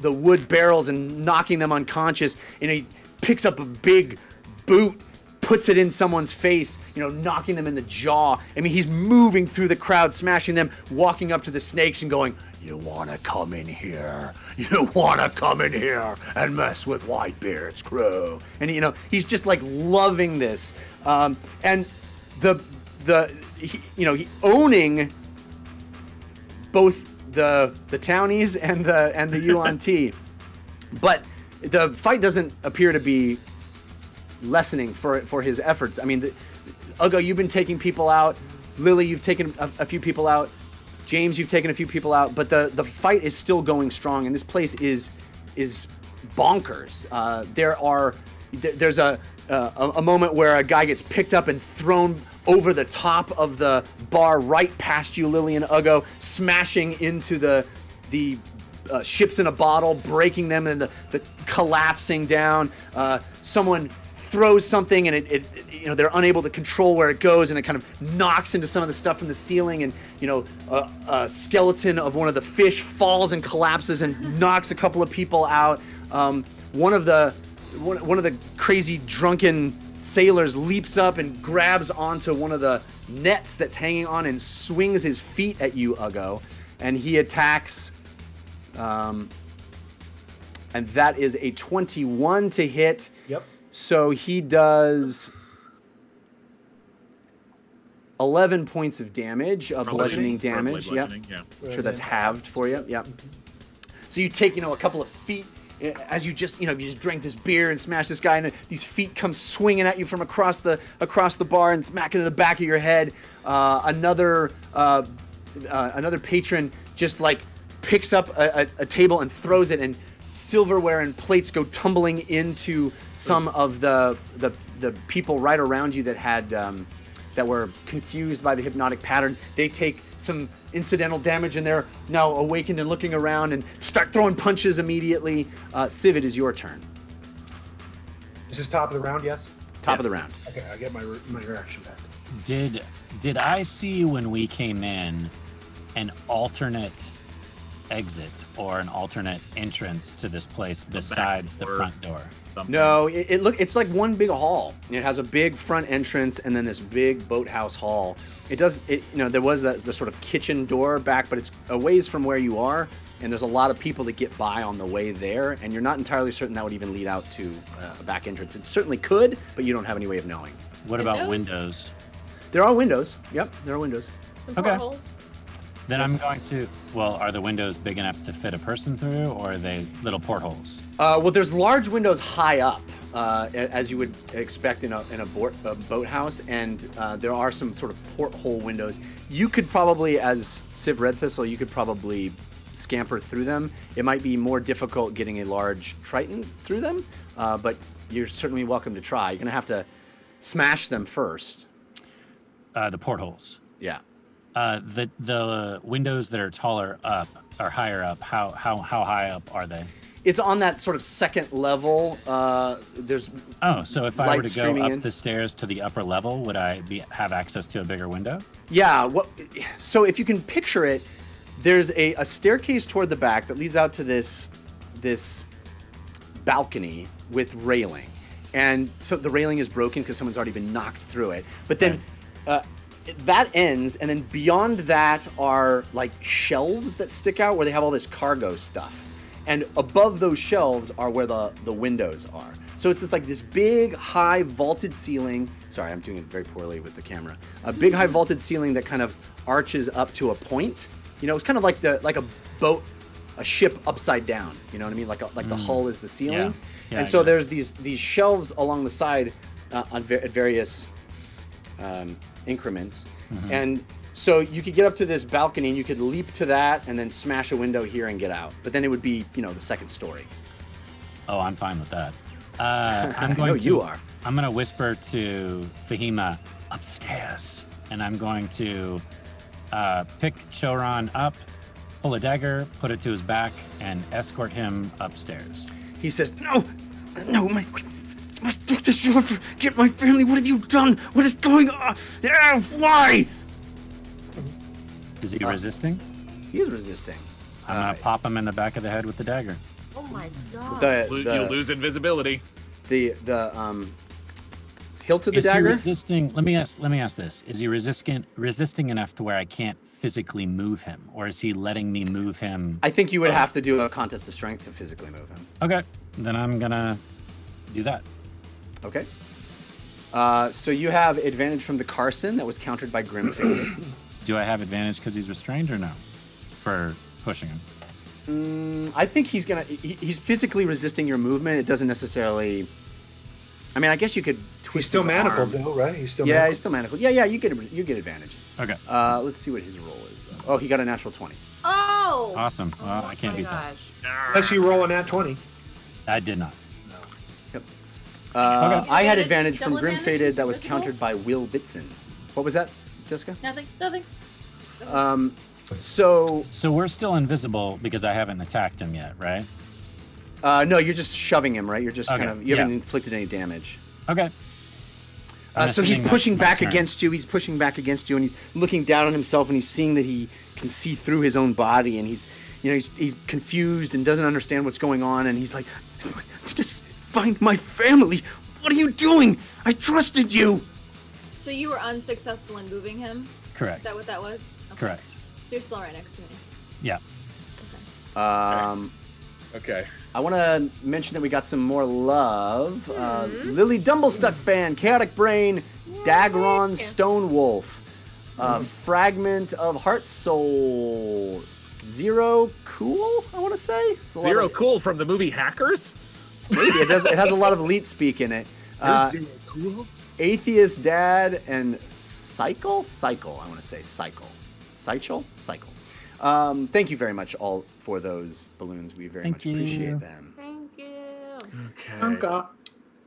wood barrels and knocking them unconscious. And he picks up a big boot, puts it in someone's face, knocking them in the jaw. I mean, he's moving through the crowd, smashing them, walking up to the snakes and going, "You want to come in here? You want to come in here and mess with Whitebeard's crew?" And, he's just like loving this. And he owning both the townies and the Yuan-Ti. But the fight doesn't appear to be lessening for his efforts. I mean, Ugo, you've been taking people out. Lily, you've taken a few people out. James, you've taken a few people out. But the fight is still going strong, and this place is bonkers. There's a moment where a guy gets picked up and thrown over the top of the bar right past you, Lily and Ugo, smashing into the ships in a bottle, breaking them and the collapsing down. Someone throws something and it they're unable to control where it goes, and it kind of knocks into some of the stuff from the ceiling, and a skeleton of one of the fish falls and collapses and knocks a couple of people out. One of the crazy drunken sailors leaps up and grabs onto one of the nets that's hanging on and swings his feet at you, Ugo, and he attacks. And that is a 21 to hit.
Yep.
So he does 11 points of damage, bludgeoning damage.
Bludgeoning,
Yep.
yeah.
Sure, that's halved for you. Yep. So you take, a couple of feet as you just, you just drank this beer and smash this guy, and these feet come swinging at you from across the bar and smack into the back of your head. Another patron just like picks up a table and throws it, and silverware and plates go tumbling into some of the people right around you that had that were confused by the hypnotic pattern. They take some incidental damage and they're now awakened and looking around and start throwing punches immediately. Civ, it is your turn.
This is top of the round, yes?
Top of the round.
Okay, I get my reaction back.
Did I see when we came in an alternate exit or an alternate entrance to this place besides the front door?
No, it's like one big hall. It has a big front entrance and then this big boathouse hall. There was the sort of kitchen door back, but it's a ways from where you are, and there's a lot of people that get by on the way there, and you're not entirely certain that would even lead out to a back entrance. It certainly could, but you don't have any way of knowing.
What about windows?
There are windows. Yep, there are windows.
Some portholes.
Then I'm going to. Well, are the windows big enough to fit a person through, or are they little portholes?
Well, there's large windows high up, as you would expect in a boathouse, and there are some sort of porthole windows. You could probably, as Civ Red Thistle, you could probably scamper through them. It might be more difficult getting a large Triton through them, but you're certainly welcome to try. You're gonna have to smash them first.
The portholes.
Yeah.
The windows that are taller up or higher up, how high up are they?
It's on that sort of second level. There's
so if I were to go up
in.
the stairs to the upper level, would I have access to a bigger window?
Yeah. So if you can picture it, there's a staircase toward the back that leads out to this balcony with railing, and so the railing is broken because someone's already been knocked through it. But then. That ends, and then beyond that are like shelves that stick out where they have all this cargo stuff. And above those shelves are where the windows are. So it's just like this big, high vaulted ceiling. Sorry, I'm doing it very poorly with the camera. A big, high vaulted ceiling that kind of arches up to a point. You know, it's kind of like a boat, a ship upside down. You know what I mean? Like the hull is the ceiling.
Yeah,
and so there's these shelves along the side at various increments, and so you could get up to this balcony and you could leap to that and then smash a window here and get out, but then it would be the second story.
Oh, I'm fine with that. I'm going to.
You are.
I'm going to whisper to Fahima upstairs, and I'm going to pick Choron up, pull a dagger, put it to his back, and escort him upstairs.
He says, no, must take this off. Get my family. What have you done? What is going on? Yeah, why?
Is he resisting?
He is resisting.
I'm gonna pop him in the back of the head with the dagger.
Oh my god!
You'll lose invisibility.
The hilt of the
is
dagger.
He resisting? Let me ask this: is he resisting enough to where I can't physically move him, or is he letting me move him?
I think you would have to do a contest of strength to physically move him.
Okay, then I'm gonna do that.
Okay. So you have advantage from the Carson that was countered by Grim Faded.
Do I have advantage because he's restrained or no? For pushing him?
I think he's physically resisting your movement. It doesn't necessarily. I mean, I guess you could twist.
He's still
his
manacled,
arm.
though, right? He's still
manacled. Yeah, you get advantage.
Okay.
Let's see what his roll is. Oh, he got a natural 20.
Oh!
Awesome. Well, I can't beat that.
Unless you roll a nat 20.
I did not.
Yep.
Okay.
I had advantage from
Double
Grim
advantage
Faded
is
that was
invisible?
countered by Will Bitson. What was that, Jessica?
Nothing.
So
we're still invisible because I haven't attacked him yet, right?
no, you're just shoving him, right? You're just
Okay,
you haven't inflicted any damage.
Okay.
So he's pushing back
turn.
against you. He's pushing back against you, and he's looking down on himself, and he's seeing that he can see through his own body, and he's confused and doesn't understand what's going on, and he's like, "Just find my family. What are you doing? I trusted you."
So you were unsuccessful in moving him?
Correct.
Is that what that was? Okay.
Correct.
So you're still right next to me.
Yeah.
Okay.
I want to mention that we got some more love. Lily Dumblestuck fan, Chaotic Brain, Dagron Stonewolf, Fragment of Heart Soul, Zero Cool, I want to say. It's
Zero Cool from the movie Hackers?
Maybe. It has a lot of elite speak in it.
Zero Cool?
Atheist Dad and Cycle, I want to say Cycle. Thank you very much all for those balloons. We very much appreciate them.
Thank you.
Okay.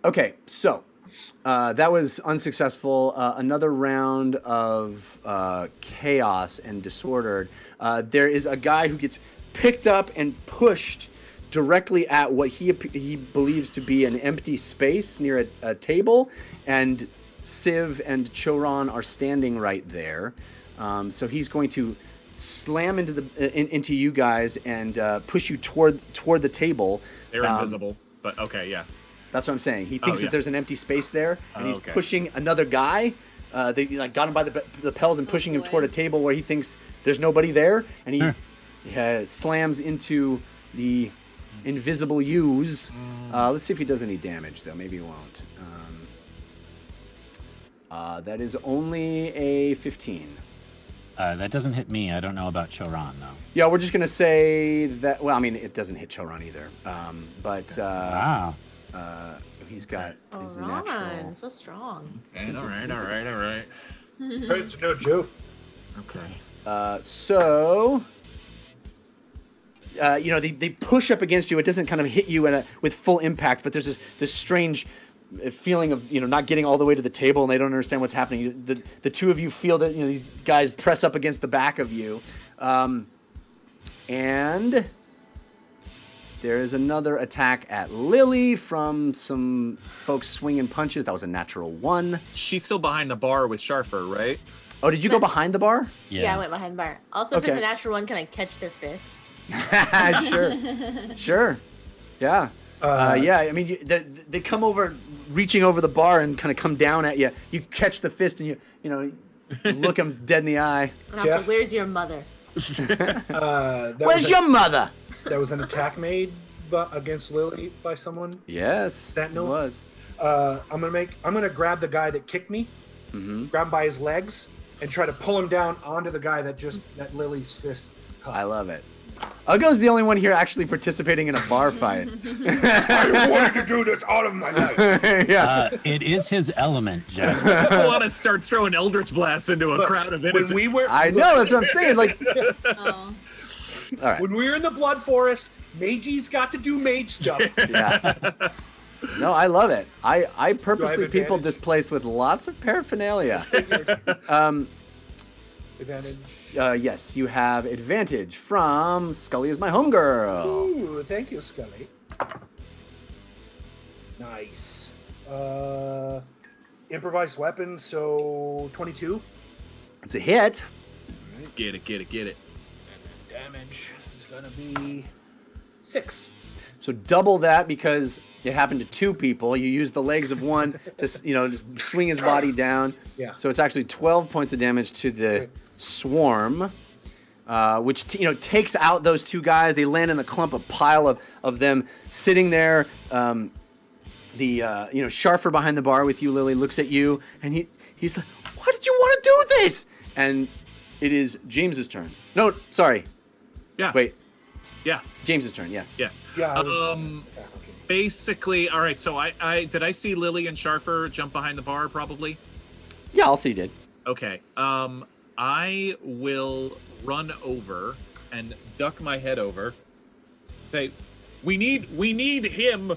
Okay, so That was unsuccessful. Another round of chaos and disordered. There is a guy who gets picked up and pushed directly at what he believes to be an empty space near a table, and Civ and Choron are standing right there. So he's going to slam into you guys and push you toward the table.
They're invisible, but okay, yeah.
That's what I'm saying. He thinks that there's an empty space there, and he's pushing another guy. They got him by the lapels and pushing him toward a table where he thinks there's nobody there, and he slams into the invisible use. Let's see if he does any damage, though. Maybe he won't. That is only a 15.
That doesn't hit me. I don't know about Choron, though.
Yeah, we're just going to say that... Well, I mean, it doesn't hit Choron either. But...
Wow.
He's got his
Ron,
natural...
so strong.
All right.
It's no joke.
Okay.
So... they push up against you. It doesn't kind of hit you with full impact, but there's this strange feeling of not getting all the way to the table, and they don't understand what's happening. The two of you feel that these guys press up against the back of you, and there is another attack at Lily from some folks swinging punches. That was a natural 1.
She's still behind the bar with Sharfer, right?
Oh, did you go behind the bar?
Yeah, I went behind the bar. Also, if it's a natural 1, can I catch their fist?
Sure. Yeah. I mean, they come over, reaching over the bar and kind of come down at you. You catch the fist and you look them dead in the eye.
And I'll say, "Where's your mother?"
Where's your mother?
That was an attack made against Lily by someone.
Yes,
that
it was.
I'm gonna grab the guy that kicked me, grab him by his legs, and try to pull him down onto the guy that Lily's fist cut.
I love it. Uggo's the only one here actually participating in a bar fight.
I wanted to do this all of my life.
It is his element, Jeff.
I want to start throwing Eldritch Blasts into a crowd of innocent.
I know, that's what I'm saying. Like, all right.
When we were in the Blood Forest, Magie's got to do mage stuff.
Yeah. No, I love it. I purposely peopled this place with lots of paraphernalia.
Advantage.
Yes, you have advantage from Scully is my homegirl.
Ooh, thank you, Scully. Nice. Improvised weapon, so 22.
It's a hit.
Right. Get it.
And the damage is gonna be 6.
So double that because it happened to 2 people. You use the legs of one to swing his body down.
Yeah.
So it's actually 12 points of damage to the swarm, which takes out those 2 guys. They land in a pile of them sitting there. Sharfer behind the bar with you, Lily, looks at you and he's like, "Why did you want to do this?" And it is James's turn. No, sorry.
Yeah.
Wait.
Yeah.
James's turn. Yes.
Yeah.
Basically, all right. So did I see Lily and Sharfer jump behind the bar? Probably.
Yeah, I'll see you did.
Okay. I will run over and duck my head over. Say, we need him.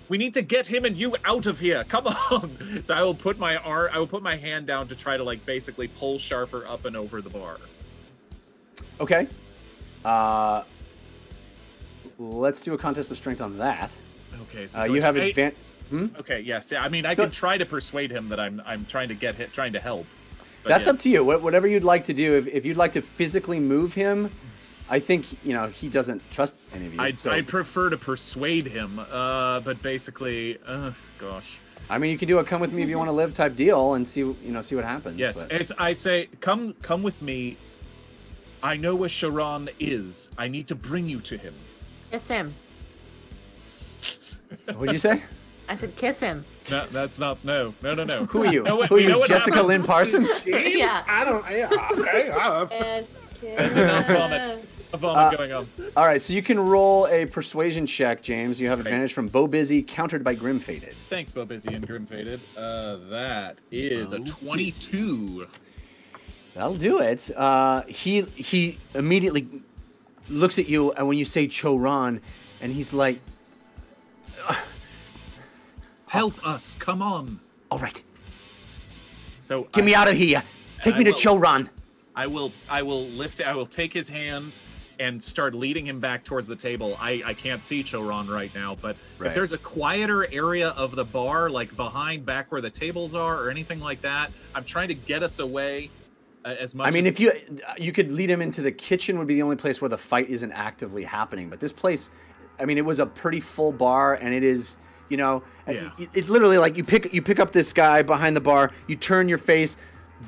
We need to get him and you out of here. Come on. So I will put my hand down to try to basically pull Sharfer up and over the bar.
Okay. Let's do a contest of strength on that.
Okay. So
you have advantage.
Okay. Yes. Yeah, I mean, I can try to persuade him that I'm trying to help.
That's up to you. Whatever you'd like to do. If you'd like to physically move him, I think he doesn't trust any of you.
I'd prefer to persuade him, but basically, gosh.
I mean, you can do a "come with me if you want to live" type deal and see what happens.
Yes, I say, come with me. I know where Sharon is. I need to bring you to him.
Kiss him.
What'd you say?
I said kiss him.
No, that's not. No.
Who are you? Who are you, Jessica Lynn Parsons?
Yeah.
I don't. Yeah. Okay.
There's enough vomit going on.
All right, so you can roll a persuasion check, James. You have advantage from Bo Busy, countered by Grim Faded.
Thanks, Bo Busy and Grim Faded. That is a 22.
That'll do it. He immediately looks at you, and when you say Choron, and he's like,
Help us! Come on!
All right.
So
Get me out of here. Take me to Choran.
I will take his hand and start leading him back towards the table. I can't see Choran right now, but if there's a quieter area of the bar, like behind back where the tables are or anything like that, I'm trying to get us away as much. I mean,
if you could lead him into the kitchen, would be the only place where the fight isn't actively happening. But this place, I mean, it was a pretty full bar, and it is, you know, it's literally like you pick up this guy behind the bar, you turn your face,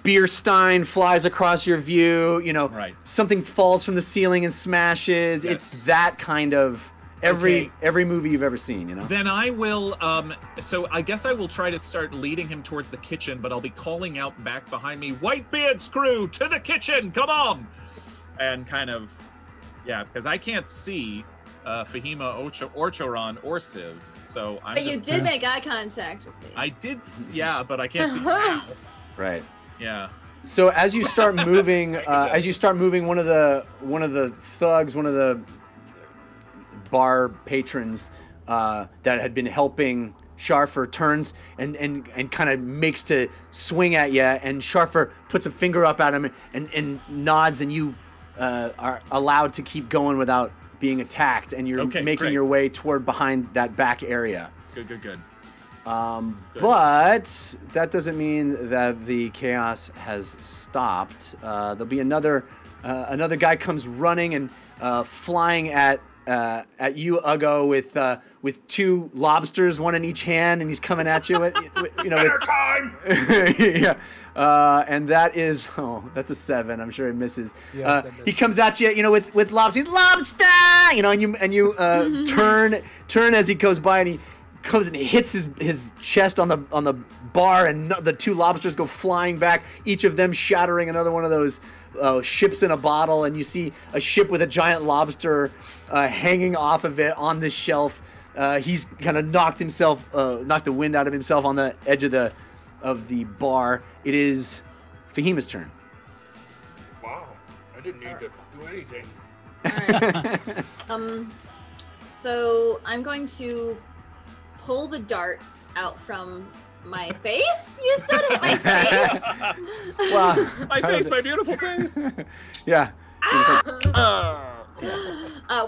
beer stein flies across your view, you know, something falls from the ceiling and smashes. Yes. It's that kind of every movie you've ever seen, you know.
Then I will so I guess I will try to start leading him towards the kitchen, but I'll be calling out back behind me, Whitebeard's crew, to the kitchen, come on! And kind of, because I can't see Fahima, Orchoran, or Civ, so I'm.
But you did make eye contact with me.
I did, but I can't see now.
Right.
Yeah.
So as you start moving, one of the thugs, one of the bar patrons that had been helping Sharfer turns and kind of makes to swing at you, and Sharfer puts a finger up at him and nods, and you are allowed to keep going without being attacked, and you're making your way toward behind that back area.
Good.
But that doesn't mean that the chaos has stopped. There'll be another guy comes running and flying at you, Uggo, with two lobsters, one in each hand, and he's coming at you with
time.
And that is that's a 7. I'm sure it misses. He comes at you, with lobsters. He's lobster, and you turn as he goes by, and he comes and hits his chest on the bar, and the two lobsters go flying back, each of them shattering another one of those ships in a bottle, and you see a ship with a giant lobster hanging off of it on this shelf. He's kind of knocked the wind out of himself on the edge of the bar. It is Fahima's turn.
Wow, I didn't need to do anything.
All right. So I'm going to pull the dart out from my face? You said it, my face?
Wow.
My face, my beautiful face.
Yeah.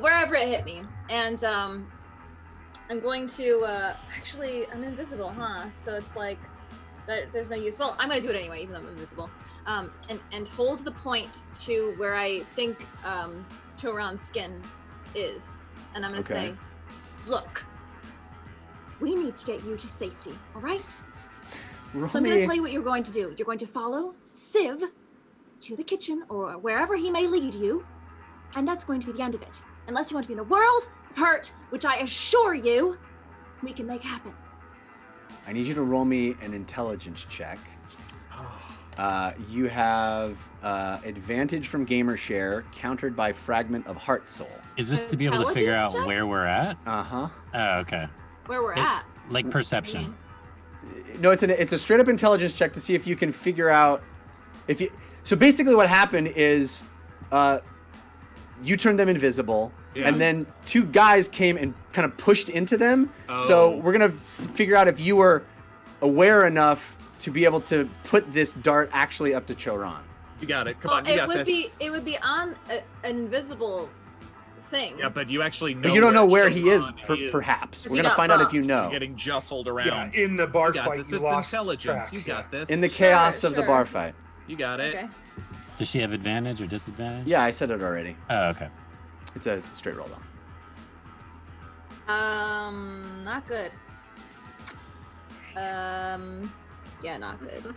Wherever it hit me. And I'm going to, actually, I'm invisible, huh? So it's like, there's no use. Well, I'm going to do it anyway, even though I'm invisible. And hold the point to where I think Choran's skin is. And I'm going to say, look, we need to get you to safety, all right? So I'm going to tell you what you're going to do. You're going to follow Civ to the kitchen or wherever he may lead you, and that's going to be the end of it. Unless you want to be in a world of hurt, which I assure you, we can make happen.
I need you to roll me an intelligence check. You have advantage from gamer share, countered by fragment of heart soul.
Is this to be able to figure out where we're at?
Uh-huh.
Oh, okay.
Where we're at?
Like perception.
No, it's a straight up intelligence check to see if you can figure out if you. So basically, what happened is, you turned them invisible, and then two guys came and kind of pushed into them. Oh. So we're gonna figure out if you were aware enough to be able to put this dart actually up to Choran.
You got it. Come on, you got this.
It would be on an invisible thing.
Yeah, but you actually know.
But you don't know where he is, perhaps. We're gonna find out if you know.
He's getting jostled around.
Yeah, in the bar fight,
you lost intelligence. Track. You got this.
In the chaos of the bar fight.
You got it.
Okay.
Does she have advantage or disadvantage?
Yeah, I said it already.
Oh, okay.
It's a straight roll, though.
Not good. Yeah, not good.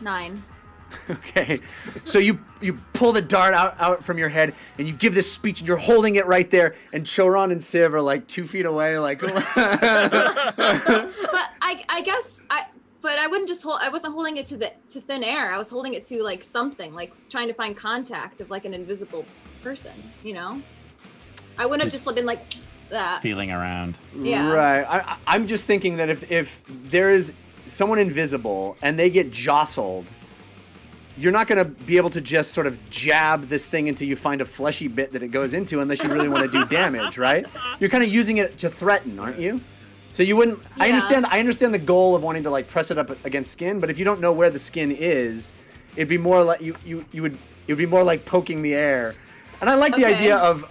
9.
Okay, so you pull the dart out from your head, and you give this speech, and you're holding it right there, and Choran and Civ are like 2 feet away, like.
But I guess But I wouldn't just hold. I wasn't holding it to thin air. I was holding it to like something, like trying to find contact of like an invisible person. You know, I wouldn't have just been like that.
Feeling around.
Yeah.
Right. I'm just thinking that if there is someone invisible and they get jostled, you're not going to be able to just sort of jab this thing until you find a fleshy bit that it goes into, unless you really want to do damage, right? You're kind of using it to threaten, aren't you? So you wouldn't.
Yeah.
I understand the goal of wanting to like press it up against skin, but if you don't know where the skin is, it'd be more like it would be more like poking the air. And I like the idea of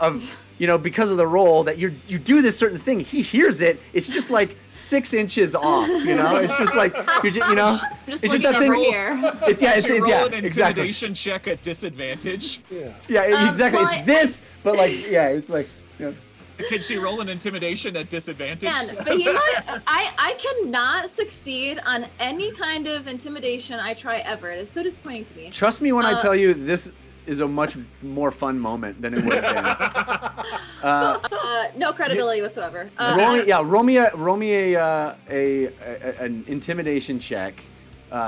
because of the roll that you do this certain thing. He hears it. It's just like 6 inches off. It's just like it's just that thing.
Here.
It's
roll an intimidation check at disadvantage.
Yeah, exactly.
Well,
it's this, but like it's like.
Can she roll an intimidation at disadvantage?
Man, Behemoth, I cannot succeed on any kind of intimidation I try ever. It is so disappointing to me.
Trust me when I tell you this is a much more fun moment than it would have been.
No credibility whatsoever.
Roll me an intimidation check.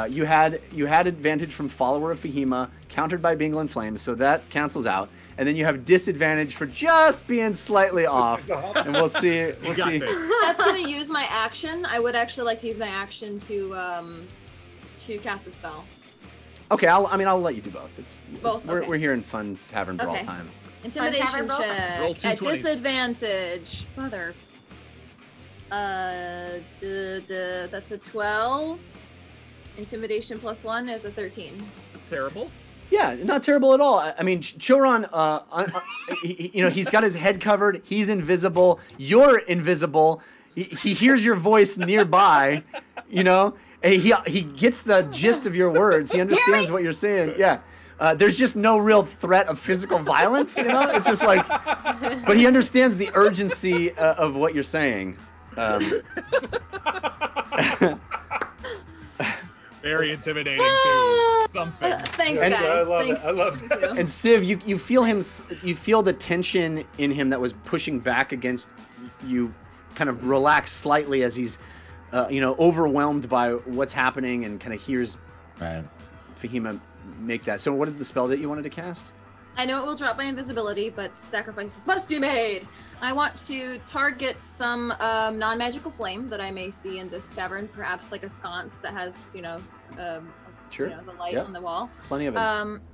You had advantage from Follower of Fahima, countered by Bingle and Flames, so that cancels out. And then you have disadvantage for just being slightly off, and we'll see. We'll see.
That's gonna use my action. I would actually like to use my action to cast a spell.
Okay, I'll let you do both.
Both, okay.
We're here in fun tavern brawl time.
Intimidation
Roll
check at disadvantage. Mother. That's a 12. Intimidation +1 is a 13.
Terrible.
Yeah, not terrible at all. I mean, Choron, he's got his head covered. He's invisible. You're invisible. He hears your voice nearby, and he gets the gist of your words. He understands what you're saying. Yeah. There's just no real threat of physical violence, It's just like, but he understands the urgency of what you're saying.
Very intimidating too. Something.
Thanks, guys.
I love it.
And Civ, you feel him. You feel the tension in him that was pushing back against you, kind of relax slightly as he's, overwhelmed by what's happening and kind of hears Fahima make that. So, what is the spell that you wanted to cast?
I know it will drop my invisibility, but sacrifices must be made. I want to target some non-magical flame that I may see in this tavern, perhaps like a sconce that has,
Sure.
the light on the wall.
Plenty of it.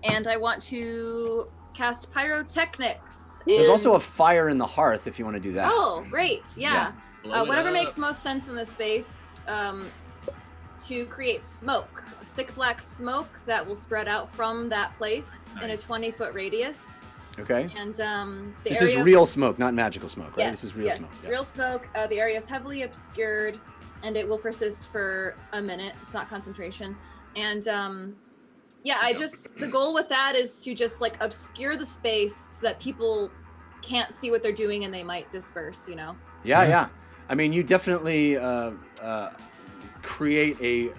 And I want to cast pyrotechnics.
There's also a fire in the hearth if you want to do that.
Oh, great! Yeah. Whatever
up.
makes most sense in this space to create smoke. Thick black smoke that will spread out from that place in a 20-foot radius.
Okay.
And
this is real smoke, not magical smoke, right?
Yes,
This is real smoke.
Yes, real smoke. The area is heavily obscured, and it will persist for a minute. It's not concentration. And the goal with that is to just like obscure the space so that people can't see what they're doing and they might disperse.
Yeah. I mean, you definitely create a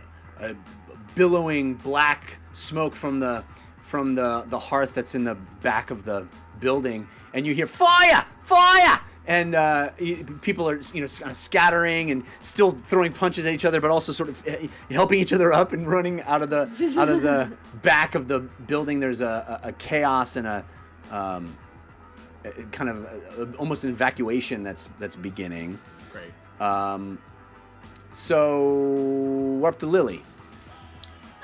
billowing black smoke from the hearth that's in the back of the building, and you hear fire, and people are kind of scattering and still throwing punches at each other, but also sort of helping each other up and running out of the back of the building. There's a chaos and a kind of almost an evacuation that's beginning.
Great.
So we're up to Lily.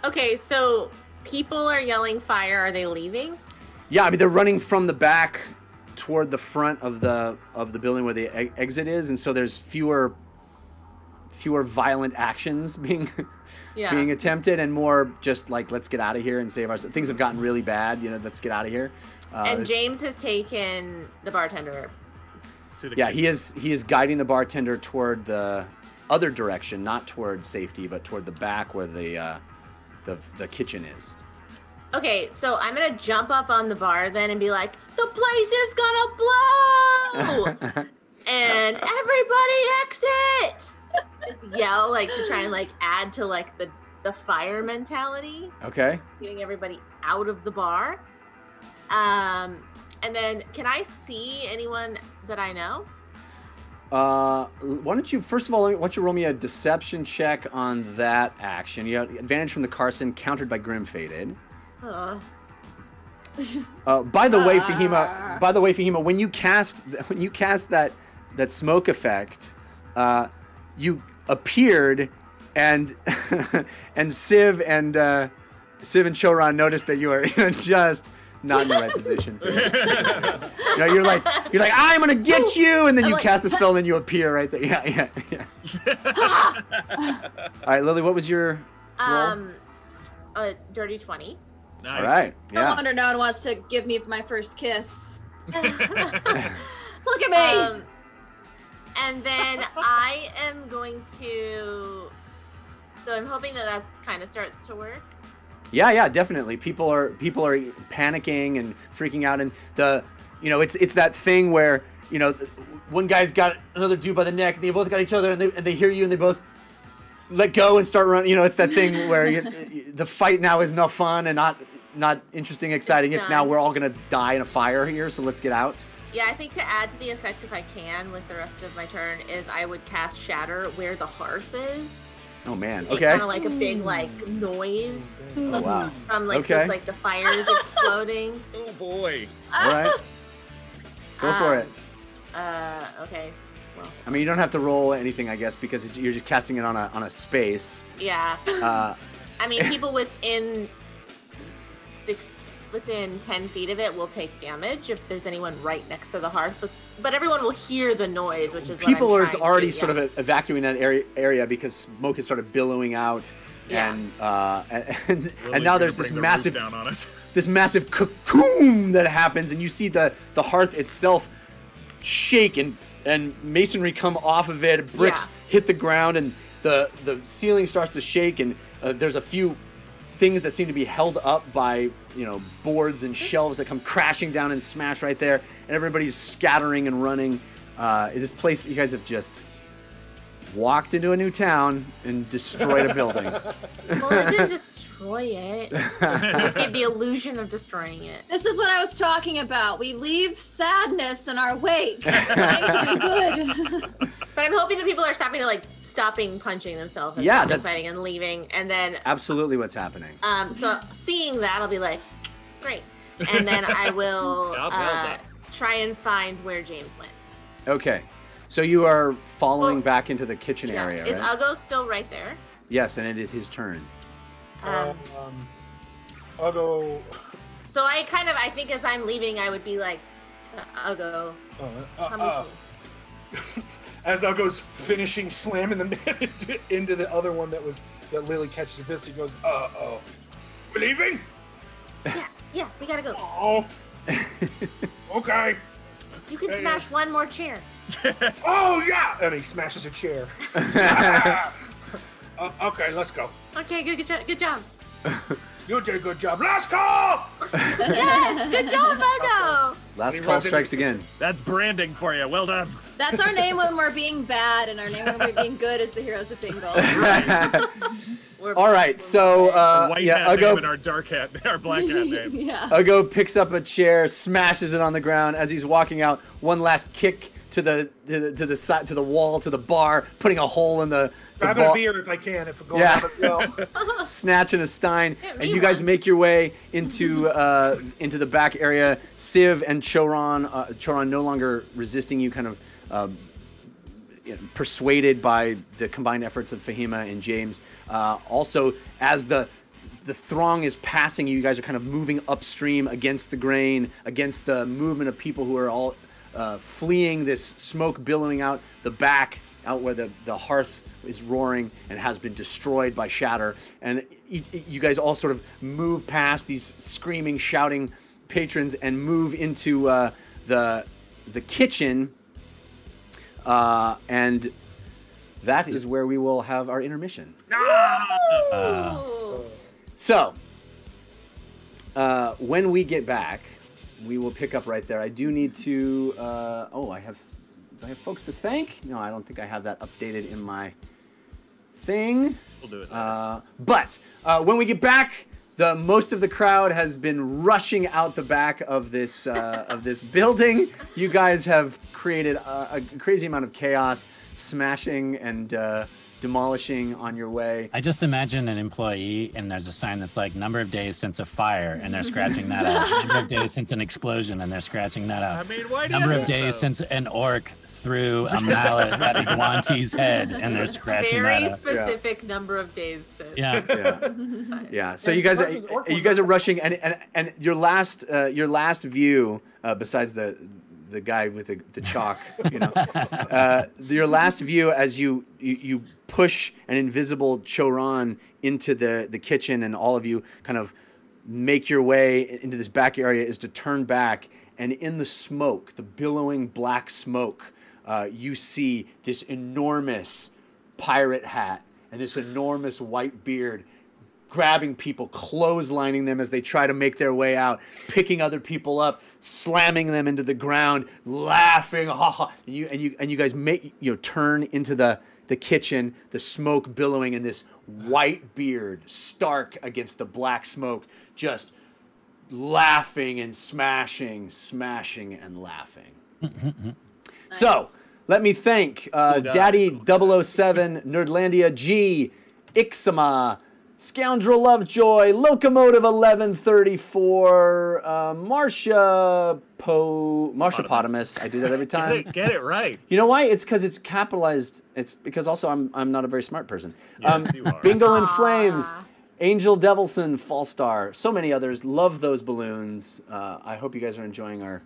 Okay, so people are yelling fire. Are they leaving?
Yeah, I mean they're running from the back toward the front of the building where the exit is, and so there's fewer violent actions being attempted, and more just like let's get out of here and save ourselves. Things have gotten really bad, let's get out of here.
And James has taken the bartender.
He is guiding the bartender toward the other direction, not toward safety, but toward the back where the kitchen is.
Okay, so I'm gonna jump up on the bar then and be like, the place is gonna blow! And everybody exit! Just yell, to try and, add to, the fire mentality.
Okay.
Getting everybody out of the bar. And then, can I see anyone that I know?
Why don't you, first of all, roll me a deception check on that action. You have advantage from the Carson, countered by Grim Faded. By the way, Fahima, when you cast that smoke effect, you appeared, and and Civ and Choron noticed that you are just not in the right position. You know, you're like, I'm gonna get you, and then you cast a spell, and then you appear right there. Yeah. All right, Lily, what was your roll?
A dirty 20.
Nice.
All right.
No
Yeah.
wonder no one wants to give me my first kiss. Look at me.
And then I am going to. So I'm hoping that kind of starts to work.
Yeah, definitely. People are panicking and freaking out, and it's that thing where one guy's got another dude by the neck, and they both got each other, and they hear you, and they both let go and start running. It's that thing where the fight now is no fun and not interesting, exciting. It's now we're all gonna die in a fire here, so let's get out.
Yeah, I think to add to the effect, if I can, with the rest of my turn, is I would cast Shatter where the hearth is.
Oh man,
Make
okay.
Kind of like a big noise.
Oh, wow.
From so it's like the fire is exploding.
Oh boy.
All right. Go for it.
Okay. Well.
I mean, you don't have to roll anything, I guess, because you're just casting it on a space.
Yeah. I mean, people within 10 feet of it will take damage if there's anyone right next to the hearth, but everyone will hear the noise, which is
people
what
are already sort of evacuating that area because smoke has started billowing out, and now there's this massive
down on us.
This massive cocoon that happens, and you see the hearth itself shake and masonry come off of it, bricks hit the ground, and the ceiling starts to shake, and there's a few things that seem to be held up by boards and shelves that come crashing down and smash right there, and everybody's scattering and running. This place, you guys have just walked into a new town and destroyed a building.
Well, it didn't destroy it. It just gave the illusion of destroying it.
This is what I was talking about. We leave sadness in our wake. Things will be good.
But I'm hoping that people are stopping punching themselves and
that's
fighting and leaving, and then
absolutely what's happening.
So seeing that, I'll be like, great, and then I will try and find where James went.
Okay, so you are following back into the kitchen area,
Is
right?
Uggo still right there?
Yes, and it is his turn.
Uggo.
So I think as I'm leaving, I would be like, Uggo, come with me.
As Uggo's finishing slamming them into the other one that Lily catches this, he goes, "Uh-oh. We're leaving?"
Yeah, we gotta go.
Oh. Okay.
You can smash one more chair.
Oh, yeah! And he smashes a chair. Okay, let's go.
Okay, good job.
You did a good job. Last call!
Yes, good job, Uggo.
Last call strikes again.
That's branding for you. Well done.
That's our name when we're being bad, and our name when we're being good is the Heroes of Bingle.
All right, so
white hat name and our dark hat, our black hat name.
Uggo picks up a chair, smashes it on the ground as he's walking out. One last kick to the side, to the wall, to the bar, putting a hole in the
Grabbing a beer if I can, if we're going out as well.
Snatching a stein, and you guys make your way into the back area. Civ and Choron no longer resisting you, kind of persuaded by the combined efforts of Fahima and James. Also, as the throng is passing, you guys are kind of moving upstream against the grain, against the movement of people who are all fleeing this smoke billowing out the back, out where the hearth is roaring and has been destroyed by Shatter. And you guys all sort of move past these screaming, shouting patrons and move into the kitchen. And that is where we will have our intermission. So, when we get back, we will pick up right there. I do need to... do I have folks to thank? No, I don't think I have that updated in my thing.
We'll do it.
But when we get back, most of the crowd has been rushing out the back of this building. You guys have created a crazy amount of chaos, smashing and demolishing on your way.
I just imagine an employee, and there's a sign that's like number of days since a fire, and they're scratching that out. Number of days since an explosion, and they're scratching that out.
I mean, why do
Number
you
of days since an orc threw a mallet at a Guanti's head, and they're scratching that out.
Very specific number of days since.
Yeah. So you guys are rushing, and your last view, besides the guy with the chalk. You know, your last view as you push an invisible Choran into the kitchen, and all of you kind of make your way into this back area, is to turn back, and in the smoke, the billowing black smoke, you see this enormous pirate hat and this enormous white beard grabbing people, clotheslining them as they try to make their way out, picking other people up, slamming them into the ground, laughing. And you guys turn into the kitchen, the smoke billowing, and this white beard stark against the black smoke, just laughing and smashing and laughing.
Nice.
So let me thank Daddy 007, Nerdlandia G, Ixama, Scoundrel Lovejoy, Locomotive 1134, Marsha Potamus. I do that every time.
Get it right.
You know why? It's because it's capitalized. It's because also I'm not a very smart person.
Yes, you are.
Bingle in Flames, Angel Devilson, Fallstar, so many others. Love those balloons. I hope you guys are enjoying our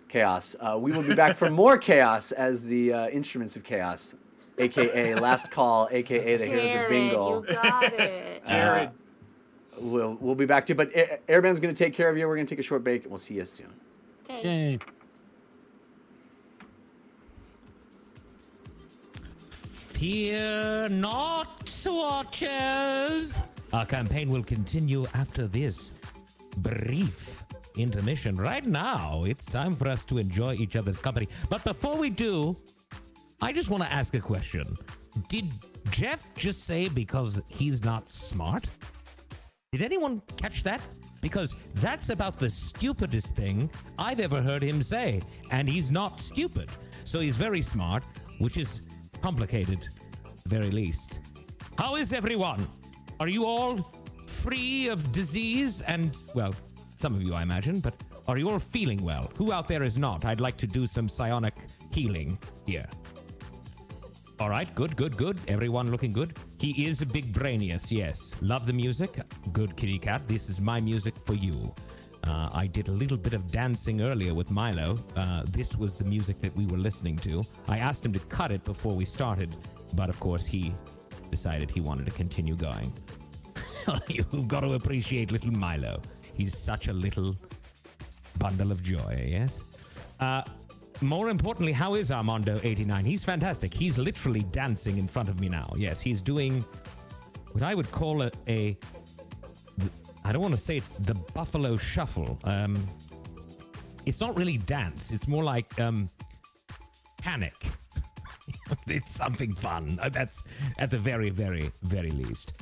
chaos. We will be back for more chaos as the Instruments of Chaos, a.k.a. Last Call, a.k.a. the Heroes of Bingle.
You got it.
Jared.
We'll be back to you. But Airband's going to take care of you. We're going to take a short break, and we'll see you soon.
Okay.
Yay. Fear not, watchers. Our campaign will continue after this brief intermission. Right now, it's time for us to enjoy each other's company. But before we do, I just want to ask a question. Did Jeff just say because he's not smart? Did anyone catch that? Because that's about the stupidest thing I've ever heard him say. And he's not stupid. So he's very smart, which is complicated, at the very least. How is everyone? Are you all free of disease? And, well, some of you, I imagine, but are you all feeling well? Who out there is not? I'd like to do some psionic healing here. All right, good. Everyone looking good. He is a big brainius, yes. Love the music. Good, kitty cat. This is my music for you. I did a little bit of dancing earlier with Milo. This was the music that we were listening to. I asked him to cut it before we started, but of course he decided he wanted to continue going. You've got to appreciate little Milo. He's such a little bundle of joy, yes? More importantly, how is Armando89? He's fantastic. He's literally dancing in front of me now. Yes, he's doing what I would call I don't want to say it's the Buffalo Shuffle. It's not really dance. It's more like panic. It's something fun. That's at the very, very, very least.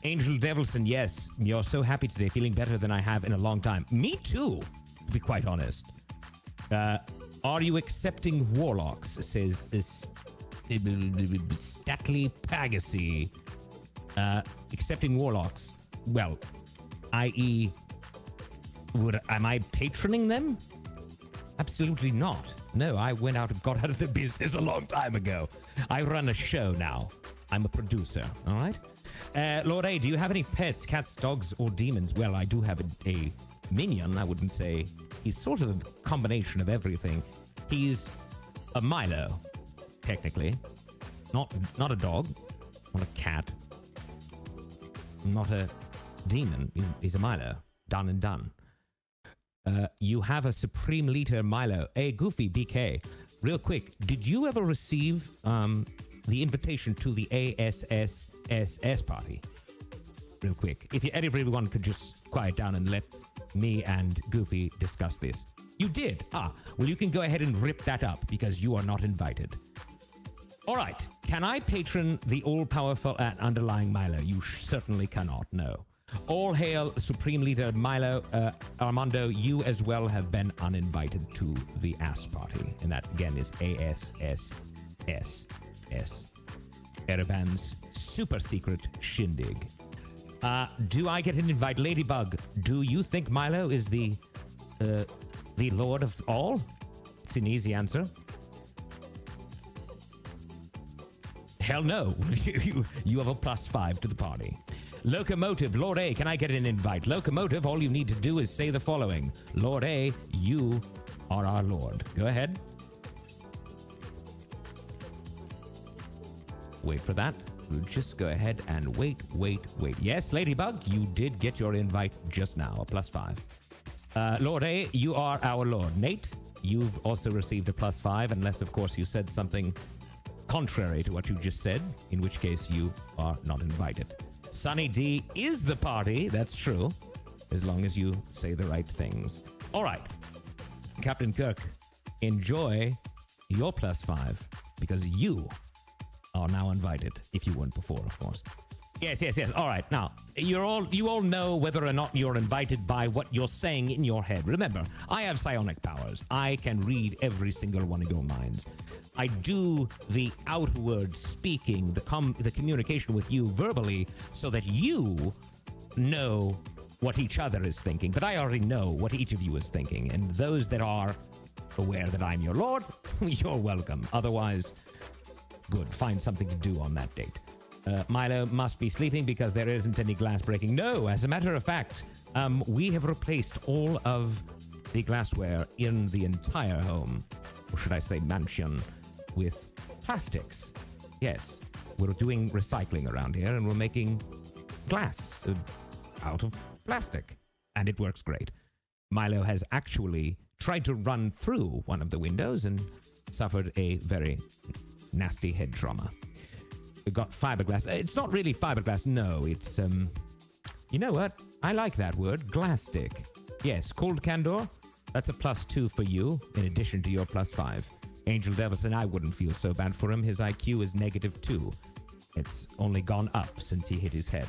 Angel Devilson, yes, you're so happy today, feeling better than I have in a long time. Me too, to be quite honest. Are you accepting warlocks? Says Statly Pagacy. Accepting warlocks. Well, i.e., am I patroning them? Absolutely not. No, I went out and got out of the business a long time ago. I run a show now. I'm a producer, all right? Lord A, do you have any pets, cats, dogs, or demons? Well, I do have a minion. I wouldn't say he's sort of a combination of everything. He's a Milo, technically. Not a dog, not a cat, not a demon. He's a Milo. Done and done. You have a Supreme Leader Milo. Hey, Goofy BK. Real quick, did you ever receive the invitation to the ASSSS party? Real quick. If everyone could just quiet down and let me and Goofy discuss this. You did? Well, you can go ahead and rip that up because you are not invited. All right. Can I patron the all-powerful and underlying Milo? You certainly cannot, no. All hail Supreme Leader Milo. Armando, you as well have been uninvited to the ass party. And that, again, is ASSSS. Ereban's super secret shindig. Do I get an invite? Ladybug, do you think Milo is the lord of all? It's an easy answer. Hell no. You have a +5 to the party. Locomotive, Lord A, can I get an invite? Locomotive, all you need to do is say the following. Lord A, you are our Lord. Go ahead. Wait for that. We'll just go ahead and wait. Yes, Ladybug, you did get your invite just now, a +5. Lord A, you are our Lord. Nate, you've also received a +5, unless, of course, you said something contrary to what you just said, in which case you are not invited. Sunny D is the party, that's true, as long as you say the right things. All right, Captain Kirk, enjoy your +5, because you are now invited, if you weren't before, of course. Yes. All right. Now, you all know whether or not you're invited by what you're saying in your head. Remember, I have psionic powers. I can read every single one of your minds. I do the outward speaking, the communication with you verbally, so that you know what each other is thinking. But I already know what each of you is thinking. And those that are aware that I'm your lord, you're welcome. Otherwise, good. Find something to do on that date. Milo must be sleeping because there isn't any glass breaking. No, as a matter of fact, we have replaced all of the glassware in the entire home, or should I say mansion, with plastics. Yes, we're doing recycling around here, and we're making glass out of plastic, and it works great. Milo has actually tried to run through one of the windows and suffered a very nasty head trauma. We got fiberglass. It's not really fiberglass. No, it's, you know what? I like that word. Glass stick. Yes, cold candor. That's a +2 for you, in addition to your +5. Angel Devilson, I wouldn't feel so bad for him. His IQ is -2. It's only gone up since he hit his head.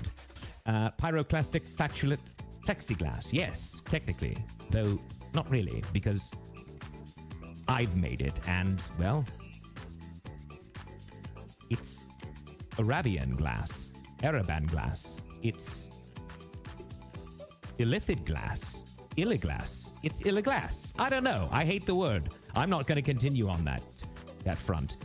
Pyroclastic factulet plexiglass. Yes, technically. Though, not really, because I've made it, and, well, it's Arabian glass, Araban glass. It's illithid glass, illiglass. It's illiglass. I don't know. I hate the word. I'm not going to continue on that front.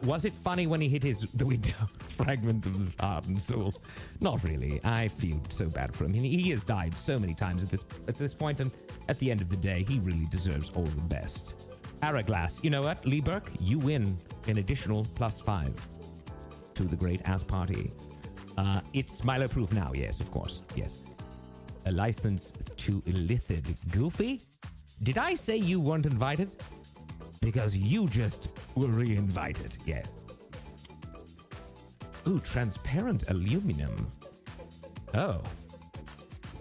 Was it funny when he hit the window fragment of the heart and soul? Not really. I feel so bad for him. He has died so many times at this point, and at the end of the day, he really deserves all the best. Araglass. You know what, Lee Burke? You win an additional +5. To the great ass party. It's Milo proof now, yes, of course, yes. A license to illithid. Goofy? Did I say you weren't invited? Because you just were re-invited, yes. Ooh, transparent aluminum. Oh.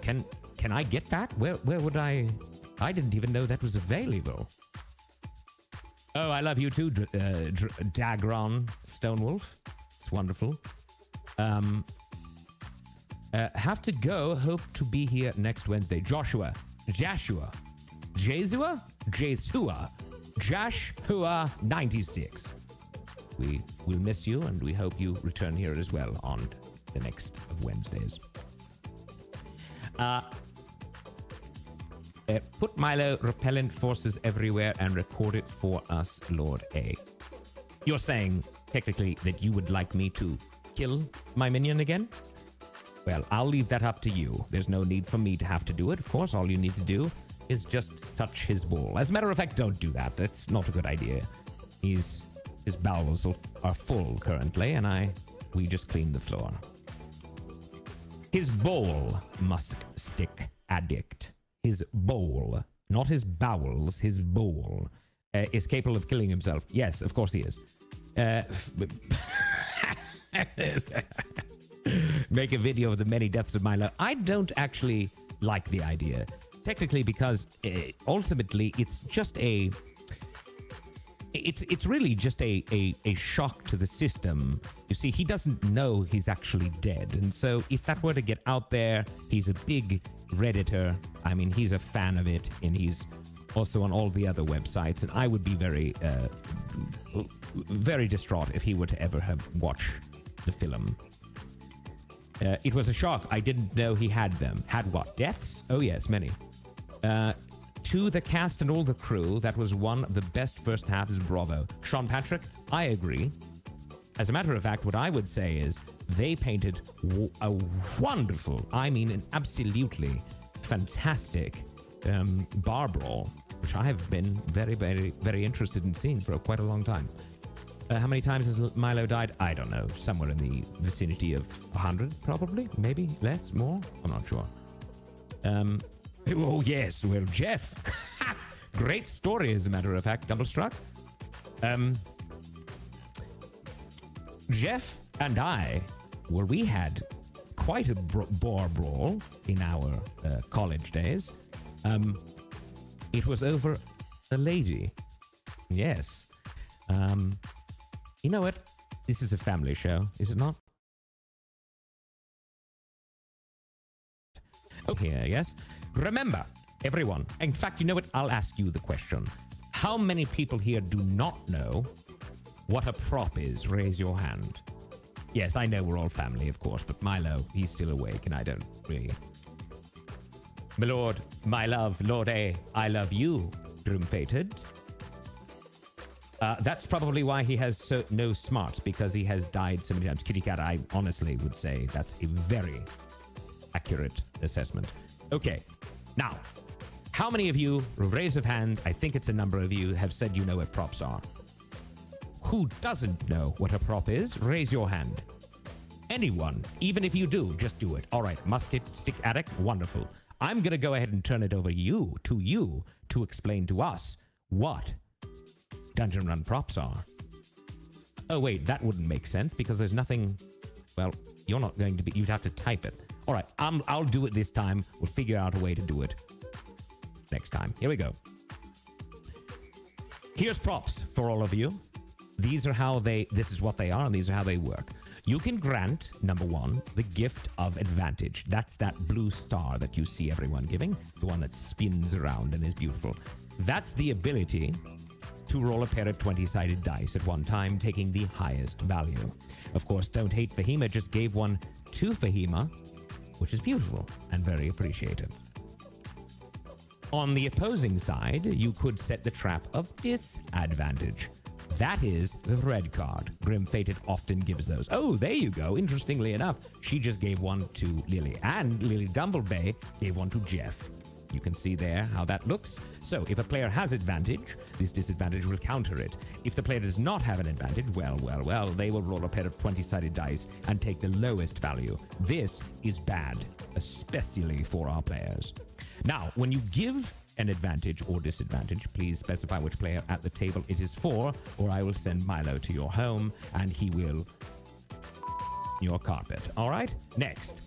Can I get that? Where would I didn't even know that was available. Oh, I love you too, Dagron Stonewolf. Wonderful. Have to go. Hope to be here next Wednesday. Joshua 96. We will miss you, and we hope you return here as well on the next of Wednesdays. Put Milo repellent forces everywhere and record it for us, Lord A. You're saying technically that you would like me to kill my minion again? Well, I'll leave that up to you. There's no need for me to have to do it. Of course, all you need to do is just touch his ball. As a matter of fact, don't do that. That's not a good idea. His bowels are full currently, and we just cleaned the floor. His bowl must stick addict. His bowl, not his bowels, his bowl, is capable of killing himself. Yes, of course he is. Make a video of the many deaths of Milo. I don't actually like the idea, technically, because ultimately it's just it's really just a shock to the system. You see, he doesn't know he's actually dead, and so if that were to get out there, he's a big Redditor. I mean, he's a fan of it, and he's also on all the other websites, and I would be very very distraught if he were to ever have watched the film. It was a shock. I didn't know he had them. Had what? Deaths? Oh yes, many. To the cast and all the crew, that was one of the best first halves. Bravo. Sean Patrick, I agree. As a matter of fact, what I would say is they painted a wonderful, I mean an absolutely fantastic bar brawl. which I have been very, very, very interested in seeing for quite a long time. How many times has Milo died? I don't know. Somewhere in the vicinity of 100, probably. Maybe less, more. I'm not sure. Oh, yes. Well, Jeff. Great story, as a matter of fact, Double Struck. Jeff and I, well, we had quite a bar brawl in our college days. It was over a lady. Yes. You know what? This is a family show, is it not? Okay, yes. Remember, everyone. In fact, you know what? I'll ask you the question. How many people here do not know what a prop is? Raise your hand. Yes, I know we're all family, of course, but Milo, he's still awake, and I don't really. My lord, my love, Lord A, I love you, Doom-fated. That's probably why he has no smarts, because he has died so many times. Kitty Cat, I honestly would say that's a very accurate assessment. Okay, now, how many of you, raise of hand, I think it's a number of you, have said you know what props are? Who doesn't know what a prop is? Raise your hand. Anyone, even if you do, just do it. All right, musket, stick, addict, wonderful. I'm going to go ahead and turn it over to you to explain to us what Dungeon Run props are. Oh, wait, that wouldn't make sense because there's nothing... Well, you're not going to be... You'd have to type it. All right, I'll do it this time. We'll figure out a way to do it next time. Here we go. Here's props for all of you. These are how this is what they are, and these are how they work. You can grant, number one, the gift of advantage. That's that blue star that you see everyone giving, the one that spins around and is beautiful. That's the ability to roll a pair of 20-sided dice at one time, taking the highest value. Of course, don't hate Fahima just gave one to Fahima, which is beautiful and very appreciated. On the opposing side, you could set the trap of disadvantage. That is the red card. Grim-Fated often gives those. Oh, there you go. Interestingly enough, she just gave one to Lily. And Lily Dumblebay gave one to Jeff. You can see there how that looks. So if a player has advantage, this disadvantage will counter it. If the player does not have an advantage, well, they will roll a pair of 20-sided dice and take the lowest value. This is bad, especially for our players. Now, when you give an advantage or disadvantage, please specify which player at the table it is for, or I will send Milo to your home and he will your carpet. All right? Next.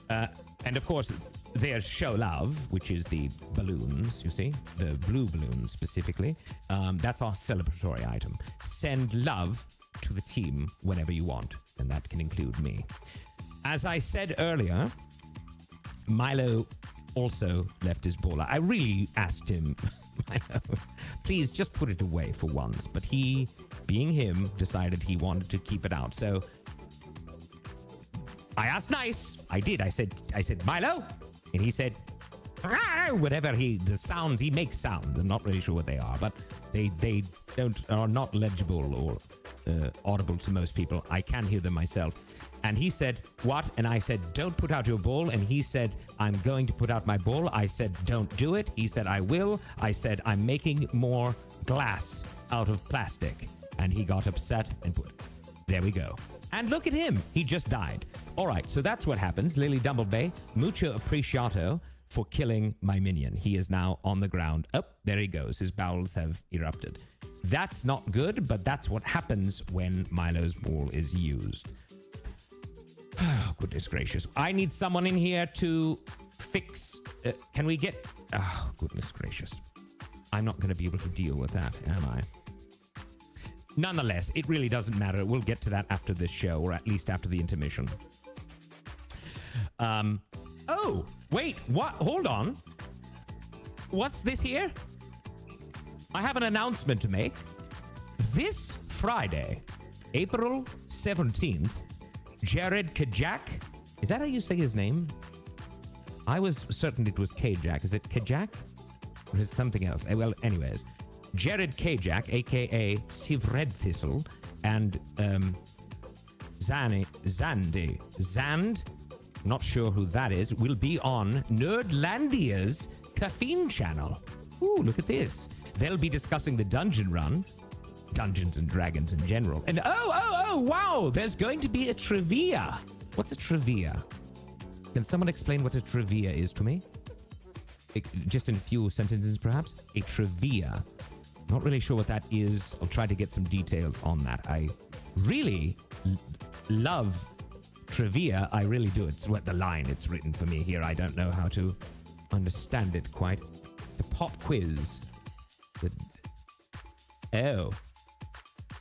And of course, there's Show Love, which is the balloons, you see? The blue balloons specifically. That's our celebratory item. Send love to the team whenever you want, and that can include me. As I said earlier, Milo also left his ball. I really asked him, please just put it away for once. But he, being him, decided he wanted to keep it out. So I asked nice. I did. I said, Milo? And he said, whatever the sounds, he makes sounds. I'm not really sure what they are, but they are not legible or audible to most people. I can hear them myself. And he said, what? And I said, don't put out your ball. And he said, I'm going to put out my ball. I said, don't do it. He said, I will. I said, I'm making more glass out of plastic. And he got upset and put, there we go. And look at him. He just died. All right, so that's what happens. Lily Dumblebay, mucho appreciato for killing my minion. He is now on the ground. Oh, there he goes. His bowels have erupted. That's not good, but that's what happens when Milo's ball is used. Oh, goodness gracious. I need someone in here to fix... can we get... Oh, goodness gracious. I'm not going to be able to deal with that, am I? Nonetheless, it really doesn't matter. We'll get to that after this show, or at least after the intermission. Oh, wait, what? Hold on. What's this here? I have an announcement to make. This Friday, April 17th, Jared Kajak, is that how you say his name? I was certain it was Kajak. Is it Kajak? Or is it something else? Well, anyways, Jared Kajak, aka Sivred Thistle, and Zand, not sure who that is, will be on Nerdlandia's Caffeine channel. Ooh, look at this. They'll be discussing the dungeon run, Dungeons and Dragons in general. And wow, there's going to be a trivia. What's a trivia? Can someone explain what a trivia is to me? Just in a few sentences, perhaps? A trivia. Not really sure what that is. I'll try to get some details on that. I really love trivia. I really do. It's what the line it's written for me here. I don't know how to understand it quite. The pop quiz.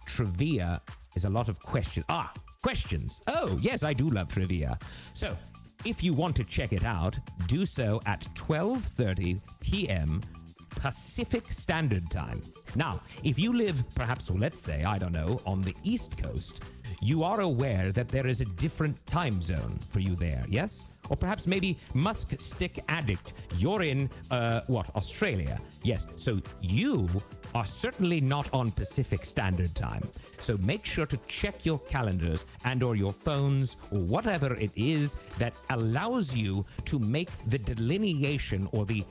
Trivia is a lot of questions. Questions. Oh, yes, I do love trivia. So, if you want to check it out, do so at 12:30 p.m. Pacific Standard Time. Now, if you live, perhaps, let's say, I don't know, on the East Coast, you are aware that there is a different time zone for you there, yes? Or perhaps maybe Musk Stick Addict, you're in, Australia. Yes, so you are certainly not on Pacific Standard Time. So make sure to check your calendars and or your phones or whatever it is that allows you to make the delineation or the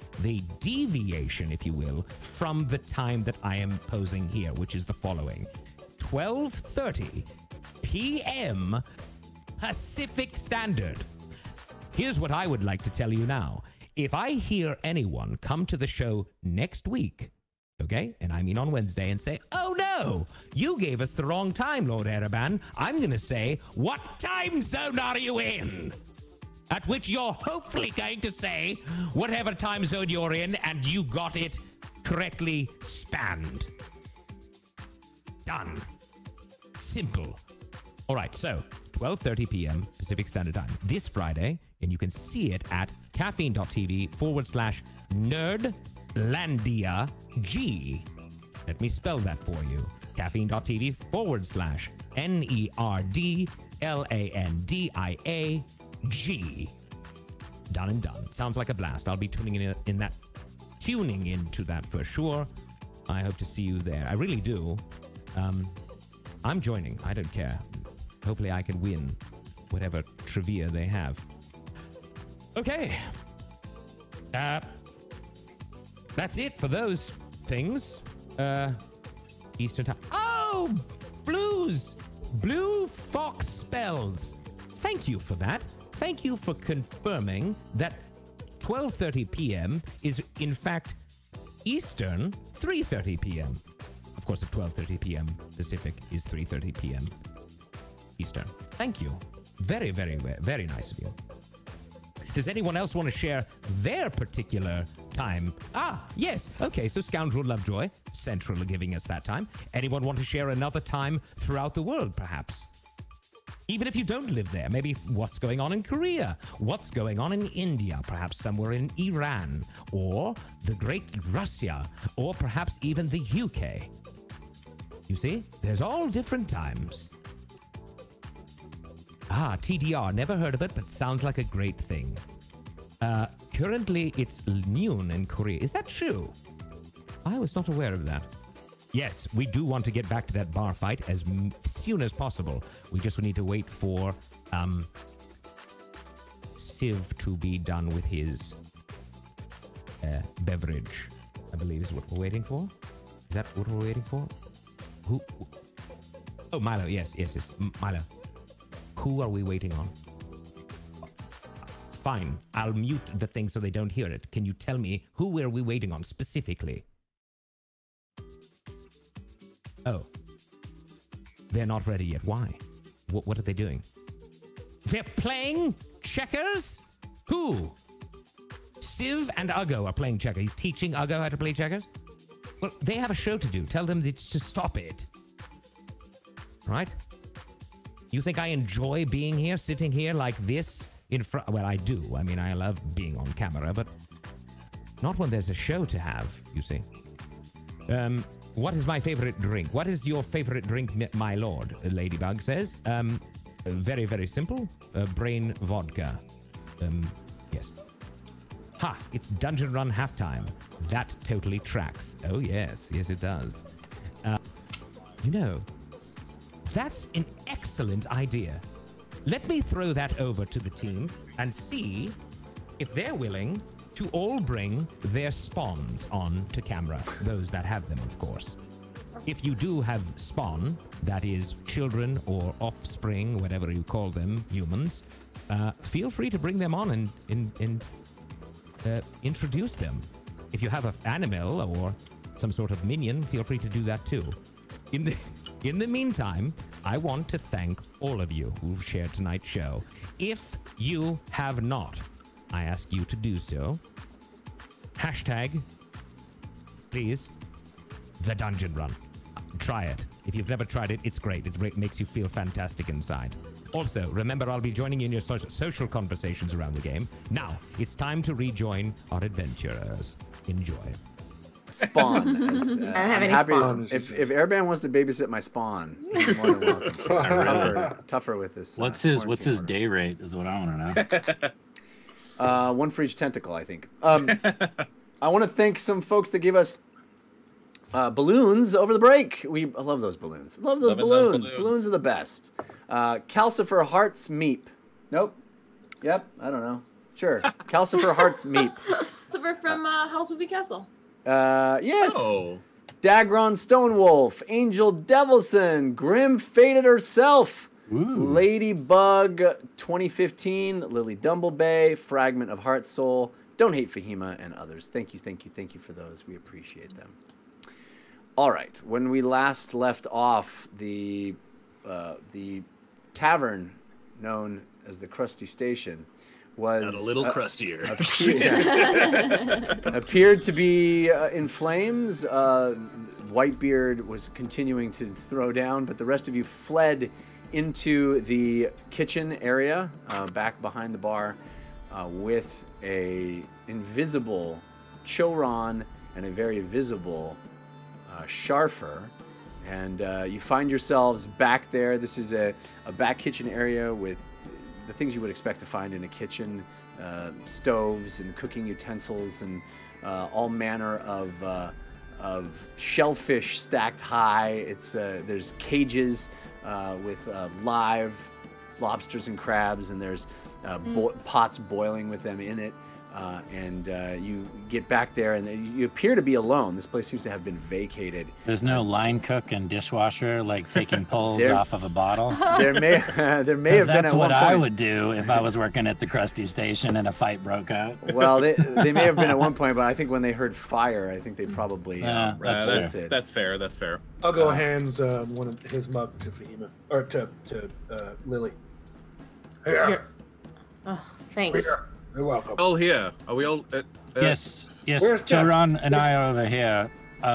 deviation, if you will, from the time that I am posing here, which is the following. 12:30 p.m. Pacific Standard. Here's what I would like to tell you now. If I hear anyone come to the show next week, okay, and I mean on Wednesday, and say, oh no, you gave us the wrong time, Lord Ereban, I'm going to say, what time zone are you in? At which you're hopefully going to say whatever time zone you're in, and you got it correctly spanned. Done. Simple. All right, so 12:30 p.m. Pacific Standard Time this Friday, and you can see it at caffeine.tv/nerdlandia G. Let me spell that for you. caffeine.tv/nerdlandia G. Done and done. Sounds like a blast. I'll be tuning into that for sure. I hope to see you there. I really do. I'm joining. I don't care. Hopefully I can win whatever trivia they have. Okay. That's it for those things. Eastern time. Oh, blues. Blue fox spells. Thank you for that. Thank you for confirming that 12:30 p.m. is in fact Eastern 3:30 p.m. Of course, at 12:30 p.m. Pacific is 3:30 p.m. Eastern. Thank you. Very, very, very nice of you. Does anyone else want to share their particular time? Yes. Okay, so Scoundrel Lovejoy, Central are giving us that time. Anyone want to share another time throughout the world, perhaps? Even if you don't live there, maybe what's going on in Korea, what's going on in India, perhaps somewhere in Iran, or the Great Russia, or perhaps even the UK. You see, there's all different times. TDR, never heard of it, but sounds like a great thing. Currently, it's noon in Korea. Is that true? I was not aware of that. Yes, we do want to get back to that bar fight as soon as possible. We just need to wait for Civ to be done with his beverage, I believe is what we're waiting for. Is that what we're waiting for? Who? Oh, Milo. Yes. Milo. Who are we waiting on? Fine. I'll mute the thing so they don't hear it. Can you tell me who are we waiting on specifically? Oh. They're not ready yet. Why? What are they doing? They're playing checkers? Who? Civ and Uggo are playing checkers. He's teaching Uggo how to play checkers? Well, they have a show to do. Tell them to stop it. Right? You think I enjoy being here, sitting here like this in front? Well, I do. I mean, I love being on camera, but not when there's a show to have, you see. What is my favorite drink? What is your favorite drink, my lord? Ladybug says. Very, very simple. Brain vodka. Yes. Ha! It's Dungeon Run halftime. That totally tracks. Oh, yes. Yes, it does. You know, that's an excellent idea. Let me throw that over to the team and see if they're willing to all bring their spawns on to camera, those that have them, of course. If you do have spawn, that is children or offspring, whatever you call them, humans, feel free to bring them on and introduce them. If you have an animal or some sort of minion, feel free to do that too. In the meantime, I want to thank all of you who've shared tonight's show. If you have not, I ask you to do so. Hashtag, please, the dungeon run. Try it. If you've never tried it, it's great. It makes you feel fantastic inside. Also, remember, I'll be joining you in your social conversations around the game. Now, it's time to rejoin our adventurers. Enjoy.
Spawn. I'm happy.
Spawn.
If Airband wants to babysit my spawn, he's more than welcome. Tougher with this.
What's his day rate? Is what I want to know.
One for each tentacle, I think. I want to thank some folks that gave us balloons over the break. I love those balloons. Love those balloons. Balloons are the best. Calcifer Hearts Meep. Nope. Yep. I don't know. Sure. Calcifer Hearts Meep.
Calcifer from House Movie Castle.
Yes.
Oh.
Dagron Stonewolf, Angel Devilson, Grim Fated herself, Ladybug 2015, Lily Dumblebay, Fragment of Heart Soul, Don't Hate Fahima, and others. Thank you for those. We appreciate them. All right. When we last left off, the tavern known as the Crusty Station was
Got a little crustier.
Appeared to be in flames. Whitebeard was continuing to throw down, but the rest of you fled into the kitchen area back behind the bar with a invisible Choron and a very visible Sharfer. And you find yourselves back there. This is a back kitchen area with the things you would expect to find in a kitchen, stoves and cooking utensils and all manner of shellfish stacked high. There's cages with live lobsters and crabs, and there's pots boiling with them in it. And you get back there, and you appear to be alone. This place seems to have been vacated.
There's no line cook and dishwasher like taking pulls off of a bottle.
There may have been at one point.
That's what I would do if I was working at the Crusty Station and a fight broke out.
Well, they may have been at one point, but I think when they heard fire, I think they probably.
That's fair. That's fair.
I'll go hands one of his mug to Fahima or to Lily. Here.
Oh, thanks.
Here. You're welcome.
All here. Are we all?
Yes.
Where's
Choron and I are over here.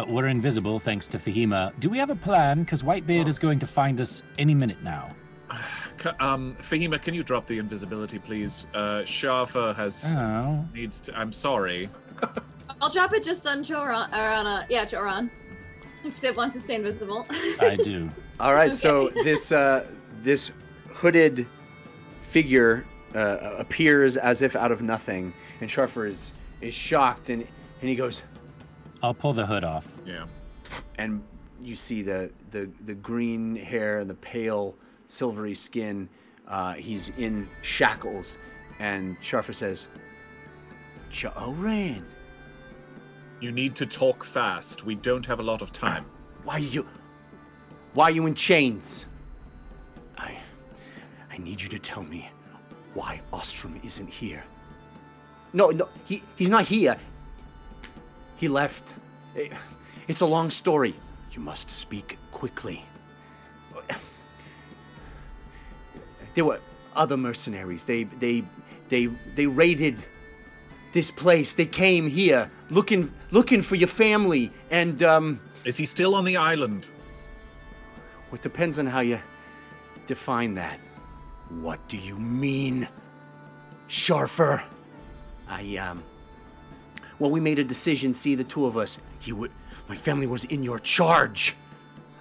We're invisible thanks to Fahima. Do we have a plan? Because Whitebeard is going to find us any minute now.
Fahima, can you drop the invisibility, please? Shafa needs to. I'm sorry.
I'll drop it just on Choron, or on Choron. If Sid wants to stay invisible.
I do.
All right, so this hooded figure appears as if out of nothing, and Sharfer is shocked, and he goes,
I'll pull the hood off.
Yeah.
And you see the green hair and the pale silvery skin. He's in shackles, and Sharfer says, Choran.
You need to talk fast. We don't have a lot of time.
Why are you in chains? I need you to tell me why Ostrom isn't here. No, he's not here. He left. It's a long story. You must speak quickly. There were other mercenaries. They raided this place. They came here looking for your family. And
is he still on the island?
Well, it depends on how you define that. What do you mean, Sharfer? Well, we made a decision. See, the two of us. My family was in your charge.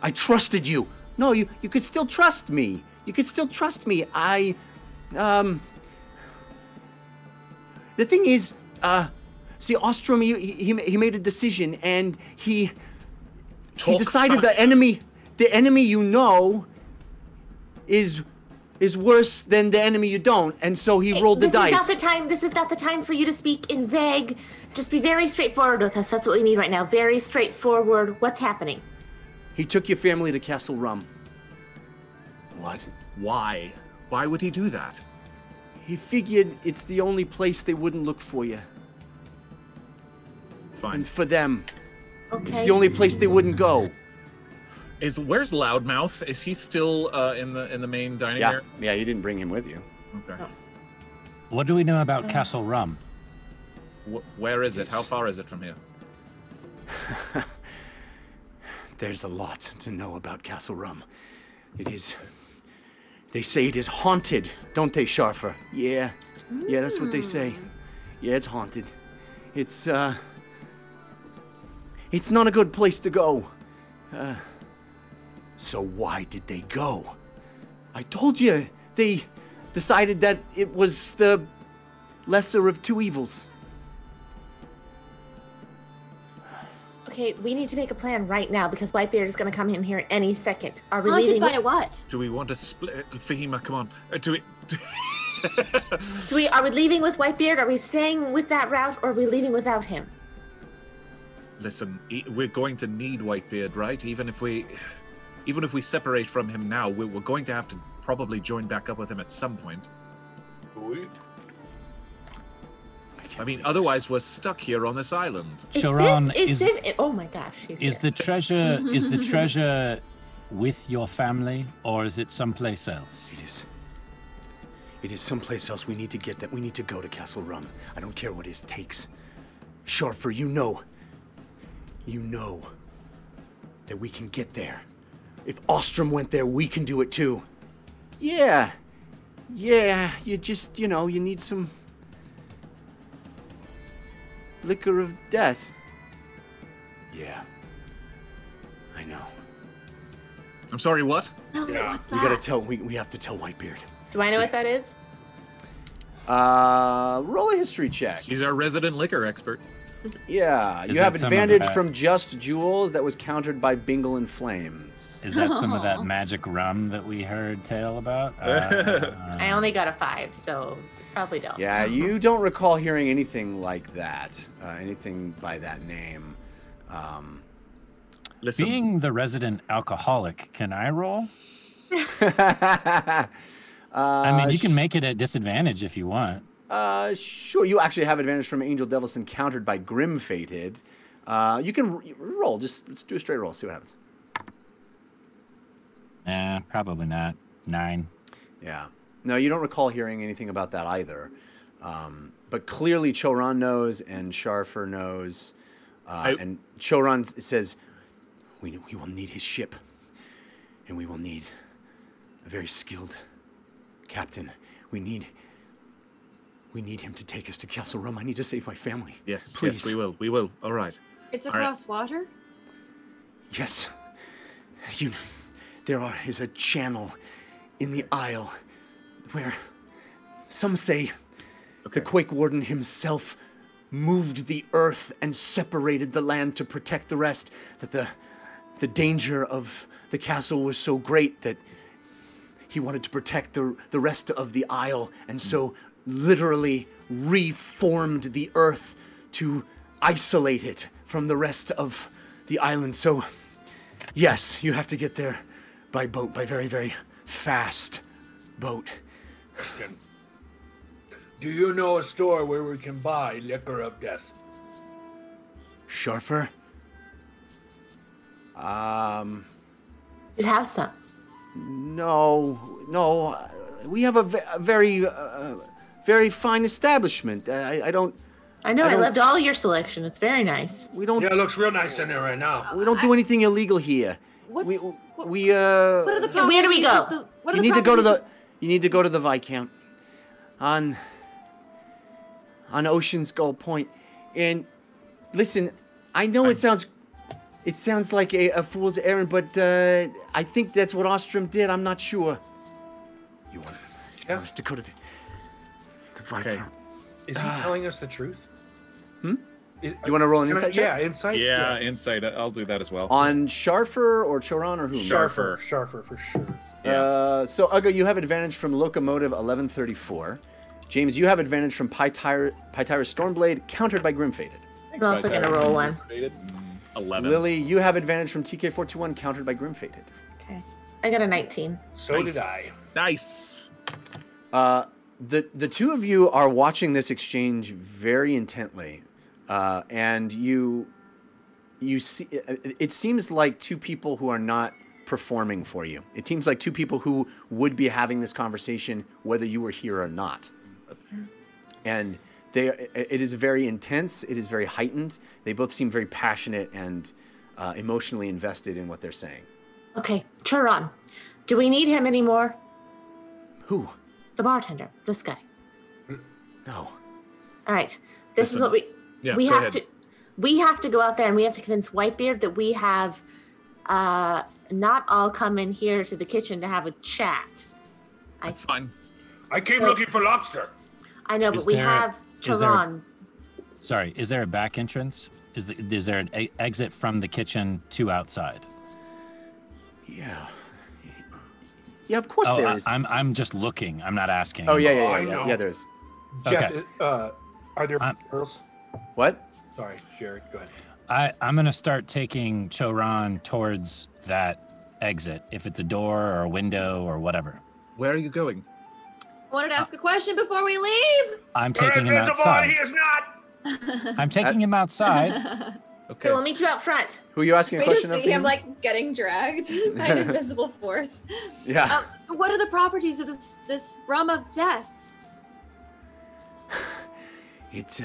I trusted you. No, you could still trust me. You could still trust me. The thing is, see, Ostrom, he made a decision, and he decided the enemy you know is is worse than the enemy you don't, and so he rolled the dice.
This is not the time for you to speak in vague. Just be very straightforward with us. That's what we need right now. Very straightforward. What's happening?
He took your family to Castle Rum. What?
Why? Why would he do that?
He figured it's the only place they wouldn't look for you.
Fine.
And for them.
Okay.
It's the only place they wouldn't go.
Where's Loudmouth? Is he still in the main dining area?
Yeah, you didn't bring him with you.
Okay.
Oh.
What do we know about Castle Rum?
Where is it? How far is it from here?
There's a lot to know about Castle Rum. It is... They say it is haunted, don't they, Sharfer? Yeah. Yeah, that's what they say. Yeah, it's haunted. It's not a good place to go. So why did they go? I told you, they decided that it was the lesser of two evils.
Okay, we need to make a plan right now because Whitebeard is going to come in here any second. Are we
Haunted
leaving?
by what?
Do we want to split? Fahima, come on.
Are we leaving with Whitebeard? Are we staying with that route, or are we leaving without him?
Listen, we're going to need Whitebeard, right? Even if we separate from him now, we're going to have to probably join back up with him at some point. I mean, otherwise we're stuck here on this island.
Choran,
oh my gosh,
is the treasure with your family, or is it someplace else?
It is. It is someplace else. We need to get that. We need to go to Castle Rum. I don't care what it takes. Sharfer, you know that we can get there. If Ostrom went there, we can do it too. Yeah, you just, you need some liquor of death. Yeah, I know.
I'm sorry, what?
No, what's that?
We have to tell Whitebeard.
Do I know what that is?
Roll a history check.
She's our resident liquor expert.
Yeah, you have advantage from just jewels that was countered by Bingle and Flames.
Is that some of that magic rum that we heard tale about?
I only got a 5, so probably don't.
Yeah, you don't recall hearing anything like that, anything by that name.
Listen.
Being the resident alcoholic, can I roll? I mean, you can make it a disadvantage if you want.
Sure. You actually have advantage from Angel Devilson countered by Grim Fated. You can roll. Let's do a straight roll. See what happens.
Probably not. 9.
Yeah. No, you don't recall hearing anything about that either. But clearly Choran knows and Sharfer knows. And Choran says, we will need his ship. And we will need a very skilled captain. We need him to take us to Castle Rum. I need to save my family.
Yes,
please.
Yes, we will. All right.
It's across water?
Yes. There is a channel in the Isle where some say the Quake Warden himself moved the earth and separated the land to protect the rest, that the danger of the castle was so great that he wanted to protect the rest of the Isle, and so literally reformed the earth to isolate it from the rest of the island. So, yes, you have to get there by boat, by very, very fast boat.
Do you know a store where we can buy liquor of death?
Sharfer?
You have some.
No. We have a very, very fine establishment. I know.
I loved all your selection. It's very nice.
We don't.
Yeah, it looks real nice in there right now.
We don't do anything illegal here.
What are the
Where do we go?
You need to go to the Viscount on Ocean Skull Point. And listen, I know it sounds like a fool's errand, but I think that's what Ostrom did. I'm not sure. You want us to go to the Viscount?
Okay. Is he telling us the truth?
You want to roll an insight check?
Yeah, insight.
Yeah, insight. I'll do that as well.
On Sharfer or Choran or whom?
Sharfer for sure.
So, Uga, you have advantage from Locomotive 1134. James, you have advantage from Pytyrus Stormblade, countered by Grimfaded.
I'm also going to roll one.
11.
Lily, you have advantage from TK421, countered by Grimfaded.
Okay. I got a 19.
So did I.
Nice.
The two of you are watching this exchange very intently, and you see. It seems like two people who are not performing for you. It seems like two people who would be having this conversation whether you were here or not. And it is very intense. It is very heightened. They both seem very passionate and emotionally invested in what they're saying.
Okay, Chiron, do we need him anymore?
Who?
The bartender, this guy.
No.
All right, this is what we
go
have
ahead.
to. We have to go out there and we have to convince Whitebeard that we have not all come in here to the kitchen to have a chat.
That's fine.
I came looking for lobster.
I know, but
Is
we
there-
have
is there-
Chiron.
Sorry, is there a back entrance? Is there an exit from the kitchen to outside?
Yeah. Yeah, of course there is.
I'm just looking. I'm not asking.
Oh, yeah.
I know.
Yeah, there is.
Jeff,
Okay.
are there
I'm-
barrels?
What?
Sorry, Jared, go ahead.
I'm gonna start taking Choran towards that exit, if it's a door or a window or whatever.
Where are you going?
I wanted to ask a question before we leave.
I'm taking him
Invisible,
outside.
he is not.
I'm taking him outside.
Okay.
Okay, we'll meet you out front.
Who are you asking a
We just
question of?
see him
Ian?
like getting dragged by an invisible force.
Yeah.
What are the properties of this rum of death?
It's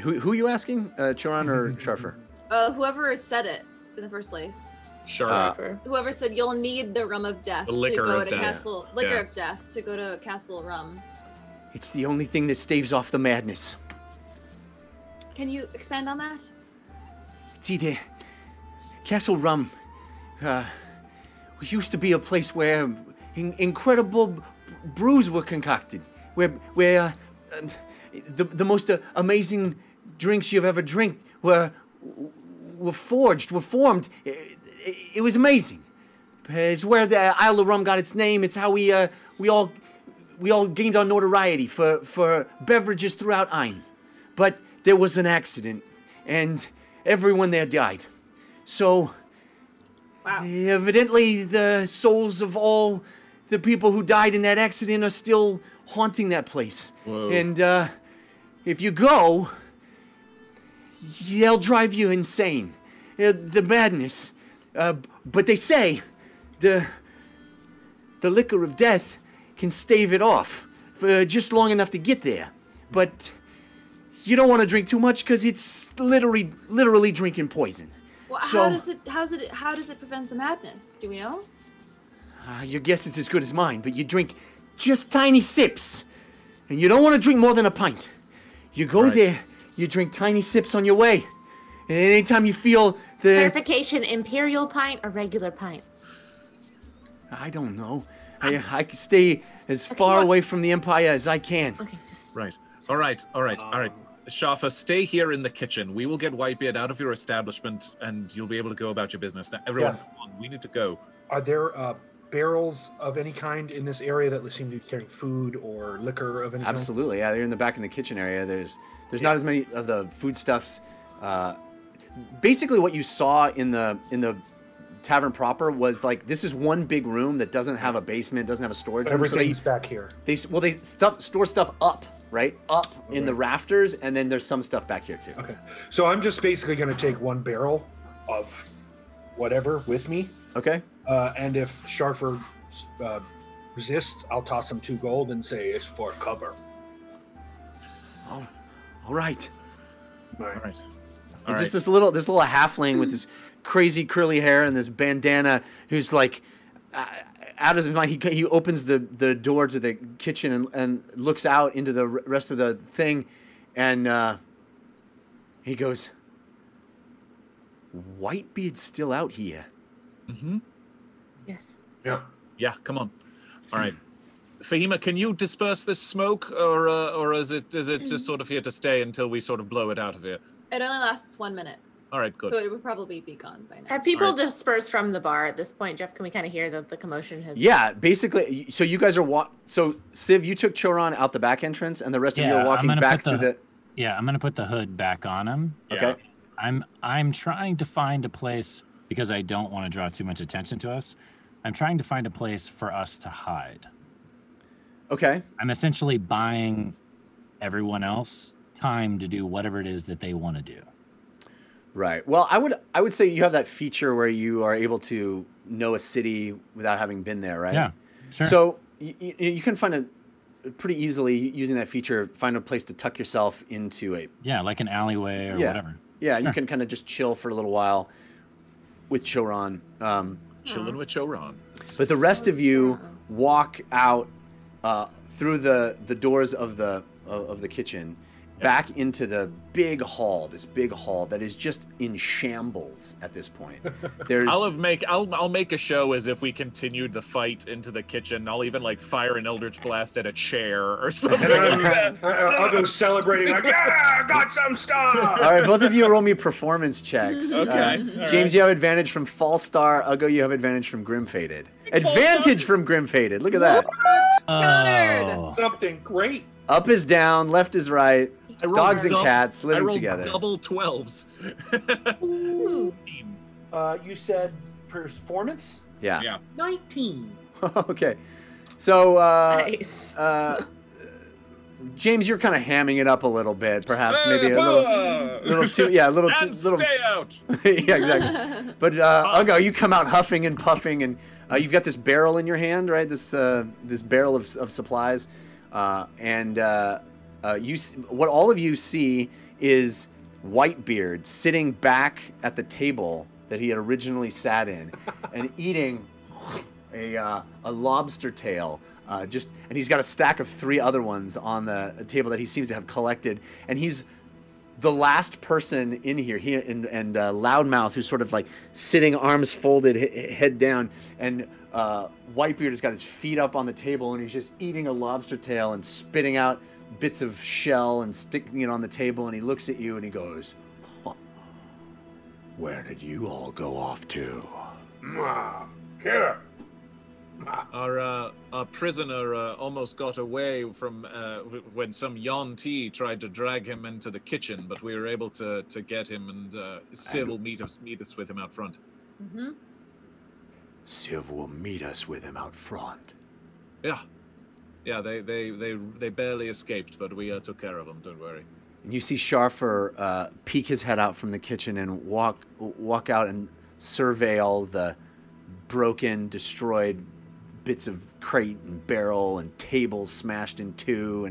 who are you asking? Choran or Sharfer?
Whoever said it in the first place.
Sure.
Whoever said you'll need the rum of death
The
to
liquor
go
of
to
death.
Castle
Yeah.
of Death to go to Castle Rum.
It's the only thing that staves off the madness.
Can you expand on that?
See, the Castle Rum used to be a place where incredible brews were concocted, where the most amazing drinks you've ever drank were formed. It was amazing. It's where the Isle of Rum got its name. It's how we all gained our notoriety for beverages throughout Ain. But there was an accident, and everyone there died. So, evidently, the souls of all the people who died in that accident are still haunting that place.
Whoa.
And if you go, they'll drive you insane. The madness. But they say the liquor of death can stave it off for just long enough to get there. But you don't want to drink too much because it's literally drinking poison.
Well,
So-
how does it prevent the madness? Do we know?
Your guess is as good as mine, but you drink just tiny sips. And you don't want to drink more than a pint. You go
Right.
there, you drink tiny sips on your way. And anytime you feel the...
Clarification, imperial pint or regular pint?
I don't know. I can stay as far away from the Empire as I can.
Okay, just...
Right. All right. Shafa, stay here in the kitchen. We will get Whitebeard out of your establishment, and you'll be able to go about your business. Now, everyone,
Yeah.
come on. We need to go.
Are there barrels of any kind in this area that seem to be carrying food or liquor of any kind?
Absolutely, yeah. They're in the back in the kitchen area. There's not as many of the foodstuffs. Basically, what you saw in the tavern proper was like this is one big room that doesn't have a basement, doesn't have a storage room. So
Everything's back here.
they store stuff up, right? Up in the rafters, and then there's some stuff back here too.
Okay. So I'm just basically going to take one barrel of whatever with me.
Okay.
And if Sharfer resists, I'll toss him 2 gold and say it's for cover.
All right.
All right.
It's just this little halfling with this crazy curly hair and this bandana who's like out of his mind. He opens the door to the kitchen and looks out into the rest of the thing, and he goes, "Whitebeard's still out here."
Mm-hmm.
Yes.
Yeah.
Yeah, come on. All right. Fahima, can you disperse this smoke, or is it just sort of here to stay until we sort of blow it out of here?
It only lasts 1 minute.
All right, good.
So it would probably be gone by now.
Have people
All right.
dispersed from the bar at this point, Jeff? Can we kind of hear that the commotion has?
Yeah, basically. So you guys are so Civ, you took Choron out the back entrance, and the rest of you are walking back through the.
Yeah, I'm gonna put the hood back on him.
Okay.
I'm trying to find a place because I don't want to draw too much attention to us. I'm trying to find a place for us to hide.
Okay.
I'm essentially buying everyone else time to do whatever it is that they want to do.
Right. Well, I would say you have that feature where you are able to know a city without having been there, right?
Yeah. Sure.
So you can find pretty easily using that feature, find a place to tuck yourself into
like an alleyway or whatever.
Yeah,
Sure.
you can kind of just chill for a little while with Choron.
Chilling with Choron.
But the rest of you walk out through the doors of the kitchen, back into the big hall. This big hall that is just in shambles at this point. There's
I'll make a show as if we continued the fight into the kitchen. I'll even like fire an Eldritch Blast at a chair or something.
I'll go celebrating like, yeah, I got some stuff.
All right, both of you roll me performance checks.
Okay.
James, you have advantage from Falstar. Uggo, you have advantage from Grim Faded. Advantage from Grim Faded. Look at that.
Countered.
Something great.
Up is down, left is right.
I rolled
Dogs and
dou-
cats
I
living
rolled
together.
double 12s.
Ooh.
You said performance?
Yeah.
Yeah.
19.
Okay. So,
Nice.
James, you're kind of hamming it up a little bit, perhaps maybe a little too, a little too,
And
little.
stay out.
Yeah, exactly. But Uggo, you come out huffing and puffing, and you've got this barrel in your hand, right? This barrel of supplies, and what all of you see is Whitebeard sitting back at the table that he had originally sat in, and eating a lobster tail. And he's got a stack of 3 other ones on the table that he seems to have collected, and he's the last person in here. He and Loudmouth, who's sort of like sitting, arms folded, head down, and Whitebeard has got his feet up on the table, and he's just eating a lobster tail and spitting out bits of shell and sticking it on the table. And he looks at you and he goes, "Where did you all go off to?"
Here.
Our prisoner almost got away from when some Yuan-Ti tried to drag him into the kitchen, but we were able to get him, and Civ will meet us with him out front.
Mm-hmm.
Civ will meet us with him out front.
Yeah, they barely escaped, but we took care of them. Don't worry.
And you see Sharfer peek his head out from the kitchen and walk out and survey all the broken, destroyed bits of crate and barrel and tables smashed in two,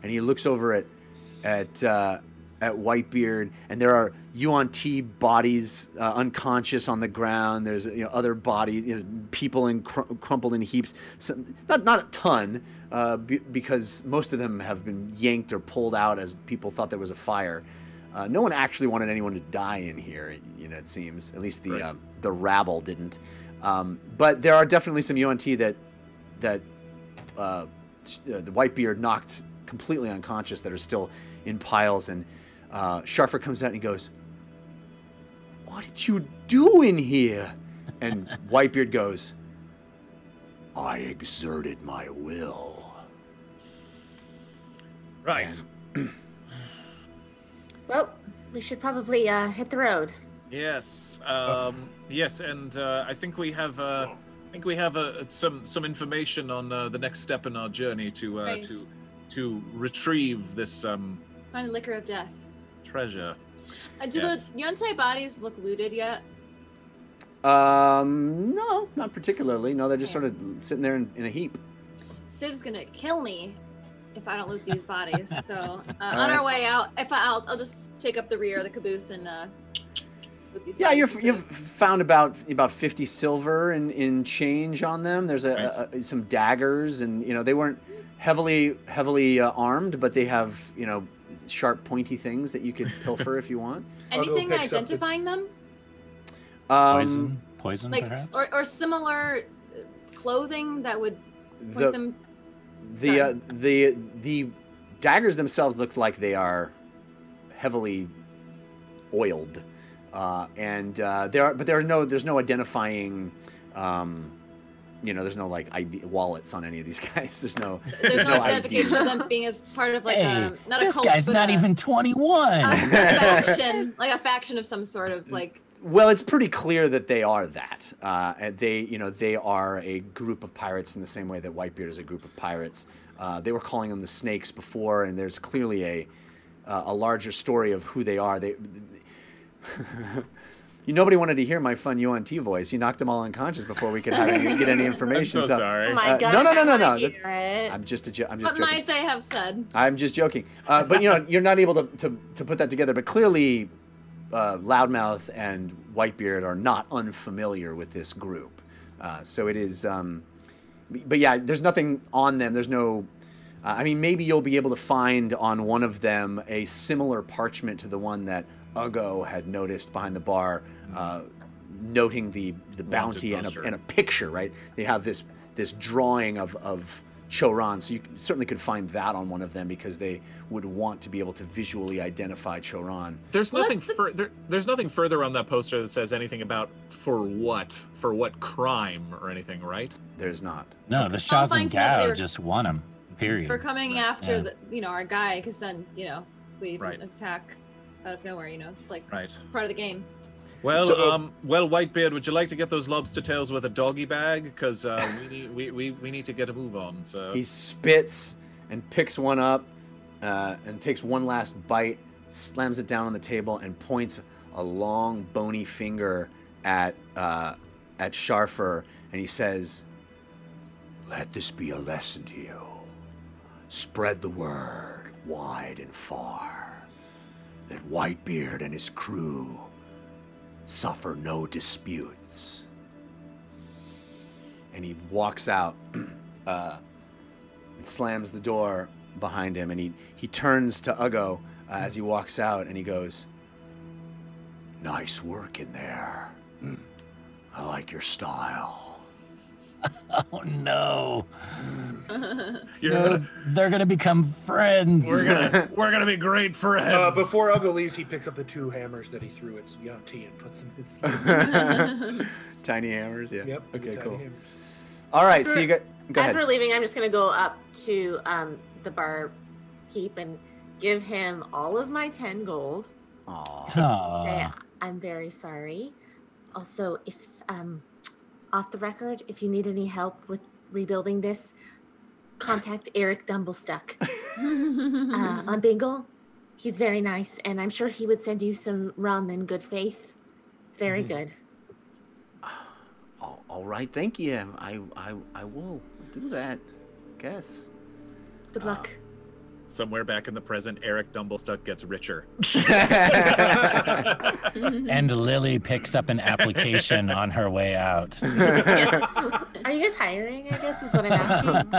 and he looks over at Whitebeard, and there are Yuan-Ti bodies unconscious on the ground. There's other bodies, people crumpled in heaps. Not a ton, because most of them have been yanked or pulled out as people thought there was a fire. No one actually wanted anyone to die in here. It seems, at least the rabble didn't. But there are definitely some Yuan-Ti that the Whitebeard knocked completely unconscious that are still in piles, and Sharfer comes out and he goes, "What did you do in here?" And Whitebeard goes, "I exerted my will."
Right.
Well, we should probably hit the road.
Yes. Yes, and I think we have some information on the next step in our journey to retrieve this
Find the liquor of death.
treasure.
Do the Yuan-Ti bodies look looted yet?
No, not particularly. No, they're just sort of sitting there in a heap.
Civ's gonna kill me if I don't loot these bodies. So on our way out, I'll just take up the rear of the caboose and loot these.
Yeah,
bodies.
you've found about 50 silver in change on them. There's some daggers, and they weren't heavily armed, but they have sharp, pointy things that you could pilfer if you want.
Anything identifying them?
Poison,
Like
perhaps?
or similar clothing that would point them.
The daggers themselves look like they are heavily oiled. there's no identifying. There's no like ID wallets on any of these guys. There's no
identification of them being as part of like not a
this
cult,
guy's
but
not even 21.
faction, like a faction of some sort of like.
Well, it's pretty clear that they are that. And they are a group of pirates in the same way that Whitebeard is a group of pirates. They were calling them the Snakes before, and there's clearly a larger story of who they are. Nobody wanted to hear my fun UNT voice. You knocked them all unconscious before we could get any information.
I'm so sorry.
Oh my God.
No. I'm just
What
joking.
might they have said?
I'm just joking. But you're not able to put that together. But clearly, Loudmouth and Whitebeard are not unfamiliar with this group. So it is. But yeah, there's nothing on them. There's no. Maybe you'll be able to find on one of them a similar parchment to the one that Ugo had noticed behind the bar, noting the bounty and a picture. Right? They have this drawing of Choran, so you certainly could find that on one of them because they would want to be able to visually identify Choran.
There's nothing. There's nothing further on that poster that says anything about for what crime or anything, right?
There's not.
No, the Shaz and Gao just won him. Period.
For coming after our guy, because then we
Right.
didn't attack out of nowhere. It's like
Right.
part of the game.
Well,
So,
Whitebeard, would you like to get those lobster tails with a doggy bag? Because we need to get a move on. So
He spits and picks one up and takes one last bite, slams it down on the table, and points a long, bony finger at Sharfer, and he says, "Let this be a lesson to you. Spread the word wide and far that Whitebeard and his crew suffer no disputes." And he walks out and slams the door behind him, and he turns to Ugo as he walks out, and he goes, "Nice work in there. I like your style."
Oh no!
You're
They're gonna become friends.
we're gonna be great friends.
Before Ugo leaves, he picks up the 2 hammers that he threw at UNT and puts them in his sleeve.
Tiny hammers, yeah.
Yep.
Okay,
tiny
cool.
hammers.
All right, so you go
As
ahead.
we're leaving, I'm just gonna go up to the bar keep and give him all of my 10 gold.
Aw.
Say,
Aw.
I'm very sorry. Also, if off the record, if you need any help with rebuilding this, contact Eric Dumblestuck on Bingle. He's very nice, and I'm sure he would send you some rum in good faith. It's very good.
All right, thank you. I will do that. Guess.
Good luck.
Somewhere back in the present, Eric Dumblestuck gets richer.
And Lily picks up an application on her way out.
Are you guys hiring, I guess, is what I'm asking.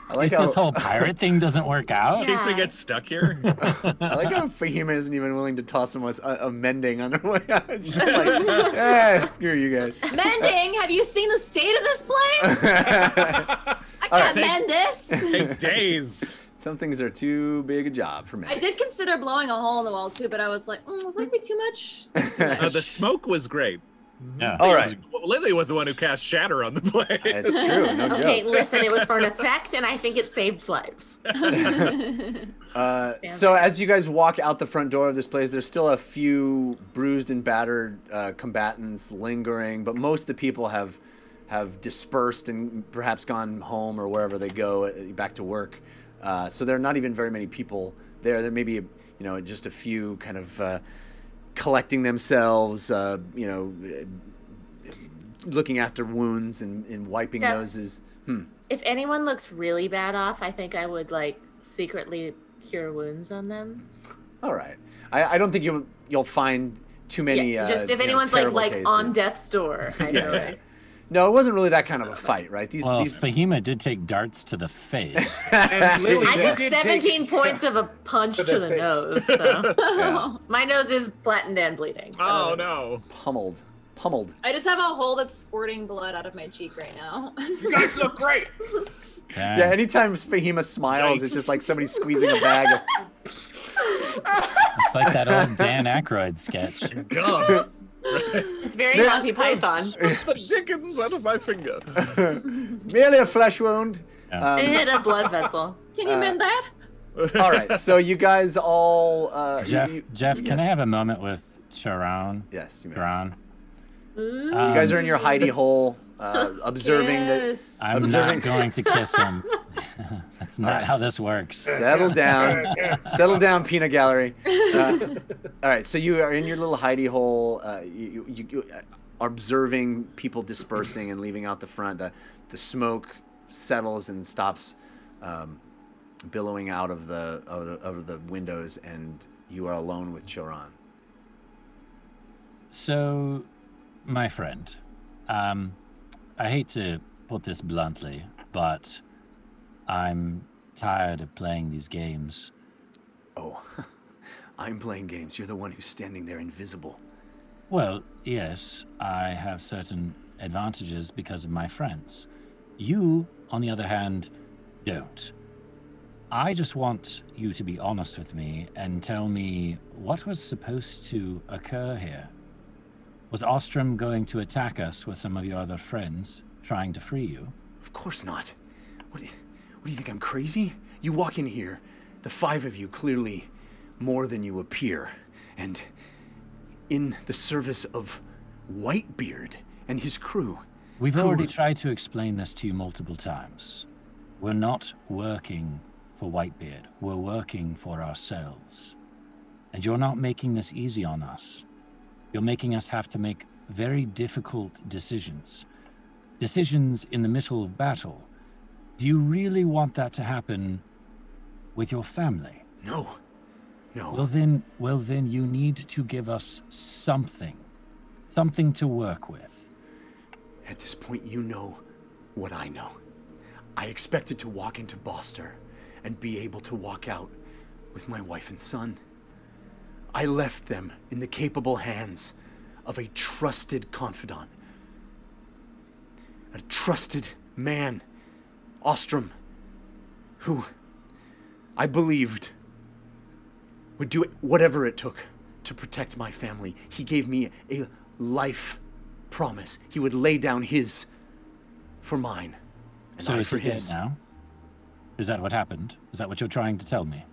I like
Guess
how
this whole pirate thing doesn't work out.
In case we
Yeah.
get stuck here.
I like how Fahima isn't even willing to toss him a mending on her way out. It's just like, screw you guys.
Mending, have you seen the state of this place? I can't mend this.
Take days.
Some things are too big a job for me.
I did consider blowing a hole in the wall too, but I was like, was that be too much? Too much.
The smoke was great.
Yeah.
All right.
Lily was the one who cast shatter on the place.
It's true. No joke.
Okay, listen, it was for an effect, and I think it saved lives.
So as you guys walk out the front door of this place, there's still a few bruised and battered combatants lingering, but most of the people have dispersed and perhaps gone home or wherever they go back to work. So there are not even very many people there. There may be, just a few kind of collecting themselves, looking after wounds and wiping noses.
If anyone looks really bad off, I think I would secretly cure wounds on them.
All right. I don't think you'll find too many.
Just if anyone's
terrible
on
cases.
death's door, I know. Right?
No, it wasn't really that kind of a fight, right? These
Fahima did take darts to the face.
And Lily,
I
you
took
did
17 points of a punch
To
to
the
the
face.
nose. So. My nose is flattened and bleeding.
Oh no.
pummeled.
I just have a hole that's squirting blood out of my cheek right now.
You guys look great.
Damn.
Yeah, anytime Fahima smiles, it's just like somebody squeezing a bag of
It's like that old Dan Aykroyd sketch.
God.
It's very Monty Python.
The chickens out of my finger.
Merely a flesh wound.
In a blood vessel.
Can you mend that?
All right, so you guys all...
Jeff, can I have a moment with Sharon?
Yes, you may.
Sharon?
You guys are in your hidey hole, observing
Yes.
I'm not going to kiss him. That's not how this works.
Settle down. Settle down, peanut gallery. All right, so you are in your little hidey hole. You are observing people dispersing and leaving out the front. The smoke settles and stops billowing out of the windows, and you are alone with Choran.
So, my friend, I hate to put this bluntly, but I'm tired of playing these games.
Oh, I'm playing games. You're the one who's standing there invisible.
Well, yes, I have certain advantages because of my friends. You, on the other hand, don't. I just want you to be honest with me and tell me what was supposed to occur here. Was Ostrom going to attack us with some of your other friends, trying to free you?
Of course not. What do you think, I'm crazy? You walk in here, the five of you clearly more than you appear, and in the service of Whitebeard and his crew.
We've already tried to explain this to you multiple times. We're not working for Whitebeard. We're working for ourselves. And you're not making this easy on us. You're making us have to make very difficult decisions. Decisions in the middle of battle. Do you really want that to happen with your family?
No. No.
Well then you need to give us something. Something to work with.
At this point, you know what I know. I expected to walk into Boster and be able to walk out with my wife and son. I left them in the capable hands of a trusted confidant. A trusted man, Ostrom, who I believed would do whatever it took to protect my family. He gave me a life promise. He would lay down his for mine. And
so
I
is
for
he dead
his.
now? Is that what happened? Is that what you're trying to tell me?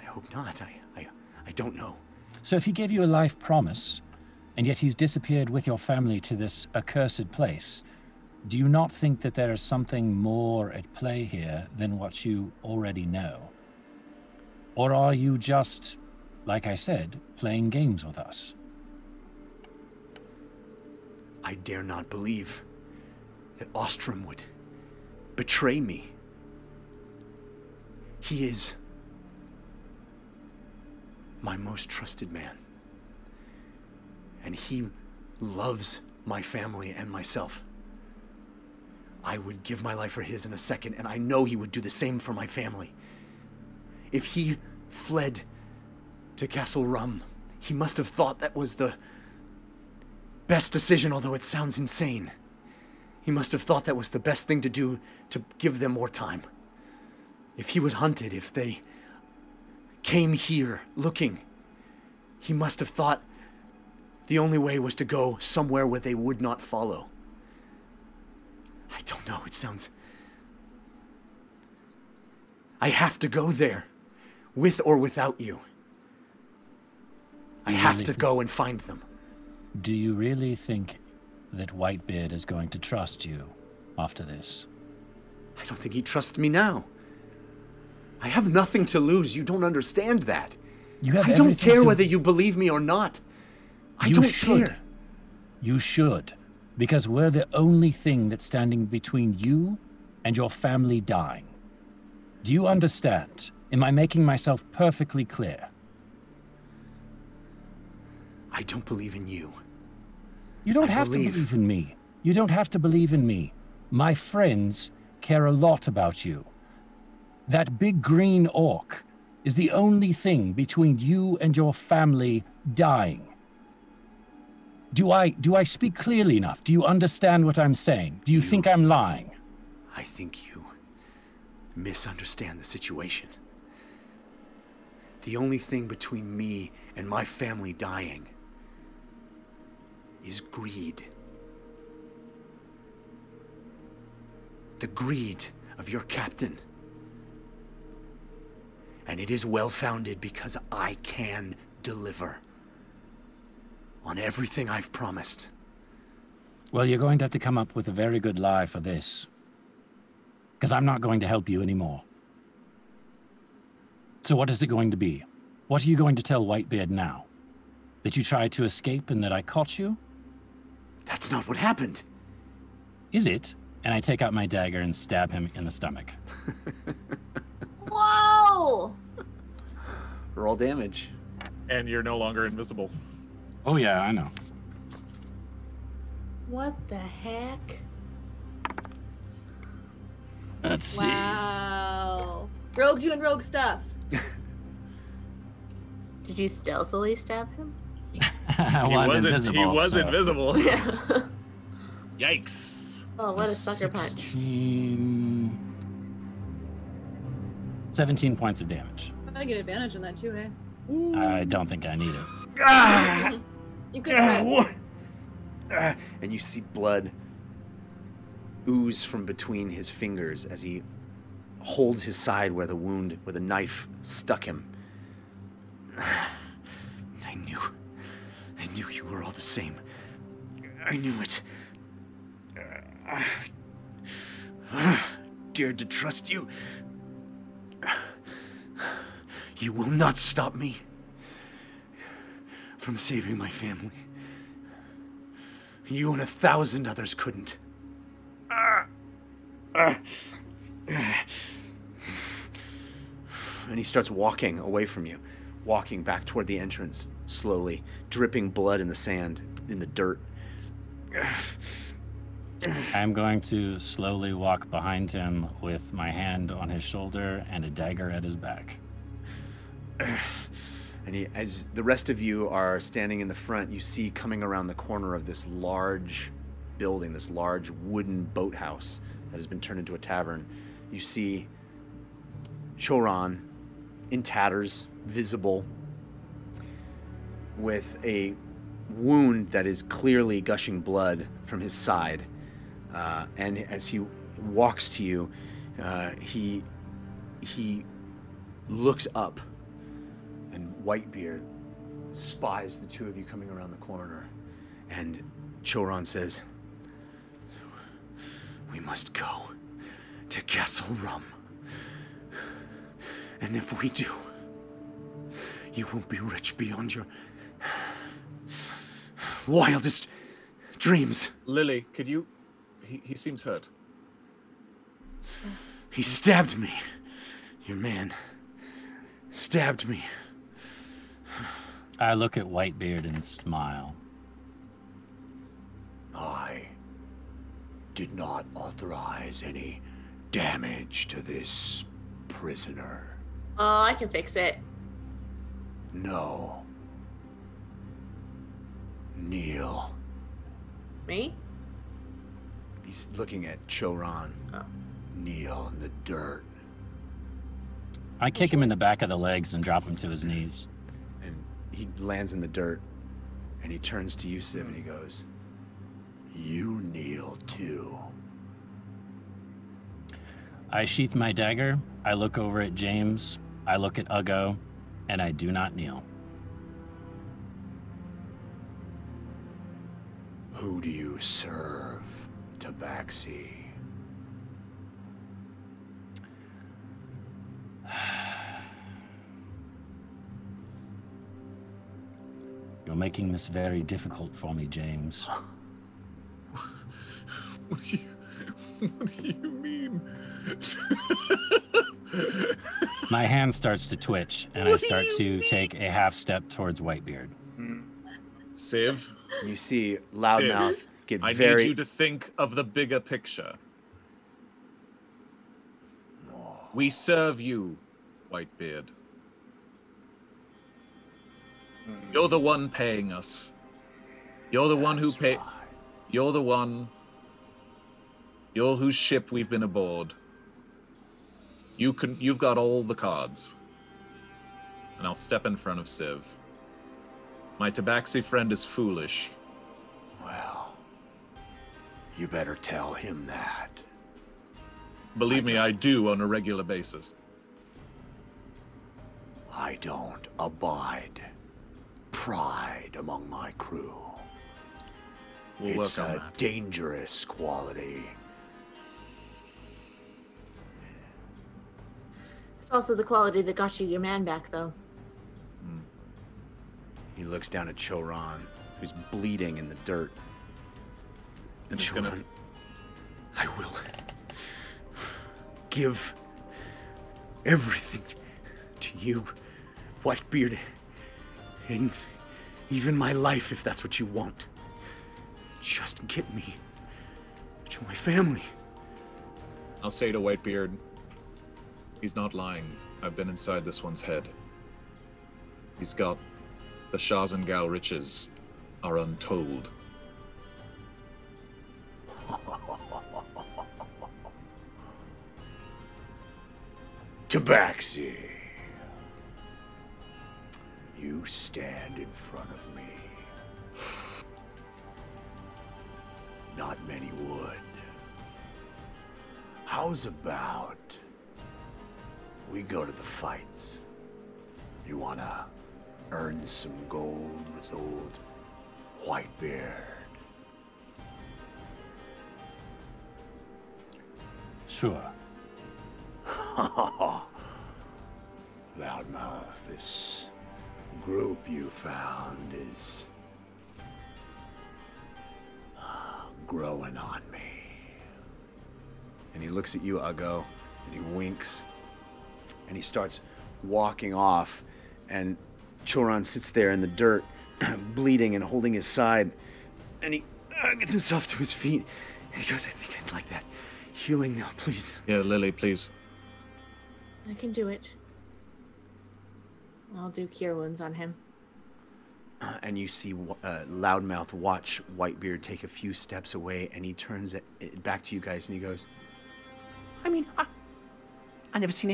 I hope not. I don't know.
So if he gave you a life promise, and yet he's disappeared with your family to this accursed place, do you not think that there is something more at play here than what you already know? Or are you just, like I said, playing games with us?
I dare not believe that Ostrom would betray me. He is my most trusted man. And he loves my family and myself. I would give my life for his in a second, and I know he would do the same for my family. If he fled to Castle Rum, he must have thought that was the best decision, although it sounds insane. He must have thought that was the best thing to do to give them more time. If he was hunted, if they came here looking, he must have thought the only way was to go somewhere where they would not follow. I don't know, it sounds... I have to go there, with or without you. I have to go and find them.
Do you really think that Whitebeard is going to trust you after this?
I don't think he trusts me now. I have nothing to lose. You don't understand that. I don't care whether you believe me or not. I don't care.
You should. Because we're the only thing that's standing between you and your family dying. Do you understand? Am I making myself perfectly clear?
I don't believe in you.
You don't have to believe in me. You don't have to believe in me. My friends care a lot about you. That big green orc is the only thing between you and your family dying. Do I speak clearly enough? Do you understand what I'm saying? Do you think I'm lying?
I think you misunderstand the situation. the only thing between me and my family dying is greed. The greed of your captain. And it is well-founded because I can deliver on everything I've promised.
Well, you're going to have to come up with a very good lie for this. Because I'm not going to help you anymore. So what is it going to be? What are you going to tell Whitebeard now? That you tried to escape and that I caught you?
That's not what happened.
Is it? And I take out my dagger and stab him in the stomach.
Whoa!
Roll damage.
And you're no longer invisible.
Oh yeah, I know.
What the heck?
Let's see.
Wow. Rogue doing rogue stuff.
Did you stealthily stab him?
Well, I'm invisible,
he was
so-
invisible.
Yeah.
Yikes.
Oh, what a sucker punch.
17 points of damage.
I get advantage on that too, hey?
I don't think I need it.
You could try.
And you see blood ooze from between his fingers as he holds his side where the knife stuck him. I knew you were all the same. I knew it. Dared to trust you. You will not stop me from saving my family. You and 1,000 others couldn't. And he starts walking away from you, walking back toward the entrance slowly, dripping blood in the sand, in the dirt.
I'm going to slowly walk behind him with my hand on his shoulder and a dagger at his back.
And as the rest of you are standing in the front, you see coming around the corner of this large building, this large wooden boathouse that has been turned into a tavern. You see Choran in tatters, visible, with a wound that is clearly gushing blood from his side. And as he walks to you, he looks up, and Whitebeard spies the two of you coming around the corner. And Choran says, "We must go to Castle Rum. And if we do, you will be rich beyond your wildest dreams."
Lily, could you... He seems hurt.
He stabbed me. Your man stabbed me.
I look at Whitebeard and smile.
I did not authorize any damage to this prisoner.
Oh, I can fix it.
No. Kneel.
Me?
He's looking at Choran.
Oh.
Kneel in the dirt.
I kick him in the back of the legs and drop him to his knees.
And he lands in the dirt. And he turns to Yusuf and he goes, "You kneel too."
I sheath my dagger, I look over at James, I look at Uggo, and I do not kneel.
Who do you serve, Tabaxi?
You're making this very difficult for me, James.
What do you mean?
My hand starts to twitch, and I start to take a half step towards Whitebeard.
Civ,
You see Loudmouth
Civ,
get
I
very...
need you to think of the bigger picture. We serve you, Whitebeard. You're the one paying us. You're the one who pay. You're the one. You're whose ship we've been aboard. You've got all the cards. and I'll step in front of Civ. My tabaxi friend is foolish.
Well, you better tell him that.
Believe me, I do on a regular basis.
I don't abide pride among my crew.
We'll
It's
work on
a
that.
dangerous quality.
It's also the quality that got you your man back, though.
He looks down at Choran, who's bleeding in the dirt. And
He's
Choran,
gonna-
I will give everything to you, Whitebeard, and even my life if that's what you want. Just get me to my family.
I'll say to Whitebeard, he's not lying. I've been inside this one's head. He's got the Shazangal riches are untold.
Tabaxi, you stand in front of me. Not many would. How's about we go to the fights? You wanna earn some gold with old Whitebeard?
Sure.
Loudmouth, this group you found is growing on me. And he looks at you, Uggo, and he winks, and he starts walking off, and Choran sits there in the dirt, bleeding and holding his side, and he gets himself to his feet, and he goes, I think I'd like that healing now, please.
Yeah, Lily, please.
I can do it. I'll do cure wounds on him.
And you see Loudmouth watch Whitebeard take a few steps away, and he turns it back to you guys, and he goes, I mean, I never seen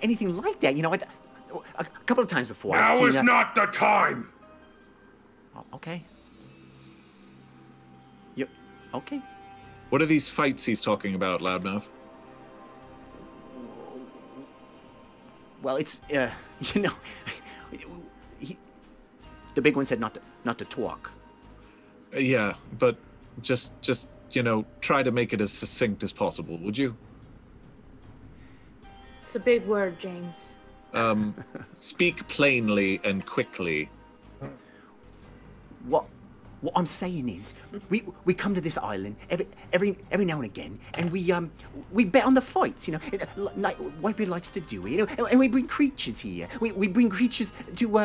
anything like that. You know, a couple of times before. I've
Now
seen
is not the time.
Oh, okay. Yep. Okay.
What are these fights he's talking about, Loudmouth?
Well, it's you know, the big one said not to talk.
Yeah, but just you know, try to make it as succinct as possible, would you?
It's a big word, James.
Speak plainly and quickly.
What I'm saying is, we come to this island every now and again, and we bet on the fights. You know, like Whitebeard likes to do it. You know, and we bring creatures here. We bring creatures to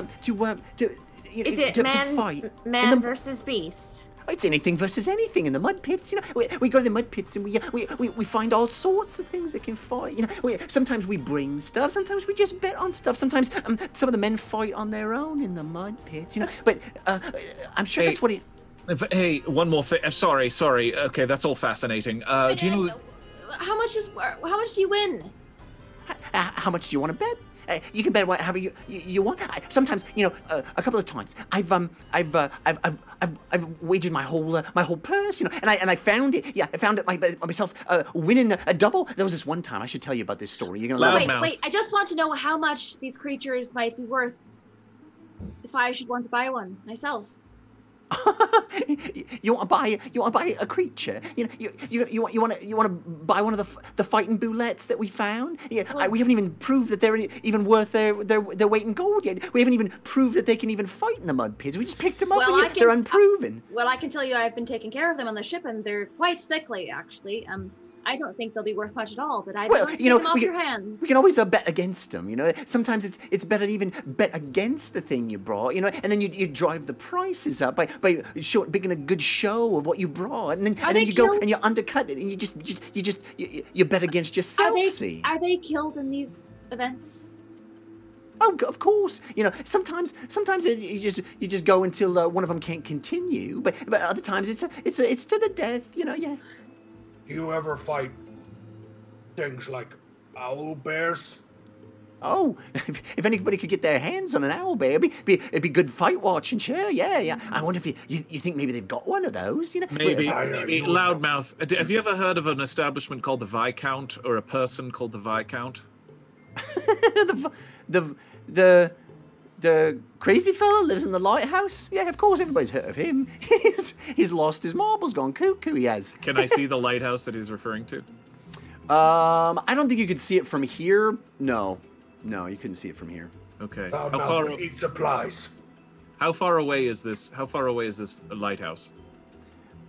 Is it
to fight.
man versus beast?
It's anything versus anything in the mud pits. You know, we go to the mud pits and we find all sorts of things that can fight. You know, sometimes we bring stuff. Sometimes we just bet on stuff. Sometimes some of the men fight on their own in the mud pits. You know, but I'm sure that's what he.
Hey, one more thing. Sorry. Okay, that's all fascinating. Do you know?
How much do you win?
How much do you want to bet? You can bet whatever you want. Sometimes, you know, a couple of times, I've wagered my whole purse, you know, and I found it. Yeah, I found it myself winning a double. There was this one time. I should tell you about this story. You're gonna love it.
Wait. I just want to know how much these creatures might be worth if I should want to buy one myself.
You want to buy a creature? You know, you want to buy one of the fighting bullets that we found? Yeah,
Well,
we haven't even proved that they're even worth their weight in gold yet. We haven't even proved that they can even fight in the mud pits. We just picked them up,
Well,
and they're unproven.
Well, I can tell you I've been taking care of them on the ship, and they're quite sickly, actually. I don't think they'll be worth much at all, but I'd like to get them off your hands.
We can always bet against them, you know. Sometimes it's better to even bet against the thing you brought, you know, and then you drive the prices up by making a good show of what you brought, and then you go and you undercut it, and you bet against yourself.
Are they killed in these events?
Oh, of course. You know, sometimes you just go until one of them can't continue, but other times it's to the death, you know. Yeah.
You ever fight things like owl bears?
Oh, if anybody could get their hands on an owlbear, it'd be good fight watching, sure, yeah. I wonder if you think maybe they've got one of those, you know?
Maybe loudmouth. Have you ever heard of an establishment called the Viscount or a person called the Viscount?
The crazy fella lives in the lighthouse? Yeah, of course, everybody's heard of him. He's lost his marbles, gone cuckoo, he has.
Can I see the lighthouse that he's referring to?
I don't think you could see it from here. No, you couldn't see it from here.
Okay.
How far need supplies?
How far away is this lighthouse?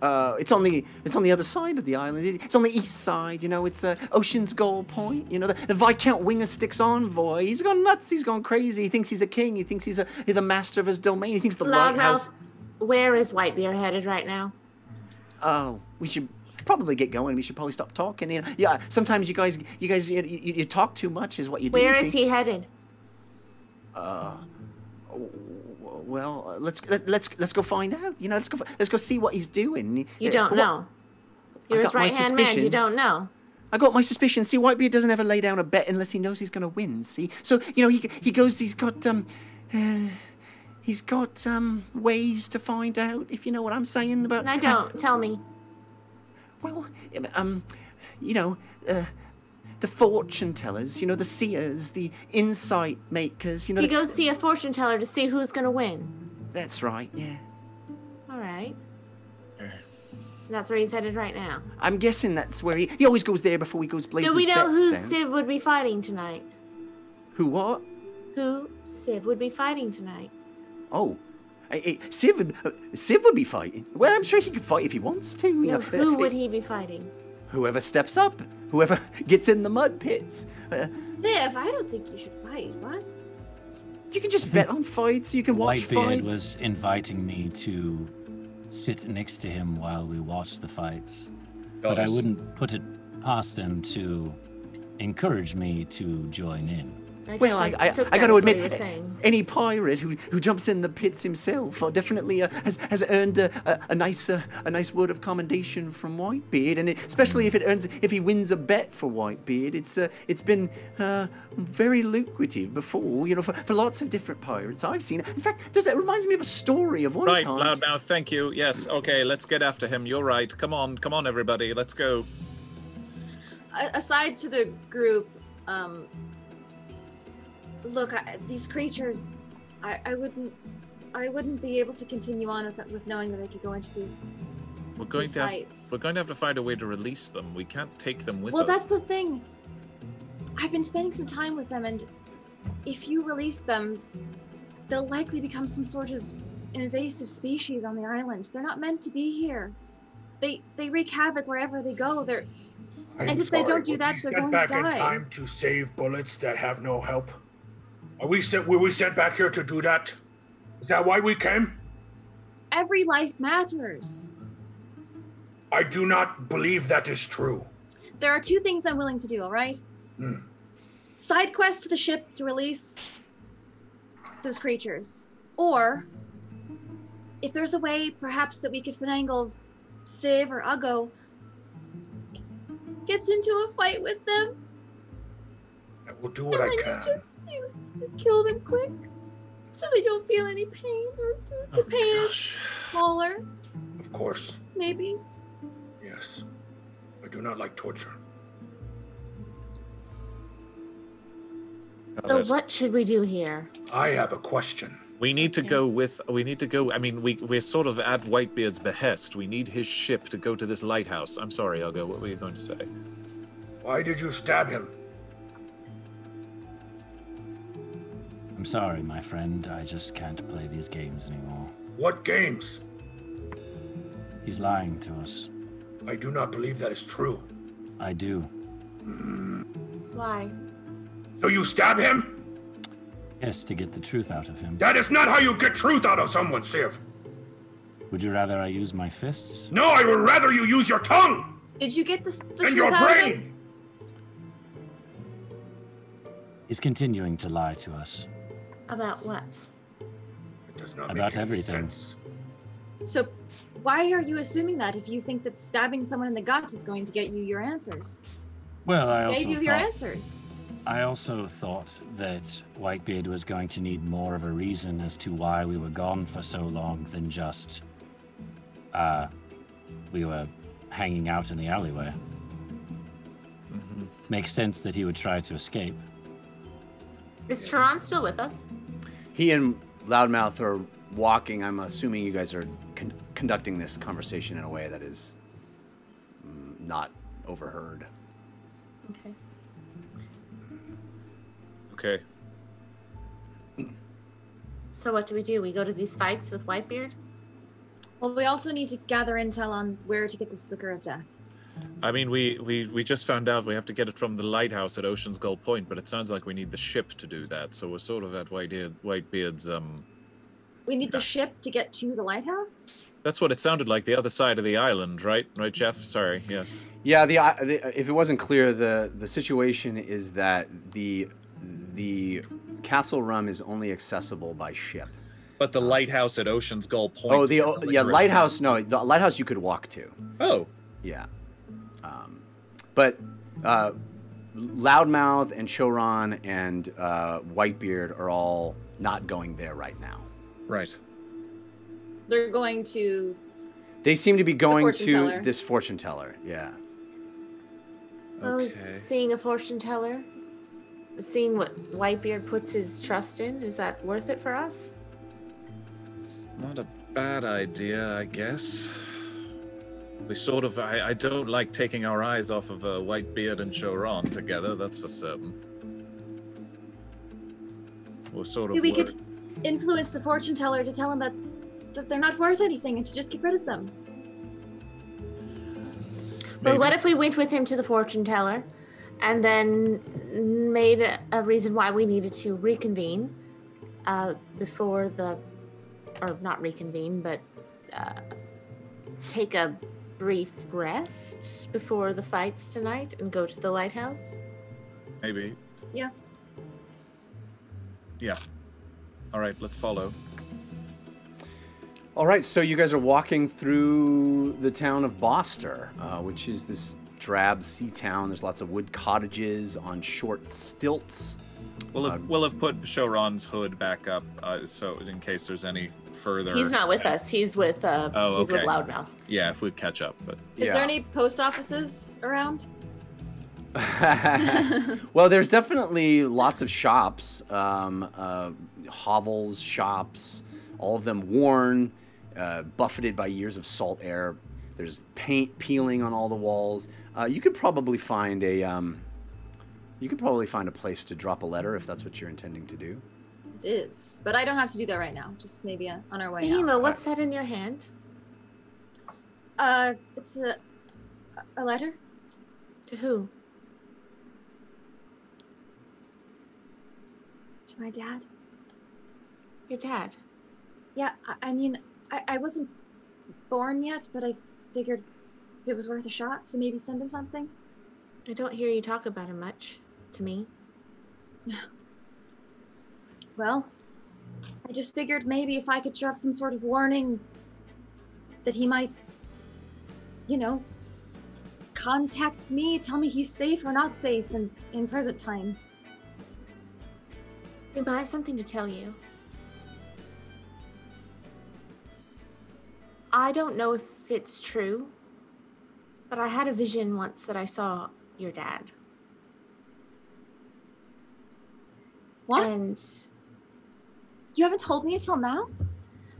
It's on the other side of the island. It's on the east side, you know. It's Ocean's Goal Point. You know, the Viscount Wingerstick's envoy. He's gone nuts. He's gone crazy. He thinks he's a king. He thinks he's the master of his domain. He thinks the lighthouse.
Where is Whitebeard headed right now?
Oh, we should probably get going. We should probably stop talking. You know, yeah. Sometimes you guys, you talk too much, is what you do.
Where is he headed?
Well, let's go find out. You know, let's go see what he's doing.
You don't know. You're his right-hand man. You don't know.
I got my suspicions. See, Whitebeard doesn't ever lay down a bet unless he knows he's going to win. See, so you know he goes. He's got ways to find out. If you know what I'm saying about.
I don't. Tell me.
Well, you know. The fortune tellers, you know, the seers, the insight makers, you know.
He goes see a fortune teller to see who's going to win.
That's right, yeah.
All right. That's where he's headed right now.
I'm guessing that's where he always goes there before he goes blazes.
Do we know who
down.
Civ would be fighting tonight?
Who what?
Who Civ would be fighting tonight?
Oh, Civ would be fighting. Well, I'm sure he could fight if he wants to. You know,
who would he be fighting?
Whoever steps up. Whoever gets in the mud pits.
Civ, I don't think you should fight. What?
You can just bet on fights. You can watch
Whitebeard
fights.
was inviting me to sit next to him while we watched the fights. But I wouldn't put it past him to encourage me to join in.
Well, I got to admit, any pirate who jumps in the pits himself definitely has earned a nice word of commendation from Whitebeard, and especially if he wins a bet for Whitebeard, it's been very lucrative before, you know, for lots of different pirates I've seen. In fact, it reminds me of a story of one time.
Right, Loudmouth, thank you. Yes, okay, let's get after him. You're right. Come on, everybody, let's go.
Aside to the group, look, these creatures, I wouldn't be able to continue on with knowing that I could go into these.
We're going to have to find a way to release them. We can't take them with us.
Well, that's the thing. I've been spending some time with them, and if you release them, they'll likely become some sort of invasive species on the island. They're not meant to be here. They wreak havoc wherever they go. And if they don't do that, they're going to die.
Back in time to save bullets that have no help. Were we sent back here to do that? Is that why we came?
Every life matters.
I do not believe that is true.
There are two things I'm willing to do, all right? Side quest to the ship to release those creatures. Or, if there's a way, perhaps, that we could finagle Civ or Uggo gets into a fight with them.
I will do what I can.
And then you kill them quick, so they don't feel any pain, or the pain is smaller.
Of course.
Maybe.
Yes. I do not like torture.
So what should we do here?
I have a question.
We need to go. I mean, we're sort of at Whitebeard's behest. We need his ship to go to this lighthouse. I'm sorry, Uggo. What were you going to say?
Why did you stab him?
I'm sorry, my friend. I just can't play these games anymore.
What games?
He's lying to us.
I do not believe that is true.
I do.
Why?
So you stab him?
Yes, to get the truth out of him.
That is not how you get truth out of someone, Civ.
Would you rather I use my fists?
No, I would rather you use your tongue!
Did you get the
and
truth
your
out of
brain!
him?
He's continuing to lie to us.
About what?
It does not
About
make any
everything.
sense.
So, why are you assuming that if you think that stabbing someone in the gut is going to get you your answers?
Well, I also
Gave you your
thought...
answers.
I also thought that Whitebeard was going to need more of a reason as to why we were gone for so long than just we were hanging out in the alleyway. Makes sense that he would try to escape.
Is Charon still with us?
He and Loudmouth are walking. I'm assuming you guys are conducting this conversation in a way that is not overheard.
Okay.
Okay.
So what do? We go to these fights with Whitebeard?
Well, we also need to gather intel on where to get the Slicker of Death.
I mean, we just found out we have to get it from the lighthouse at Ocean's Gull Point, but it sounds like we need the ship to do that. So we're sort of at Whitebeard's.
We need the ship to get to the lighthouse?
That's what it sounded like. The other side of the island, right? Right, Jeff? Sorry. Yes.
Yeah. If it wasn't clear, the situation is that the Castle Rum is only accessible by ship.
But the lighthouse at Ocean's Gull Point.
Oh, lighthouse. No, the lighthouse you could walk to.
Oh.
Yeah. But Loudmouth and Choron and Whitebeard are all not going there right now.
Right.
They're going to...
They seem to be going to
teller.
this fortune teller, yeah.
Well,
Okay.
seeing a fortune teller, seeing what Whitebeard puts his trust in, is that worth it for us?
It's not a bad idea, I guess. We sort of... I don't like taking our eyes off of Whitebeard and Choron together, that's for certain. We're sort of...
Maybe we could influence the fortune teller to tell him that they're not worth anything and to just get rid of them.
Well, what if we went with him to the fortune teller and then made a reason why we needed to reconvene before the... Or not reconvene, but take a brief rest before the fights tonight and go to the lighthouse?
Maybe.
Yeah.
Yeah. All right, let's follow.
All right, so you guys are walking through the town of Boster, which is this drab sea town. There's lots of wood cottages on short stilts.
We'll have put Choron's hood back up, so in case there's any further...
He's not with us. He's with with Loudmouth.
Yeah, if we catch up, but...
Is there any post offices around?
Well, there's definitely lots of shops, hovels, shops, all of them worn, buffeted by years of salt air. There's paint peeling on all the walls. You could probably find a place to drop a letter if that's what you're intending to do.
It is, but I don't have to do that right now. Just maybe on our way out.
Behema, what's that in your hand?
It's a letter.
To who?
To my dad.
Your dad?
Yeah, I mean, I wasn't born yet, but I figured it was worth a shot to maybe send him something.
I don't hear you talk about him much, to me.
Well, I just figured maybe if I could drop some sort of warning that he might, contact me, tell me he's safe or not safe in present time.
But I have something to tell you. I don't know if it's true, but I had a vision once that I saw your dad.
What?
And
you haven't told me until now?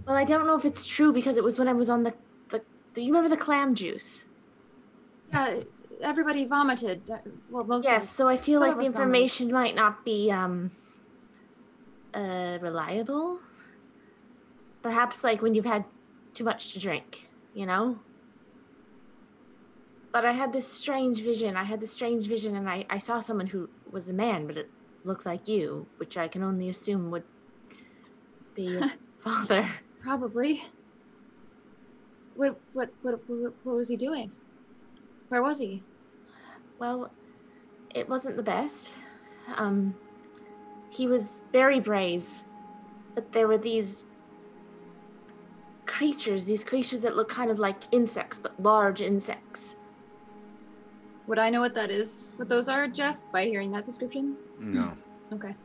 Well, I don't know if it's true because it was when I was on the you remember the clam juice?
Yeah, everybody vomited. Well, most of
Yes, so I feel
some
like
of
the
us
information might not be reliable. Perhaps like when you've had too much to drink, But I had this strange vision. And I saw someone who was a man, but it looked like you, which I can only assume would be your father.
Probably. What was he doing? Where was he?
Well, it wasn't the best. He was very brave, but there were these creatures that look kind of like insects, but large insects.
Would I know what that is? What those are, Jeff? By hearing that description?
No.
Okay.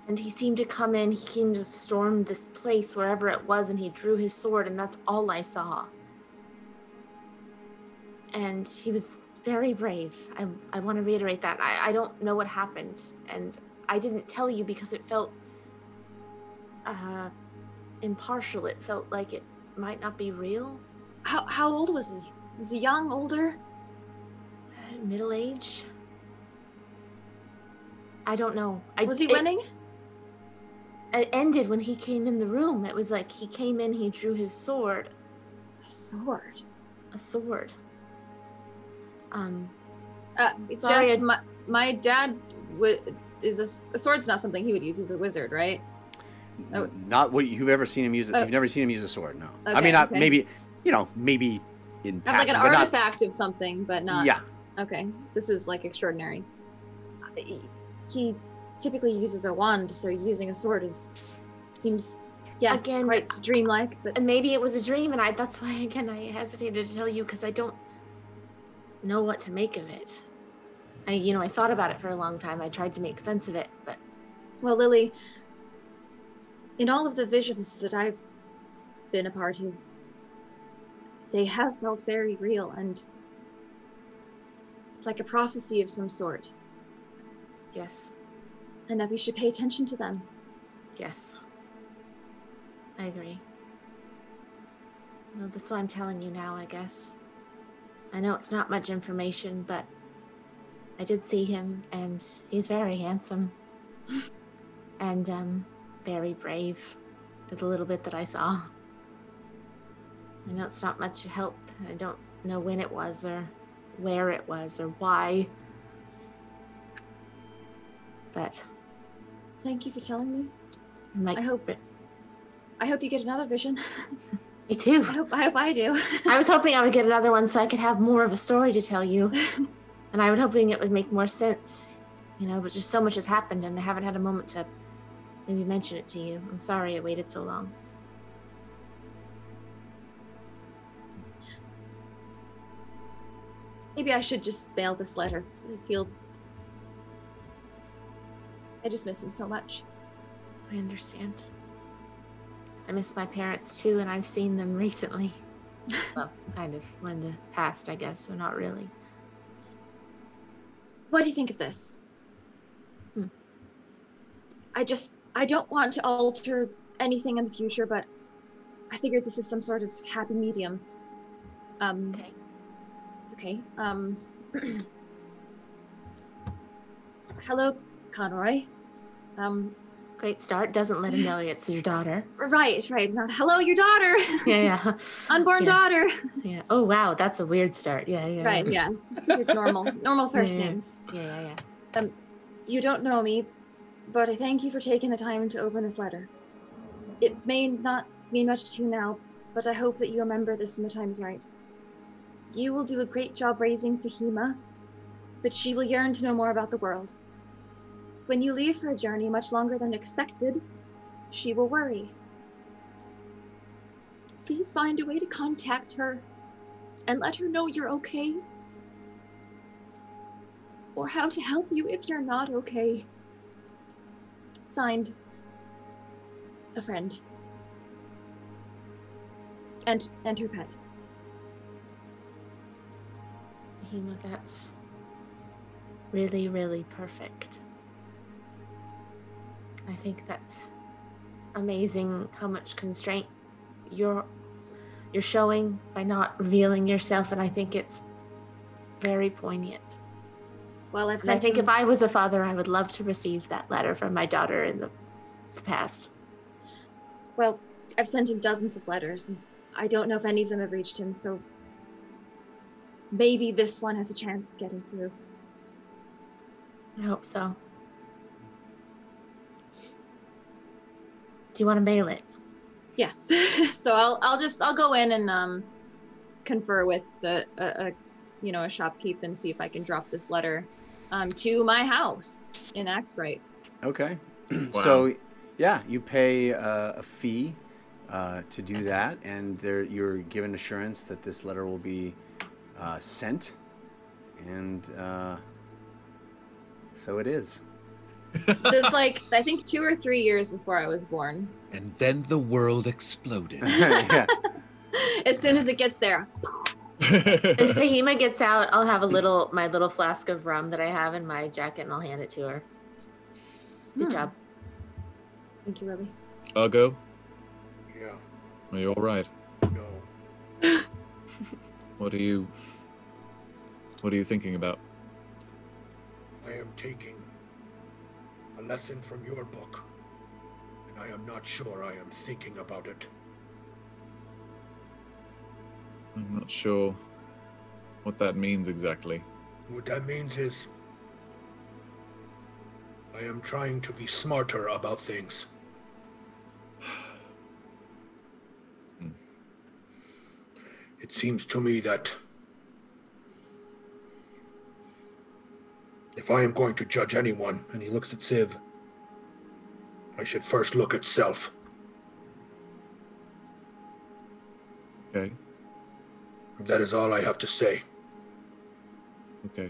And he seemed to come in, he came to storm this place, wherever it was, and he drew his sword, and that's all I saw. And he was very brave. I want to reiterate that. I don't know what happened, and I didn't tell you because it felt impartial. It felt like it might not be real.
How old was he? Was he young, older?
Middle age? I don't know.
Was he winning?
It ended when he came in the room. It was like he came in, he drew his sword.
A sword?
A sword.
Sorry, Jeff, my dad a sword's not something he would use. He's a wizard, right? Oh.
Not what you've ever seen him use. You've never seen him use a sword, no.
Okay,
I mean, maybe, maybe in passing,
like an artifact of something, but not.
Yeah.
Okay, this is like extraordinary. He typically uses a wand, so using a sword seems quite dreamlike. But
maybe it was a dream, and that's why again I hesitated to tell you because I don't know what to make of it. I thought about it for a long time. I tried to make sense of it, but
well, Lily, in all of the visions that I've been a part of, they have felt very real and like a prophecy of some sort.
Yes.
And that we should pay attention to them.
Yes. I agree. Well, that's why I'm telling you now, I guess. I know it's not much information, but I did see him, and he's very handsome. And, very brave, for the little bit that I saw. I know it's not much help. I don't know when it was, or where it was, or why. But
thank you for telling me.
I hope
you get another vision.
Me too.
I hope I do.
I was hoping I would get another one so I could have more of a story to tell you. And I was hoping it would make more sense. But just so much has happened and I haven't had a moment to maybe mention it to you. I'm sorry I waited so long.
Maybe I should just mail this letter. I just miss him so much.
I understand. I miss my parents too, and I've seen them recently. Well, kind of. We're in the past, I guess, so not really.
What do you think of this? I don't want to alter anything in the future, but I figured this is some sort of happy medium. Okay. Hello, Conroy.
Great start. Doesn't let him know it's your daughter.
Right. Not hello, your daughter.
Yeah.
Unborn daughter.
Yeah. Oh wow, that's a weird start. Yeah.
Right. Yeah. It's just normal first names.
Yeah.
You don't know me, but I thank you for taking the time to open this letter. It may not mean much to you now, but I hope that you remember this when the time is right. You will do a great job raising Fahima, but she will yearn to know more about the world. When you leave for a journey much longer than expected, she will worry. Please find a way to contact her and let her know you're okay. Or how to help you if you're not okay. Signed, a friend. And her pet.
Fahima, that's really, really perfect. I think that's amazing how much constraint you're showing by not revealing yourself, and I think it's very poignant.
Well,
I think if I was a father, I would love to receive that letter from my daughter in the past.
Well, I've sent him dozens of letters, and I don't know if any of them have reached him, so maybe this one has a chance of getting through.
I hope so. Do you want to mail it?
Yes. So I'll go in and confer with a shopkeep and see if I can drop this letter to my house in Axbright.
Okay.
Wow.
So yeah, you pay a fee to do that, and you're given assurance that this letter will be sent And so it is.
So it's like, I think 2 or 3 years before I was born.
And then the world exploded.
Yeah.
As soon as it gets there.
When Fahima gets out, I'll have my little flask of rum that I have in my jacket, and I'll hand it to her. Good job.
Thank you, Ruby.
Go.
Yeah.
Are you all right?
No.
What are you thinking about?
I am taking a lesson from your book, and I am not sure I am thinking about it.
I'm not sure what that means exactly.
What that means is I am trying to be smarter about things. It seems to me that if I am going to judge anyone, and he looks at Civ, I should first look at self.
Okay.
That is all I have to say.
Okay.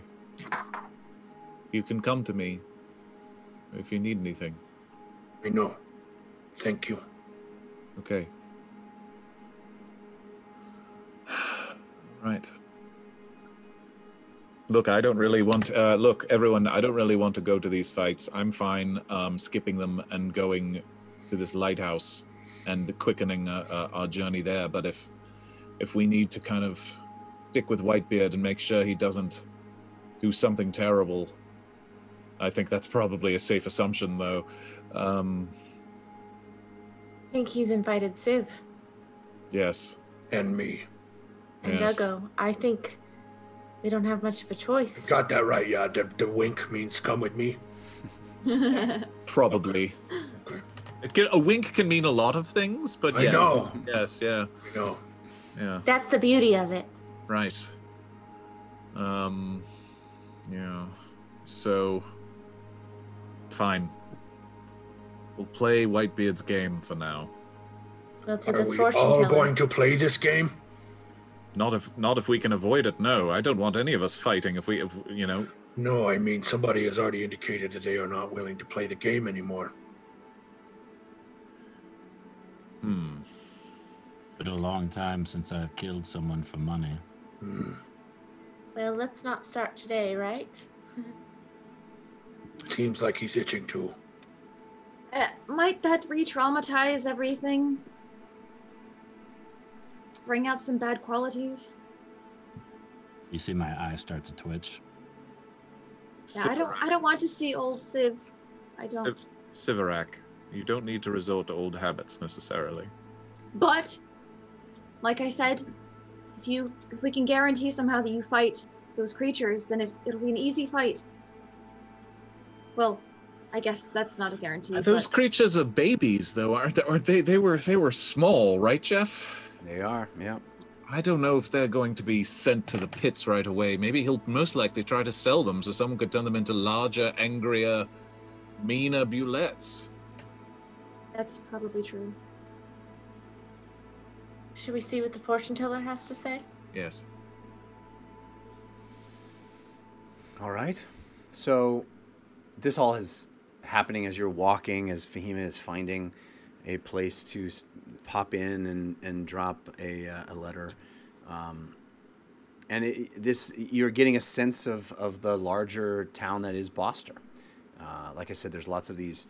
You can come to me if you need anything.
I know. Thank you.
Okay. Right. Look, I don't really want... look, everyone, I don't really want to go to these fights. I'm fine skipping them and going to this lighthouse and quickening our journey there. But if we need to kind of stick with Whitebeard and make sure he doesn't do something terrible, I think that's probably a safe assumption, though.
I think he's invited Civ.
Yes.
And me.
And
Yes.
Duggo. I think we don't have much of a choice.
Got that right, yeah. The wink means come with me.
Probably.
Okay.
A wink can mean a lot of things, but yeah.
I know.
Yes, yeah.
I know.
Yeah.
That's the beauty of it.
Right. Yeah. So, fine. We'll play Whitebeard's game for now.
Well, to
Are
this
we
fortune
all
teller.
going to play this game?
Not if we can avoid it. No, I don't want any of us fighting. If you know.
No, I mean somebody has already indicated that they are not willing to play the game anymore.
Been a long time since I've killed someone for money.
Well, let's not start today, right?
Seems like he's itching to.
Might that re-traumatize everything? Bring out some bad qualities?
You see my eye start to twitch.
Yeah, I don't want to see old Civ. I don't.
Sivarak, you don't need to resort to old habits necessarily.
But, like I said, if we can guarantee somehow that you fight those creatures, then it'll be an easy fight. Well, I guess that's not a guarantee.
Those
but...
creatures are babies, though, aren't they? They were small, right, Jeff?
They are, yeah.
I don't know if they're going to be sent to the pits right away. Maybe he'll most likely try to sell them so someone could turn them into larger, angrier, meaner bullets.
That's probably true.
Should we see what the fortune teller has to say?
Yes.
All right. So this all is happening as you're walking, as Fahima is finding a place to pop in and drop a letter. And you're getting a sense of the larger town that is Boster. Like I said, there's lots of these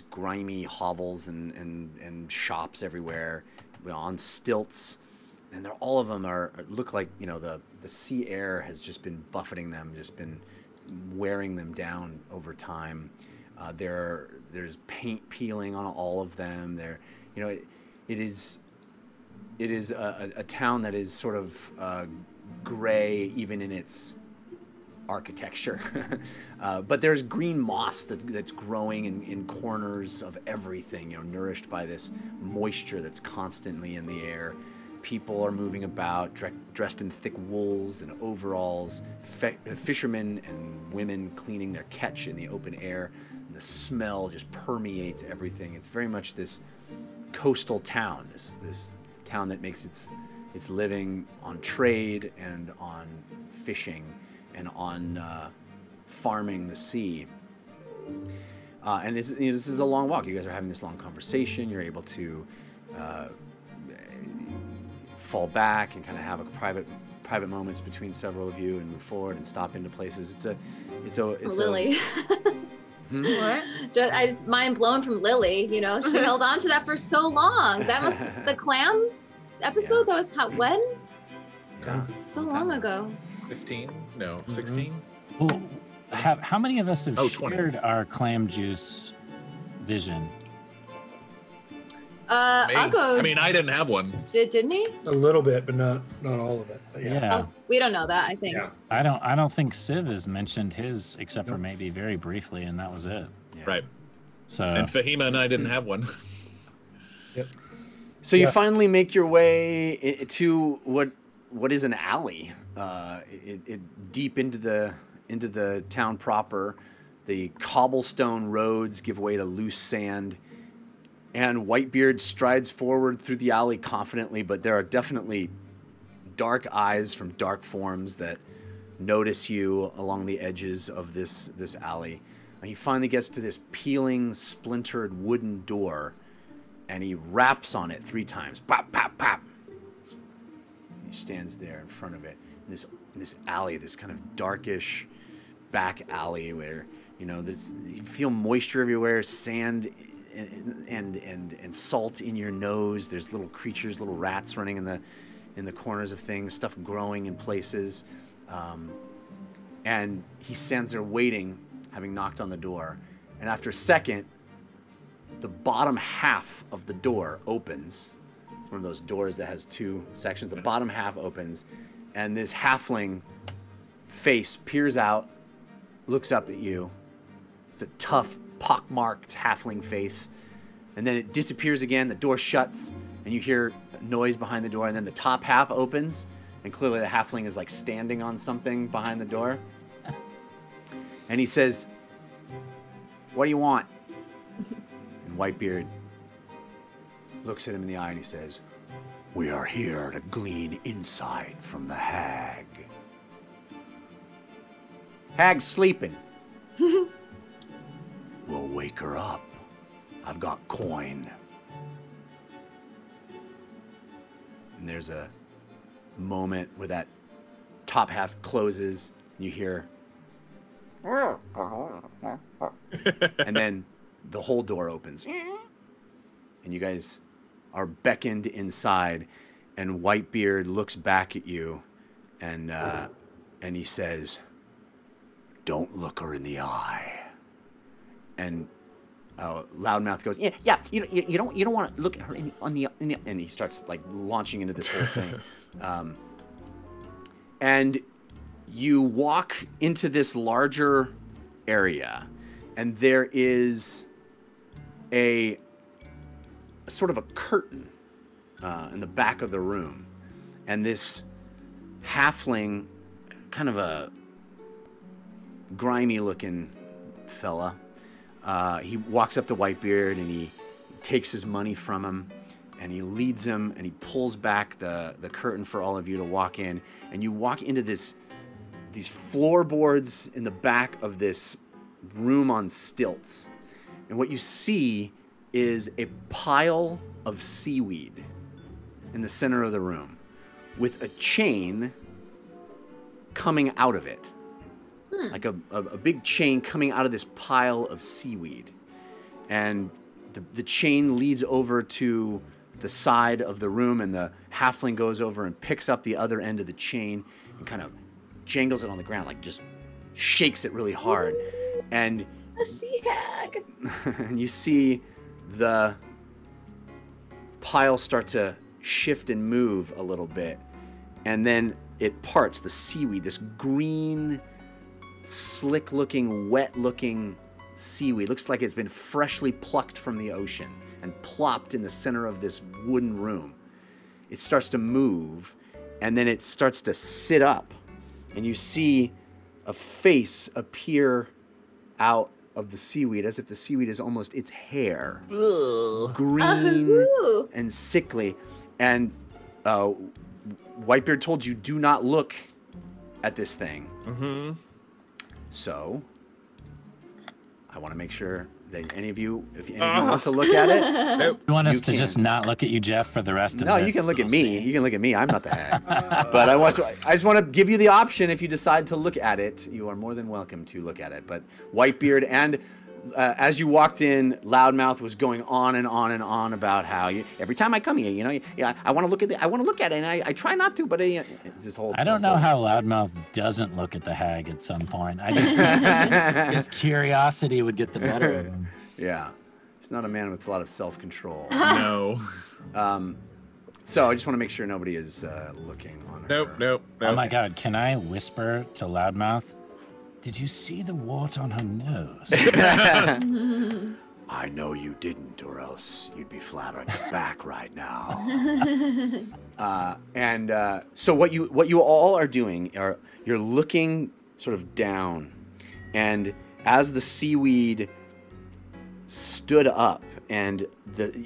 grimy hovels and shops everywhere, on stilts, and all of them look like, you know, the sea air has just been buffeting them, just been wearing them down over time. There's paint peeling on all of them. It is a town that is sort of gray even in its architecture. But there's green moss that's growing in corners of everything, you know, nourished by this moisture that's constantly in the air. People are moving about, dressed in thick wools and overalls, fishermen and women cleaning their catch in the open air. And the smell just permeates everything. It's very much this coastal town, this town that makes its living on trade and on fishing on farming the sea. And this is a long walk. You guys are having this long conversation. You're able to fall back and kind of have a private moments between several of you and move forward and stop into places. It's
Lily.
What?
I just mind blown from Lily. You know, she held on to that for so long. That was the clam episode. That was when?
Yeah.
So long ago.
15? No, 16?
Ooh, how many of us have
20.
shared our clam juice vision?
Ugo
I mean, I didn't have one.
didn't he?
A little bit, but not all of it. But
Yeah.
Oh, we don't know that, I think.
Yeah.
I don't think Civ has mentioned his except for maybe very briefly, and that was it.
Yeah.
Right.
So
And Fahima and I didn't have one.
Yep.
So you
Yeah.
finally make your way to what is an alley, deep into the town proper. The cobblestone roads give way to loose sand, and Whitebeard strides forward through the alley confidently. But there are definitely dark eyes from dark forms that notice you along the edges of this alley. And he finally gets to this peeling, splintered wooden door. And he raps on it 3 times. Pop, pop, pop. And he stands there in front of it. In this alley, this kind of darkish back alley where, you feel moisture everywhere, sand and salt in your nose. There's little creatures, little rats running in the corners of things, stuff growing in places. And he stands there waiting, having knocked on the door. And after a second, the bottom half of the door opens. It's one of those doors that has 2 sections. The bottom half opens, and this halfling face peers out, looks up at you. It's a tough, pockmarked halfling face. And then it disappears again. The door shuts, and you hear a noise behind the door. And then the top half opens, and clearly the halfling is like standing on something behind the door. And he says, "What do you want?" And Whitebeard looks at him in the eye and he says, "We are here to glean insight from the hag." "Hag's sleeping." "We'll wake her up. I've got coin." And there's a moment where that top half closes and you hear and then the whole door opens, and you guys are beckoned inside. And Whitebeard looks back at you, and he says, "Don't look her in the eye." And Loudmouth goes, "Yeah, you don't want to look at her in the," and he starts like launching into this whole thing. And you walk into this larger area, and there is a sort of a curtain in the back of the room. And this halfling, kind of a grimy looking fella, he walks up to Whitebeard and he takes his money from him, and he leads him, and he pulls back the curtain for all of you to walk in. And you walk into these floorboards in the back of this room on stilts. And what you see is a pile of seaweed in the center of the room with a chain coming out of it. Like a big chain coming out of this pile of seaweed. And the chain leads over to the side of the room, and the halfling goes over and picks up the other end of the chain and kind of jangles it on the ground, like just shakes it really hard. And
A sea hag.
and you see the pile start to shift and move a little bit, and then it parts. The seaweed, this green, slick looking, wet looking seaweed, looks like it's been freshly plucked from the ocean and plopped in the center of this wooden room. It starts to move, and then it starts to sit up, and you see a face appear out of the seaweed, as if the seaweed is almost its hair. Green and sickly. And Whitebeard told you, do not look at this thing.
Mm-hmm.
So, I want to make sure that any of you, if any of you want to look at it,
Nope.
You want us to just not look at you, Jeff, for the rest of
no,
this?
you can look at
We'll
me.
see.
You can look at me. I'm not the hag. But I just want to give you the option. If you decide to look at it, you are more than welcome to look at it. But Whitebeard, and as you walked in, Loudmouth was going on and on and on about how every time I come here, I want to look at it. I want to look at it, and I try not to, but this whole.
I don't know how Loudmouth doesn't look at the hag at some point. I just think his curiosity would get the better of him.
Yeah, he's not a man with a lot of self-control.
No.
So I just want to make sure nobody is looking on her.
Nope.
Oh my God! Can I whisper to Loudmouth? Did you see the wart on her nose?
I know you didn't, or else you'd be flat on your back right now. So what you all are doing are you're looking sort of down, and as the seaweed stood up and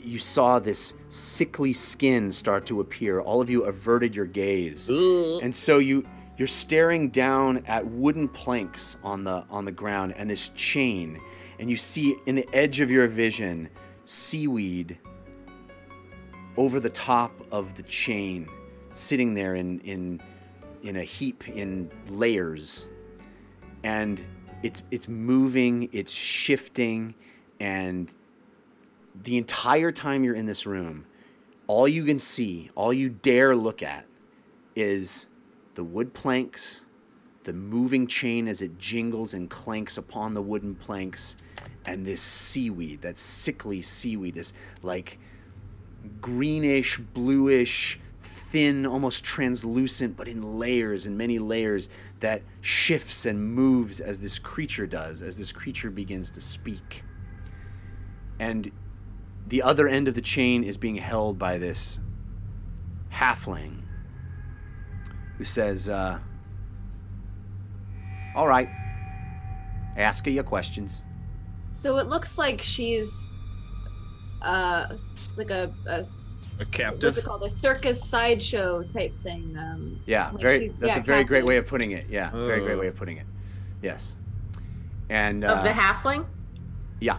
you saw this sickly skin start to appear, all of you averted your gaze, and so you're staring down at wooden planks on the ground and this chain, and you see in the edge of your vision seaweed over the top of the chain, sitting there in a heap, in layers, and it's moving, it's shifting, and the entire time you're in this room, all you can see, all you dare look at, is the wood planks, the moving chain as it jingles and clanks upon the wooden planks, and this seaweed, that sickly seaweed, this like greenish, bluish, thin, almost translucent, but in layers, in many layers, that shifts and moves as this creature does, as this creature begins to speak. And the other end of the chain is being held by this halfling, who says, all right, ask her your questions.
So it looks like she's like a
captive.
What's it called? A circus sideshow type thing.
Yeah,
like
that's a very great
captive.
way of putting it. Yeah, very great way of putting it. Yes. And
Of the halfling?
yeah.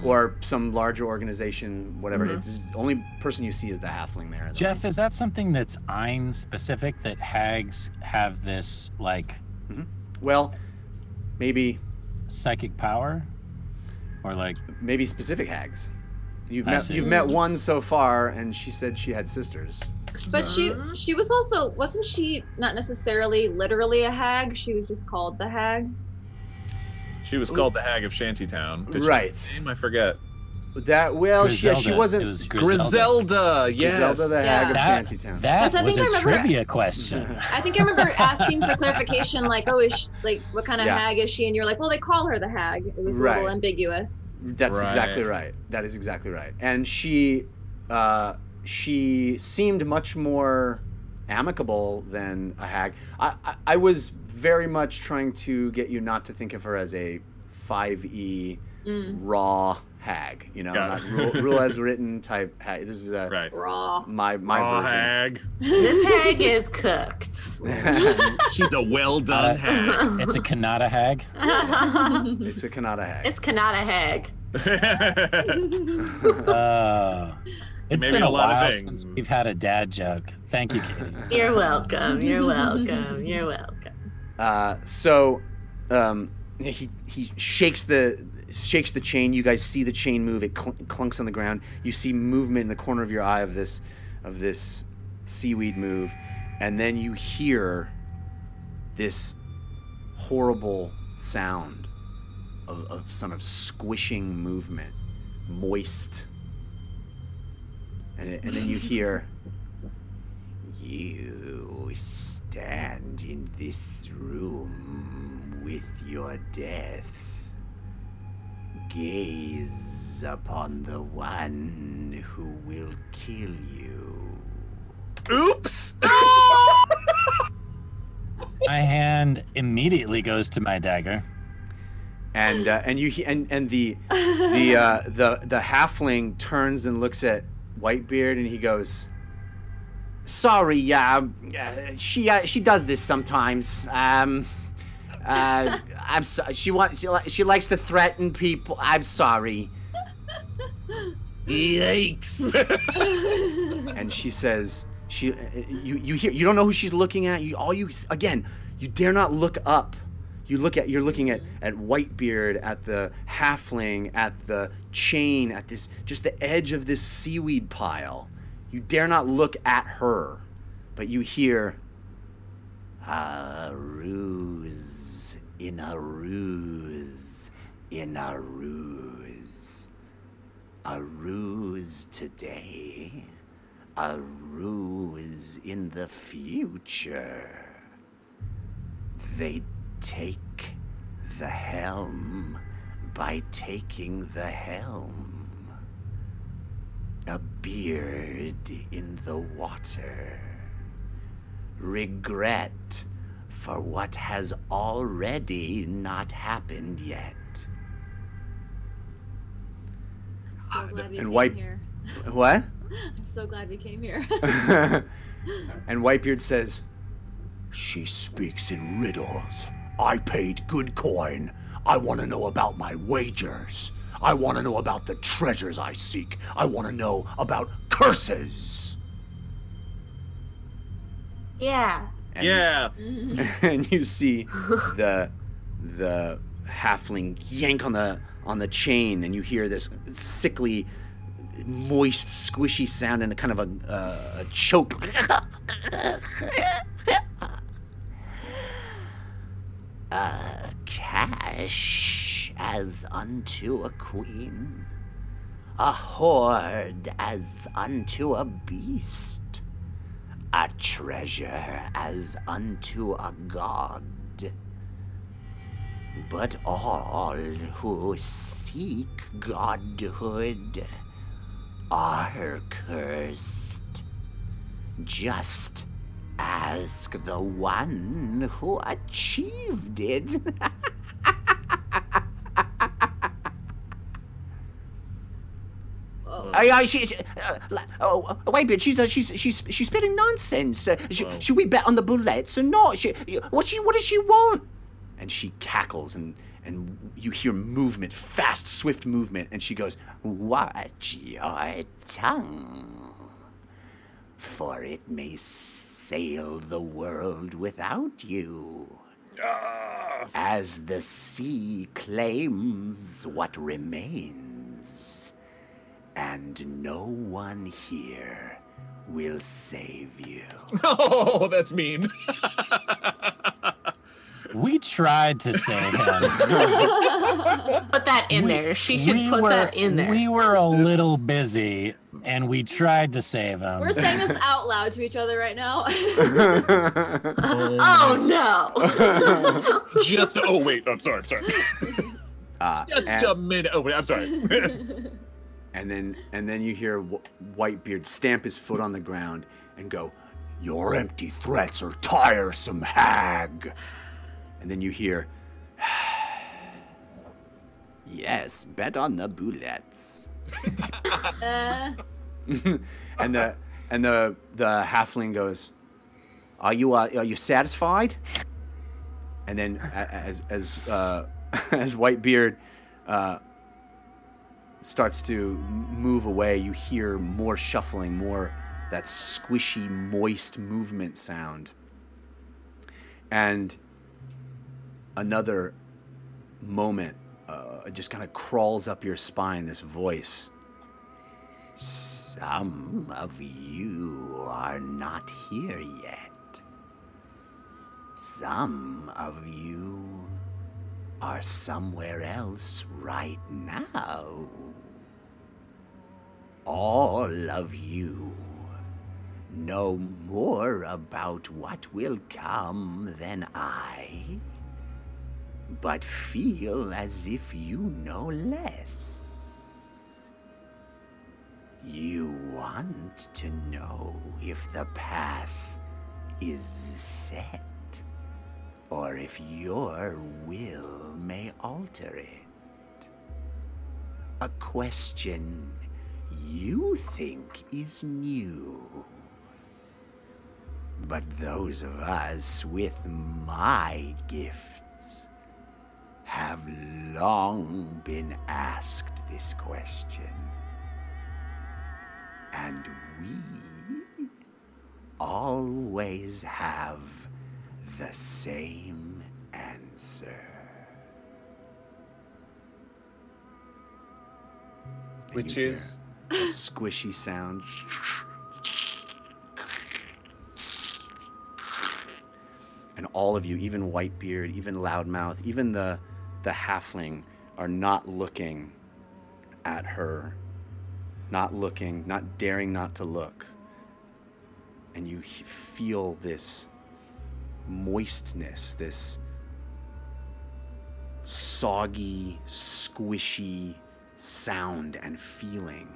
Or some larger organization, whatever. It's the only person you see is the halfling there.
Jeff, is that something that's Ein specific, that hags have this like
Well, maybe
psychic power, or like
maybe specific hags. You've
I see.
met one so far, and she said she had sisters.
But she was also, wasn't she not necessarily literally a hag? She was just called the hag.
She was called the Hag of Shantytown. Did she
Right.
have a name? I forget.
That she wasn't.
It was
Griselda. Yes.
Griselda, the hag of
Yeah.
Shantytown.
That
I
was
think
a
I remember-
trivia question.
I think I remember asking for clarification, like, oh, is she, like, what kind of
Yeah.
hag is she? And you're like, well, they call her the hag. It was a
Right.
little ambiguous.
That's
Right.
exactly right. That is exactly right. And she seemed much more amicable than a hag. I was very much trying to get you not to think of her as a 5e raw hag,
Got
not rule as written type hag. This is
Right.
Raw.
my
Raw
version.
hag.
This hag is cooked.
She's a well done hag.
It's a Kanata hag.
It's a Kanata hag.
It's Kanata hag.
It's
Maybe
been
a
a
lot of
while
things.
since we've had a dad joke. Thank you, Katie.
You're welcome. You're welcome. You're welcome.
He shakes the chain. You guys see the chain move. It clunks on the ground. You see movement in the corner of your eye of this seaweed move, and then you hear this horrible sound of some of squishing movement, moist, and then you hear, "You stand in this room with your death. Gaze upon the one who will kill you."
Oops.
My hand immediately goes to my dagger.
And the halfling turns and looks at Whitebeard, and he goes, Sorry, she does this sometimes. I'm sorry. She likes to threaten people. I'm sorry.
Yikes!
And she says, you don't know who she's looking at. You dare not look up. You're looking at Whitebeard, at the halfling, at the chain, at just the edge of this seaweed pile. You dare not look at her, but you hear, a ruse in a ruse in a ruse. A ruse today, a ruse in the future. They take the helm by taking the helm. A beard in the water. Regret for what has already not happened yet.
I'm so glad we
And
came here.
What?
I'm so glad we came here.
And Whitebeard says,
She speaks in riddles. I paid good coin. I want to know about my wagers. I want to know about the treasures I seek. I want to know about curses.
Yeah.
and
Yeah.
and you see the halfling yank on the chain, and you hear this sickly, moist, squishy sound and a kind of a choke. Cash as unto a queen, a hoard as unto a beast, a treasure as unto a god. But all who seek godhood are cursed. Just ask the one who achieved it. Wait a minute, she's spitting nonsense. Should we bet on the bullets or not? What does she want? And she cackles, and you hear movement, fast, swift movement, and she goes, "Watch your tongue, for it may sail the world without you. As the sea claims what remains, and no one here will save you."
Oh, that's mean.
We tried to save him.
Put that in there. She should put that in there.
We were a little busy, and we tried to save him.
We're saying this out loud to each other right now.
Oh no!
Oh wait, I'm sorry. Just a minute. Oh wait, I'm sorry.
And then you hear Whitebeard stamp his foot on the ground and go,
Your empty threats are tiresome, hag.
and then you hear, "Yes, bet on the bullets." And the halfling goes, "Are you satisfied?" And then as Whitebeard starts to move away, you hear more shuffling, more that squishy, moist movement sound. And another moment just kind of crawls up your spine, this voice. "Some of you are not here yet. Some of you are somewhere else right now. All of you know more about what will come than I, but feel as if you know less. You want to know if the path is set, or if your will may alter it. A question you think is new.
But those of us with my gifts have long been asked this question. And we always have the same answer.
Which is?
A squishy sound. And all of you, even Whitebeard, even Loudmouth, even the halfling, are not looking at her. Not looking, not daring not to look. And you feel this moistness, this soggy, squishy sound and feeling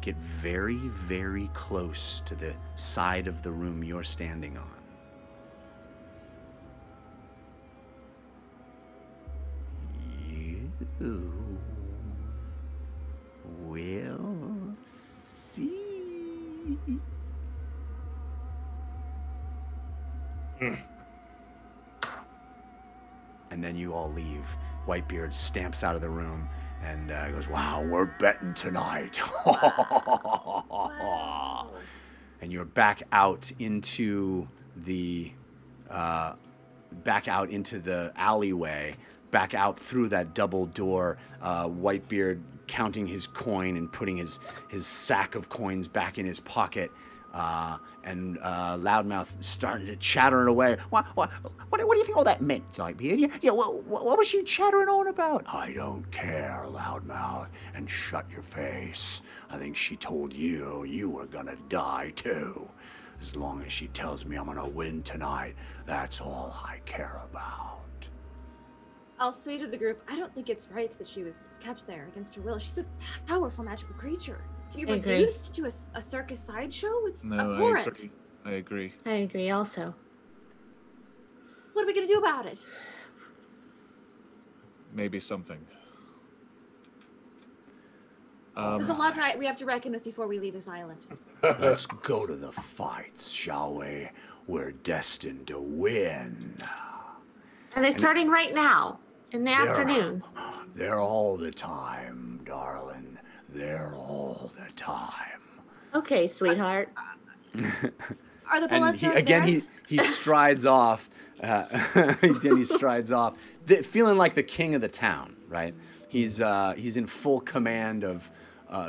get very, very close to the side of the room you're standing on. You will see. And then you all leave. Whitebeard stamps out of the room and goes, "Wow, we're betting tonight."
Wow.
And you're back out into the alleyway, back out through that double door. Whitebeard counting his coin and putting his sack of coins back in his pocket. And Loudmouth started to chattering away. What do you think all that meant, Whitebeard? Yeah, what was she chattering on about?
I don't care, Loudmouth, and shut your face. I think she told you were gonna die too. As long as she tells me I'm gonna win tonight, that's all I care about.
I'll say to the group, I don't think it's right that she was kept there against her will. She's a powerful magical creature. To be reduced to a circus sideshow? It's abhorrent.
I agree.
I agree also.
What are we going to do about it?
Maybe something.
There's a lot we have to reckon with before we leave this island.
Let's go to the fights, shall we? We're destined to win.
Are they starting right now? In the afternoon?
They're all the time, darling. They're all the time.
Okay, sweetheart.
Are the bullets already there?
He strides off. Then he strides off, feeling like the king of the town. Right? He's in full command of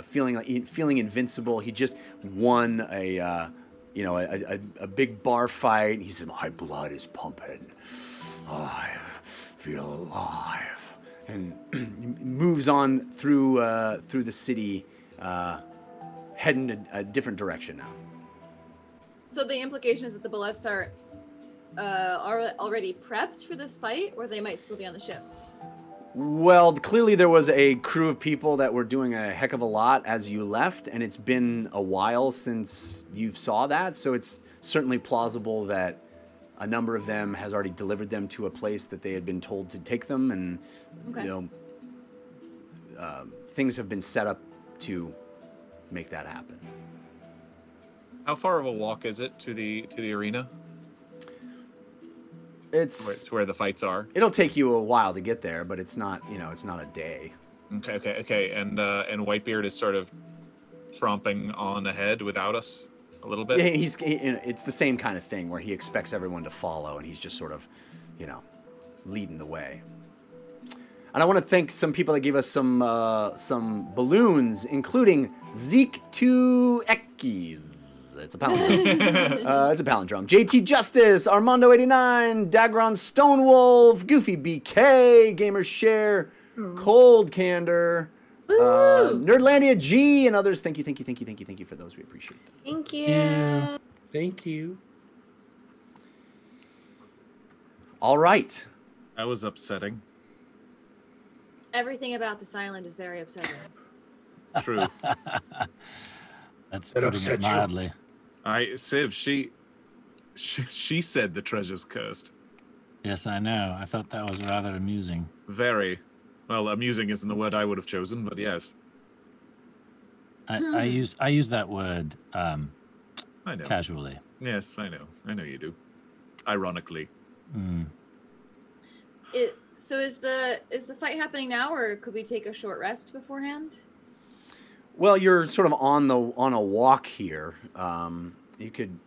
feeling invincible. He just won a big bar fight. He said, "My blood is pumping. I feel alive." And moves on through the city, heading a different direction now.
So the implication is that the bullets are already prepped for this fight, or they might still be on the ship?
Well, clearly there was a crew of people that were doing a heck of a lot as you left, and it's been a while since you saw that, so it's certainly plausible that a number of them has already delivered them to a place that they had been told to take them, and things have been set up to make that happen.
How far of a walk is it to the arena?
It's
where the fights are.
It'll take you a while to get there, but it's not it's not a day.
Okay. And Whitebeard is sort of tromping on ahead without us a little bit.
Yeah, it's the same kind of thing where he expects everyone to follow, and he's just sort of, leading the way. And I want to thank some people that gave us some balloons, including Zeke 2 Ekis. It's a palindrome. It's a palindrome. JT Justice, Armando 89, Dagron Stonewolf, Goofy BK, Gamer Share, Cold Candor, Nerdlandia G, and others. Thank you for those. We appreciate them.
Thank you.
Yeah. Thank you.
All right.
That was upsetting.
Everything about this island is very upsetting.
True.
That's putting it mildly.
Civ, she said the treasure's cursed.
Yes, I know. I thought that was rather amusing.
Very. Well, amusing isn't the word I would have chosen, but yes.
I use that word
I know.
casually.
Yes, I know. I know you do. Ironically.
So is the fight happening now, or could we take a short rest beforehand?
Well, you're sort of on a walk here. You could.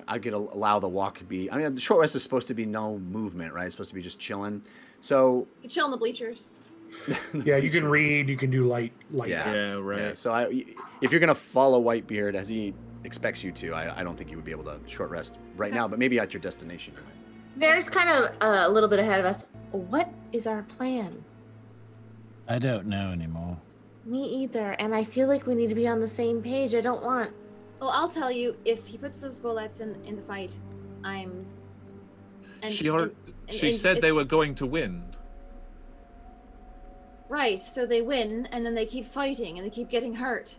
I could allow the walk to be. I mean, the short rest is supposed to be no movement, right? It's supposed to be just chilling. So
You chill in the bleachers.
Yeah, you can read. You can do light.
Yeah, right.
Yeah, so if you're gonna follow Whitebeard as he expects you to, I don't think you would be able to short rest right now. But maybe at your destination.
There's kind of a little bit ahead of us. What is our plan?
I don't know anymore.
Me either, and I feel like we need to be on the same page. I don't want...
Well, I'll tell you, if he puts those bullets in the fight, I'm...
She said they were going to win.
Right, so they win, and then they keep fighting, and they keep getting hurt.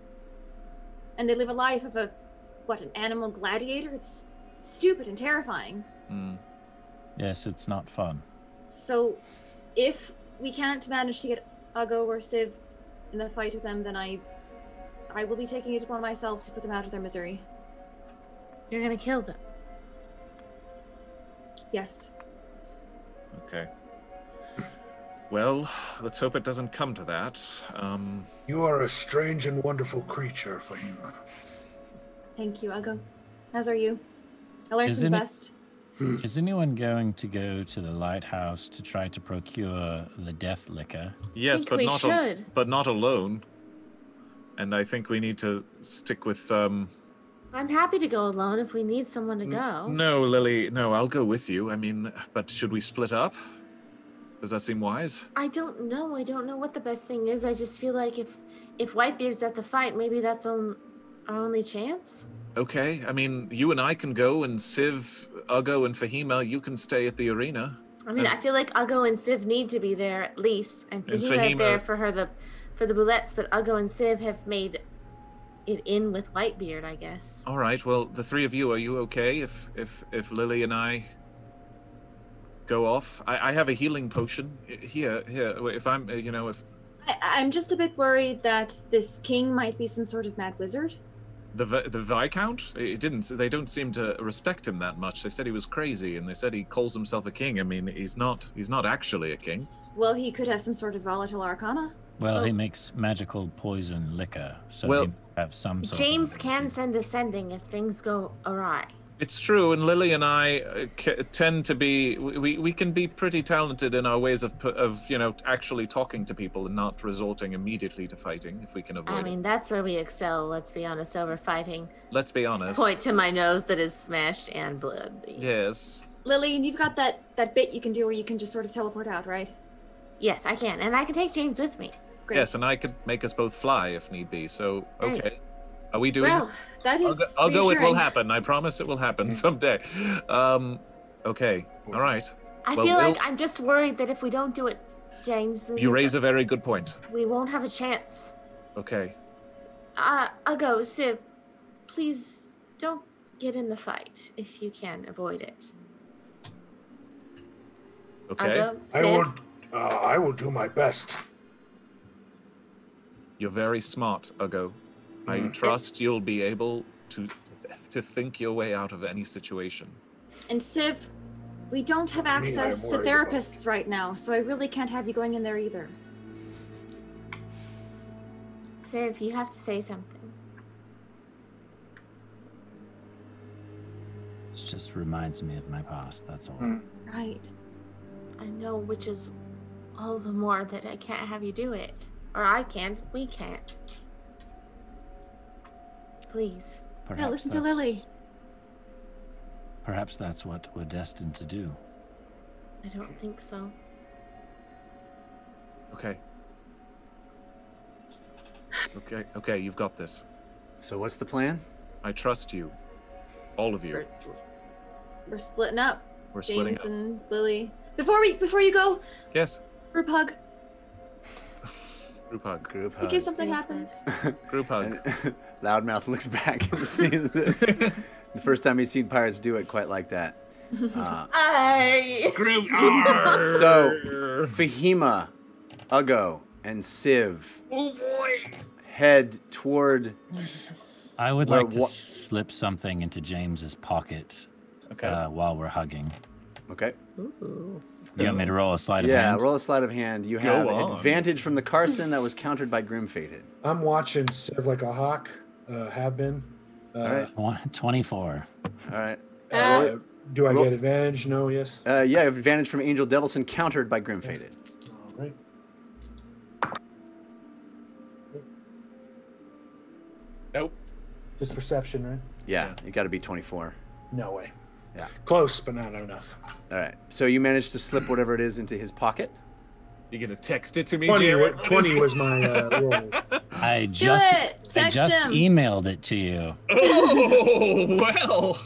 And they live a life of an animal gladiator? It's stupid and terrifying.
Yes, it's not fun.
So, if we can't manage to get Uggo or Civ in the fight with them, then I will be taking it upon myself to put them out of their misery.
You're gonna kill them.
Yes.
Okay. Well, let's hope it doesn't come to that.
You are a strange and wonderful creature, Fahima.
Thank you, Uggo. As are you. I learned from the best.
Is anyone going to go to the lighthouse to try to procure the death liquor?
Yes, but not alone. And I think we need to stick with.
I'm happy to go alone if we need someone to go.
No, Lily. No, I'll go with you. I mean, but should we split up? Does that seem wise?
I don't know. I don't know what the best thing is. I just feel like if Whitebeard's at the fight, maybe that's our only chance.
Okay. I mean, you and I can go, and Civ, Uggo, and Fahima, you can stay at the arena.
I mean, I feel like Uggo and Civ need to be there at least, and Fahima there for the bullets. But Uggo and Civ have made it in with Whitebeard, I guess.
All right. Well, the three of you, are you okay if Lily and I go off? I have a healing potion here. If I'm, if
I'm just a bit worried that this king might be some sort of mad wizard.
The Viscount? They don't seem to respect him that much. They said he was crazy, and they said he calls himself a king. I mean, he's not actually a king.
Well, he could have some sort of volatile arcana.
Well, he makes magical poison liquor, so he must have some sort
James
of
can send a sending if things go awry.
It's true, and Lily and I tend to be, we can be pretty talented in our ways of actually talking to people and not resorting immediately to fighting if we can avoid it.
I mean, that's where we excel, let's be honest, over fighting.
Let's be honest.
Point to my nose that is smashed and bloody.
Yes.
Lily, you've got that bit you can do where you can just sort of teleport out, right?
Yes, I can, and I can take James with me.
Great.
Yes, and I could make us both fly if need be, so, okay.
Right.
Are we doing
Well, that is
I'll go, it will
reassuring.
happen. I promise it will happen someday. Okay, all right.
I feel like I'm just worried that if we don't do it, James... then
You raise a very good point.
we won't have a chance.
Okay.
Uggo, Civ, please don't get in the fight if you can avoid it.
Okay.
Uggo, Civ,
I will do my best.
You're very smart, Uggo. I trust you'll be able to think your way out of any situation.
And Civ, we don't have access to therapists right now, so I really can't have you going in there either.
Civ, you have to say something.
It just reminds me of my past, that's all.
Right.
I know, which is all the more that I can't have you do it. Or I can't, we can't. Please.
Yeah, listen to Lily.
Perhaps that's what we're destined to do.
I don't think so.
Okay. Okay, you've got this.
So what's the plan?
I trust you. All of you.
We're splitting up.
We're splitting
James
up.
and Lily. Before you go,
Yes.
group hug.
Group hug.
Group
In
hug.
case something happens.
Group hug.
Loudmouth looks back and sees this. The first time he's seen pirates do it quite like that.
Group
So, Fahima, Uggo, and Civ
Oh boy.
head toward
I would like to slip something into James's pocket while we're hugging.
Okay.
Ooh.
Do you want me to roll a sleight of hand?
Yeah, roll a sleight of hand. You have advantage from the Carson that was countered by Grim Fated.
I'm watching Civ like a hawk. Have been.
All right.
24.
All right.
Do I get advantage? No, yes?
Yeah, you have advantage from Angel Devilson countered by Grim Fated.
All right.
Nope.
Just perception, right?
Yeah, you got to be 24.
No way.
Yeah.
Close, but not enough.
All right. So you managed to slip whatever it is into his pocket.
You gonna text it to me?
20 was my roll.
I just emailed it to you.
Oh, well.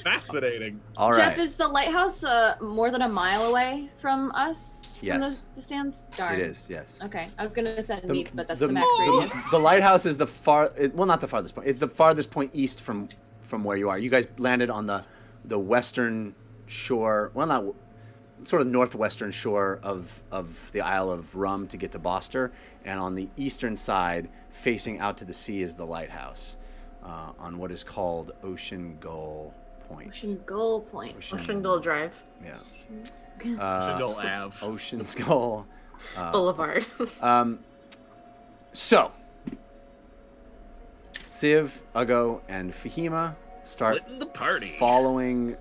Fascinating.
All right.
Jeff, is the lighthouse more than a mile away from us?
Yes.
From the stands? Darn.
It is, yes.
Okay, I was gonna send meat, but that's the max radius.
The lighthouse is not the farthest point. It's the farthest point east from where you are. You guys landed on the western shore. Well, not sort of northwestern shore of the Isle of Rum to get to Boster, and on the eastern side, facing out to the sea, is the lighthouse on what is called Ocean Gull Point.
Ocean Gull Point.
Ocean Gull Drive.
Yeah.
Ocean Gull Ave.
Ocean Gull
Boulevard.
So, Civ, Ugo, and Fahima start
Splitting the party.
Following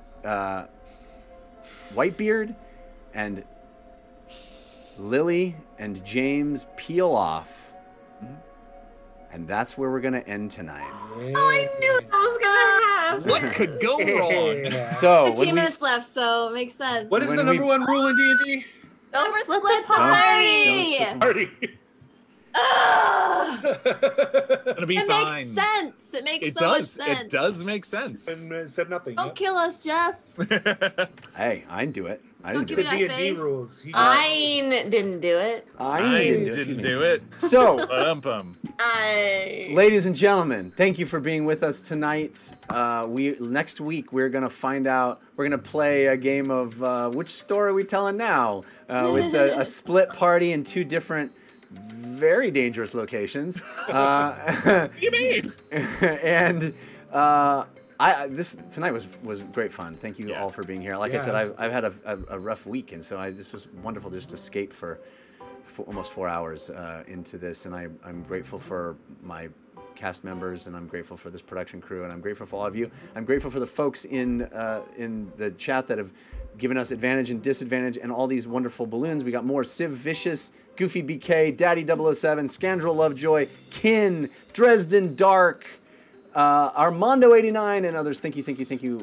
Whitebeard, and Lily and James peel off. And that's where we're going to end tonight.
Oh, I knew that was going to happen.
What could go wrong?
So
15 minutes left, so it makes sense.
What is the number one rule in D&D?
Never
split
split
the
party!
Party.
It'll be
It
fine.
makes sense. It makes
It
so much
does.
sense.
It does make sense.
And said nothing.
Don't kill us, Jeff.
Hey, I didn't do it.
Don't give me that
D&D
face.
rules.
Ein didn't do it.
I didn't do it.
So,
Ba-dum-bum.
ladies and gentlemen, thank you for being with us tonight. Next week we're gonna find out. We're gonna play a game of which story are we telling now? With a split party in two different, very dangerous locations.
You mean?
And this tonight was great fun. Thank you all for being here. Like I said, I've had a rough week, and so this was wonderful just to escape for almost 4 hours into this. And I'm grateful for my cast members, and I'm grateful for this production crew, and I'm grateful for all of you. I'm grateful for the folks in the chat that have given us advantage and disadvantage and all these wonderful balloons. We got more Civ Vicious, Goofy BK, Daddy 007, Scandrel Lovejoy, Kin, Dresden Dark, Armando 89, and others. Thank you.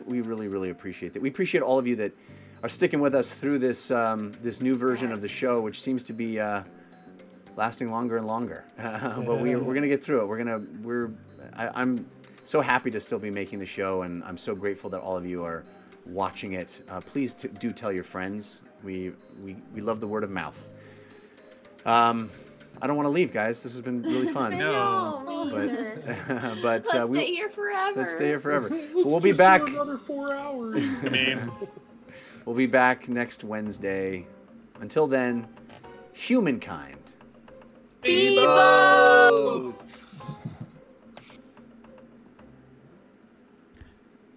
We really, really appreciate that. We appreciate all of you that are sticking with us through this this new version of the show, which seems to be lasting longer and longer. But we're gonna get through it. I'm so happy to still be making the show, and I'm so grateful that all of you are watching it. Please do tell your friends. We love the word of mouth. I don't want to leave, guys. This has been really fun.
No.
But
Let's stay here forever.
Let's stay here forever. But we'll be back.
Another 4 hours.
I mean,
we'll be back next Wednesday. Until then, humankind.
be both.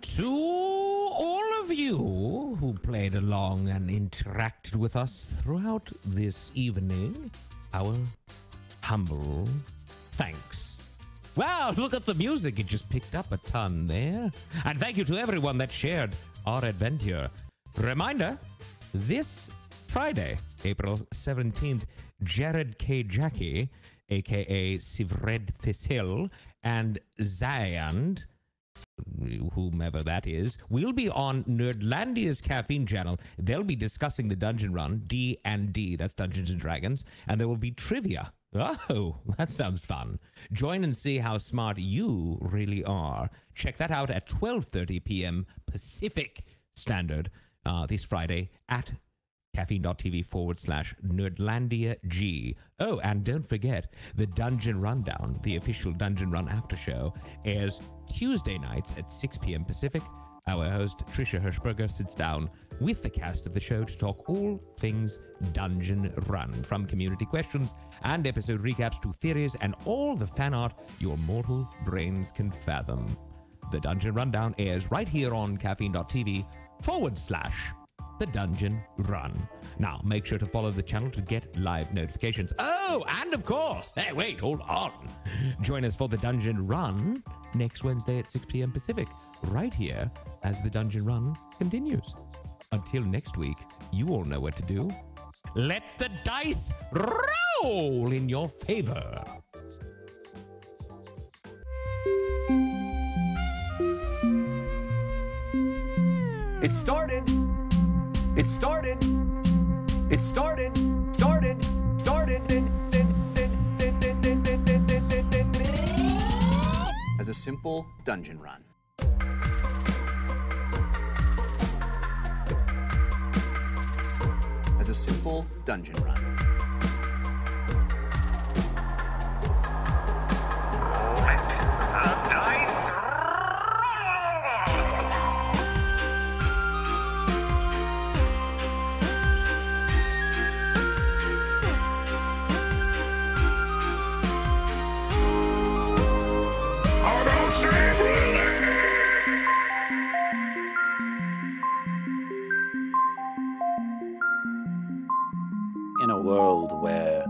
To all of you who played along and interacted with us throughout this evening, our humble thanks. Wow, look at the music. It just picked up a ton there. And thank you to everyone that shared our adventure. Reminder, this Friday, April 17th, Jared K. Jackie, a.k.a. Sivred Thisil, and Zayand, whomever that is, will be on Nerdlandia's Caffeine channel. They'll be discussing the dungeon run, D&D, that's Dungeons & Dragons, and there will be trivia. Oh, that sounds fun. Join and see how smart you really are. Check that out at 12:30 p.m. Pacific Standard this Friday at caffeine.tv/Nerdlandia-G. Oh, and don't forget, the Dungeon Rundown, the official Dungeon Run after show, airs Tuesday nights at 6 p.m. Pacific, Our host, Trisha Hirschberger, sits down with the cast of the show to talk all things Dungeon Run, from community questions and episode recaps to theories and all the fan art your mortal brains can fathom. The Dungeon Rundown airs right here on caffeine.tv/The Dungeon Run. Now, make sure to follow the channel to get live notifications. Oh, and of course, hey, wait, hold on. Join us for The Dungeon Run next Wednesday at 6 p.m. Pacific, right here as The Dungeon Run continues. Until next week, you all know what to do. Let the dice roll in your favor.
It started. It started. It started. As a simple dungeon run. As a simple dungeon run.
Let the dice
In a world where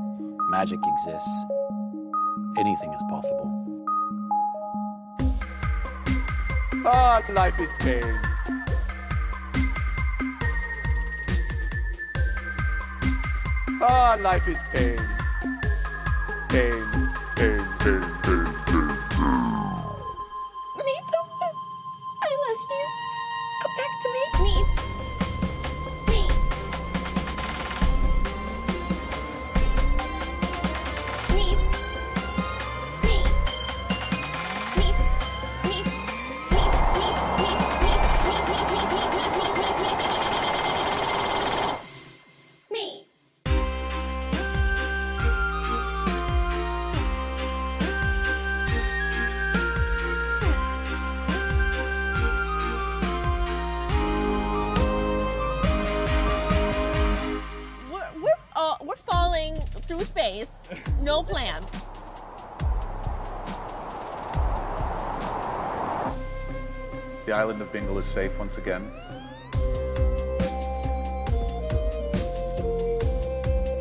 magic exists, anything is possible.
Ah, life is pain. Ah, life is pain. Pain, pain, pain, pain, pain.
Meep, I love you. Come back to me. Meep. Meep. Meep. Meep. Meep. Meep. Meep. Meep. Meep. Meep. Meep.
We're falling through space. No plan.
The island of Bingle is safe once again.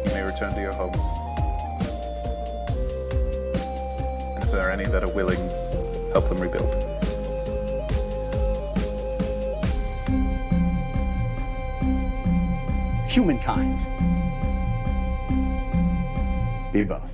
You may return to your homes. And if there are any that are willing, help them rebuild.
Humankind. Be both.